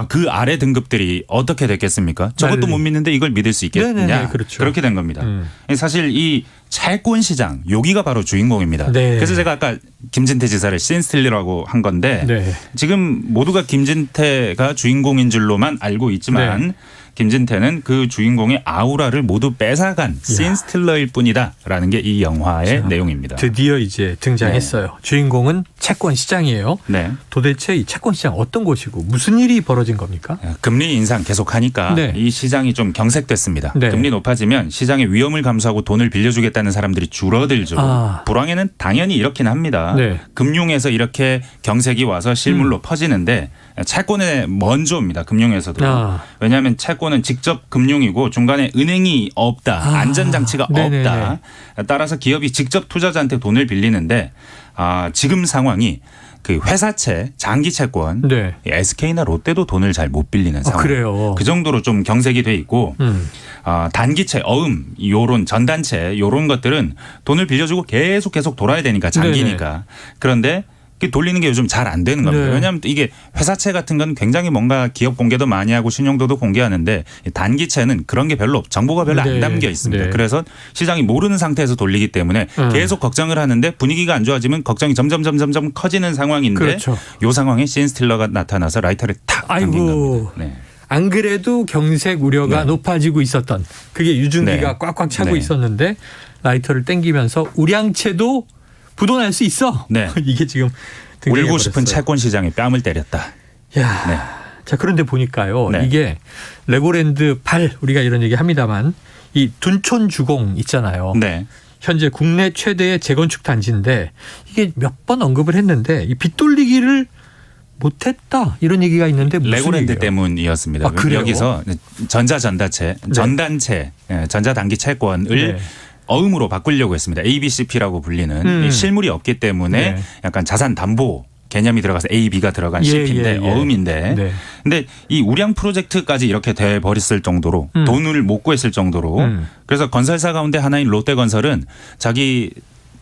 그 아래 등급들이 어떻게 됐겠습니까? 저것도 난리. 못 믿는데 이걸 믿을 수 있겠냐? 네네네, 그렇죠. 그렇게 된 겁니다. 사실 이 채권 시장 여기가 바로 주인공입니다. 네. 그래서 제가 아까 김진태 지사를 신스틸러라고 한 건데 네. 지금 모두가 김진태가 주인공인 줄로만 알고 있지만 네. 김진태는 그 주인공의 아우라를 모두 뺏어간 신스틸러일 뿐이다라는 게 이 영화의 내용입니다. 드디어 이제 등장했어요. 주인공은 채권 시장이에요. 네. 도대체 이 채권 시장 어떤 곳이고 무슨 일이 벌어진 겁니까? 금리 인상 계속하니까 네. 이 시장이 좀 경색됐습니다. 네. 금리 높아지면 시장의 위험을 감수하고 돈을 빌려주겠다는 사람들이 줄어들죠. 불황에는 당연히 이렇긴 합니다. 네. 금융에서 이렇게 경색이 와서 실물로 퍼지는데 채권에 먼저 옵니다. 금융에서도. 왜냐하면 채권은 직접 금융이고 중간에 은행이 없다. 안전장치가 네네네. 없다. 따라서 기업이 직접 투자자한테 돈을 빌리는데 지금 상황이 그 회사채, 장기 채권, 네. SK나 롯데도 돈을 잘 못 빌리는 상황. 그래요. 그 정도로 좀 경색이 돼 있고 단기채, 어음, 요런 전단채 요런 것들은 돈을 빌려주고 계속 돌아야 되니까 장기니까. 네네. 그런데 돌리는 게 요즘 잘 안 되는 겁니다. 네. 왜냐하면 이게 회사채 같은 건 굉장히 뭔가 기업 공개도 많이 하고 신용도도 공개하는데 단기채는 그런 게 별로 정보가 별로 안 담겨 있습니다. 네. 그래서 시장이 모르는 상태에서 돌리기 때문에 계속 걱정을 하는데 분위기가 안 좋아지면 걱정이 점점 커지는 상황인데 그렇죠. 이 상황에 신스틸러가 나타나서 라이터를 탁 당긴 겁니다. 네. 안 그래도 경색 우려가 높아지고 있었던 그게 유증기가 네. 꽉꽉 차고 네. 있었는데 라이터를 땡기면서 우량채도 부도날 수 있어. 네. 이게 지금 울고 싶은 채권 시장에 뺨을 때렸다. 야, 네. 자 그런데 보니까요. 네. 이게 레고랜드 8 우리가 이런 얘기 합니다만 이 둔촌주공 있잖아요. 네. 현재 국내 최대의 재건축 단지인데 이게 몇 번 언급을 했는데 이 빚 돌리기를 못했다 이런 얘기가 있는데 무슨 레고랜드 얘기예요? 때문이었습니다. 그래요? 여기서 전자단기채, 전자단기 채권을 네. 어음으로 바꾸려고 했습니다. ABCP라고 불리는 실물이 없기 때문에 네. 약간 자산 담보 개념이 들어가서 A, B가 들어간 CP인데 어음인데 네. 근데 이 우량 프로젝트까지 이렇게 돼 버렸을 정도로 돈을 못 구했을 정도로 그래서 건설사 가운데 하나인 롯데건설은 자기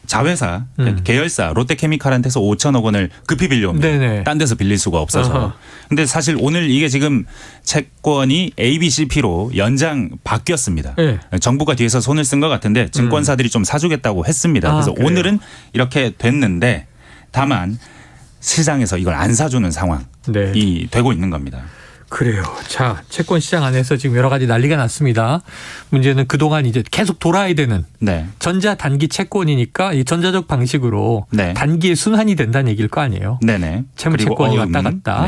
자회사, 계열사 롯데케미칼한테서 5천억 원을 급히 빌려옵니다. 네네. 딴 데서 빌릴 수가 없어서. 근데 사실 오늘 이게 지금 채권이 ABCP로 연장 바뀌었습니다. 네. 정부가 뒤에서 손을 쓴 것 같은데 증권사들이 좀 사주겠다고 했습니다. 그래서 그래요? 오늘은 이렇게 됐는데 다만 시장에서 이걸 안 사주는 상황이 되고 있는 겁니다. 그래요. 자, 채권 시장 안에서 지금 여러 가지 난리가 났습니다. 문제는 그동안 이제 계속 돌아야 되는 전자 단기 채권이니까 이 전자적 방식으로 단기에 순환이 된다는 얘기일 거 아니에요. 네네. 채무 채권이 왔다 갔다.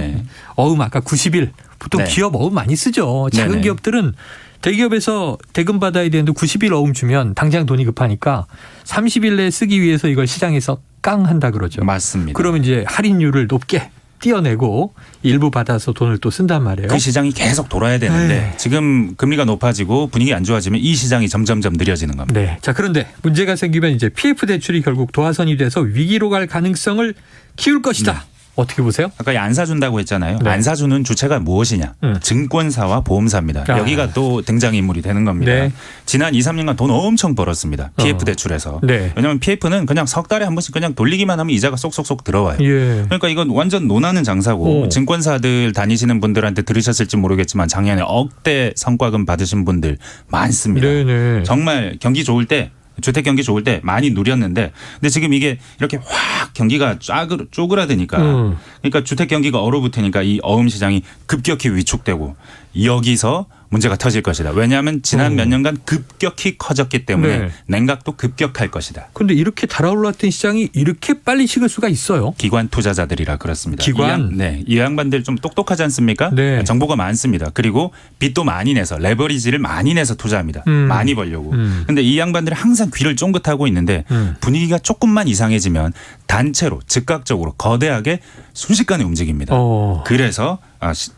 어음 아까 90일. 보통 기업 어음 많이 쓰죠. 작은 기업들은 대기업에서 대금 받아야 되는데 90일 어음 주면 당장 돈이 급하니까 30일 내에 쓰기 위해서 이걸 시장에서 깡 한다 그러죠. 맞습니다. 그러면 이제 할인율을 높게 띄어내고 일부 받아서 돈을 또 쓴단 말이에요. 그 시장이 계속 돌아야 되는데 지금 금리가 높아지고 분위기 안 좋아지면 이 시장이 점점점 느려지는 겁니다. 네. 자, 그런데 문제가 생기면 이제 PF 대출이 결국 도화선이 돼서 위기로 갈 가능성을 키울 것이다. 어떻게 보세요? 아까 안 사준다고 했잖아요. 안 사주는 주체가 무엇이냐. 증권사와 보험사입니다. 여기가 또 등장인물이 되는 겁니다. 지난 2, 3년간 돈 엄청 벌었습니다. PF 대출에서. 왜냐하면 PF는 그냥 석 달에 한 번씩 그냥 돌리기만 하면 이자가 쏙쏙쏙 들어와요. 그러니까 이건 완전 논하는 장사고 증권사들 다니시는 분들한테 들으셨을지 모르겠지만 작년에 억대 성과금 받으신 분들 많습니다. 정말 경기 좋을 때 주택 경기 좋을 때 많이 누렸는데 근데 지금 이게 이렇게 확 경기가 쪼그라드니까 그러니까 주택 경기가 얼어붙으니까 이 어음 시장이 급격히 위축되고 여기서 문제가 터질 것이다. 왜냐하면 지난 몇 년간 급격히 커졌기 때문에 냉각도 급격할 것이다. 그런데 이렇게 달아올랐던 시장이 이렇게 빨리 식을 수가 있어요? 기관 투자자들이라 그렇습니다. 기관? 이 양반들 좀 똑똑하지 않습니까? 정보가 많습니다. 그리고 빚도 많이 내서 레버리지를 많이 내서 투자합니다. 많이 벌려고. 그런데 이 양반들이 항상 귀를 쫑긋하고 있는데 분위기가 조금만 이상해지면 단체로 즉각적으로 거대하게 순식간에 움직입니다. 그래서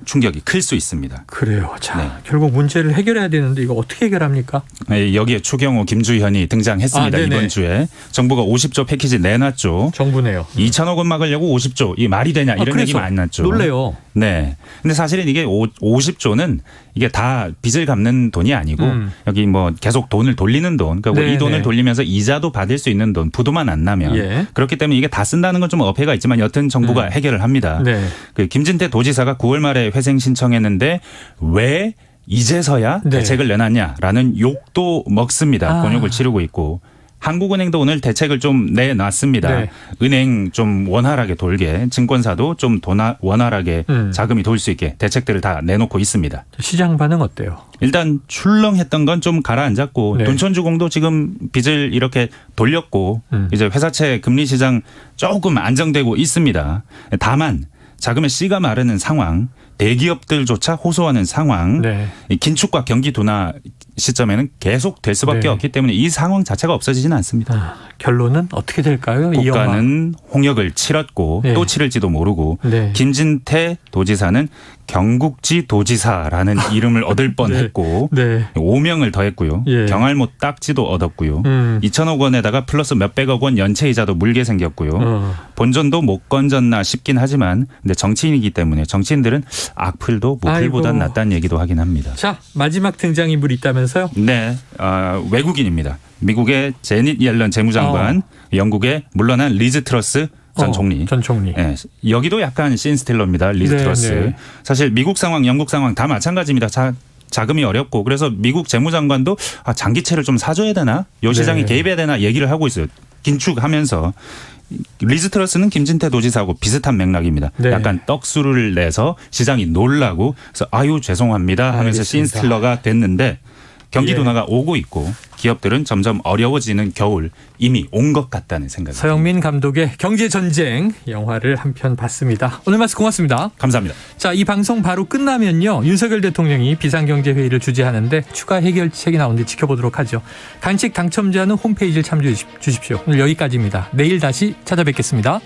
충격이 클 수 있습니다. 그래요. 자, 결국 문제를 해결해야 되는데 이거 어떻게 해결합니까? 여기에 추경호, 김주현이 등장했습니다. 이번 주에 정부가 50조 패키지 내놨죠. 정부네요. 2천억 원 막으려고 50조. 이 말이 되냐 이런 얘기 많이 났죠. 놀래요. 네. 근데 사실은 이게 50조는 이게 다 빚을 갚는 돈이 아니고 여기 뭐 계속 돈을 돌리는 돈. 그러니까 이 돈을 돌리면서 이자도 받을 수 있는 돈. 부도만 안 나면. 그렇기 때문에 이게 다 쓴다는 건 좀 어폐가 있지만 여튼 정부가 해결을 합니다. 그 김진태 도지사가 9월 말에 회생 신청했는데 왜 이제서야 대책을 내놨냐라는 욕도 먹습니다. 곤욕을 치르고 있고. 한국은행도 오늘 대책을 좀 내놨습니다. 은행 좀 원활하게 돌게 증권사도 좀 원활하게 자금이 돌 수 있게 대책들을 다 내놓고 있습니다. 시장 반응 어때요? 일단 출렁했던 건 좀 가라앉았고 둔촌주공도 지금 빚을 이렇게 돌렸고 이제 회사채 금리 시장 조금 안정되고 있습니다. 다만 자금의 씨가 마르는 상황, 대기업들조차 호소하는 상황, 긴축과 경기 둔화 시점에는 계속 될 수밖에 없기 때문에 이 상황 자체가 없어지지는 않습니다. 결론은 어떻게 될까요? 국가는 홍역을 치렀고 또 치를지도 모르고 김진태 도지사는 경국지 도지사라는 이름을 얻을 뻔했고 오명을 더했고요. 경알못 딱지도 얻었고요. 2천억 원에다가 플러스 몇백억 원 연체이자도 물게 생겼고요. 본전도 못 건졌나 싶긴 하지만 근데 정치인이기 때문에 정치인들은 악플도 모플보단 낫다는 얘기도 하긴 합니다. 자, 마지막 등장인물이 있다면서요? 네. 외국인입니다. 미국의 제닛 옐런 재무장관, 영국의 물러난 리즈 트러스 전 총리. 전 총리. 여기도 약간 씬스틸러입니다. 리즈 트러스. 사실 미국 상황, 영국 상황 다 마찬가지입니다. 자금이 어렵고 그래서 미국 재무장관도 장기채를 좀 사줘야 되나? 요 시장에 개입해야 되나 얘기를 하고 있어요. 긴축하면서. 리즈 트러스는 김진태 도지사하고 비슷한 맥락입니다. 약간 떡수를 내서 시장이 놀라고 그래서 아유 죄송합니다 하면서 씬스틸러가 됐는데 경기 둔화가 오고 있고 기업들은 점점 어려워지는 겨울 이미 온 것 같다는 생각이 서영민 감독의 경제전쟁 영화를 한 편 봤습니다. 오늘 말씀 고맙습니다. 감사합니다. 자, 이 방송 바로 끝나면요. 윤석열 대통령이 비상경제회의를 주재하는데 추가 해결책이 나오는지 지켜보도록 하죠. 간식 당첨자는 홈페이지를 참조해 주십시오. 오늘 여기까지입니다. 내일 다시 찾아뵙겠습니다.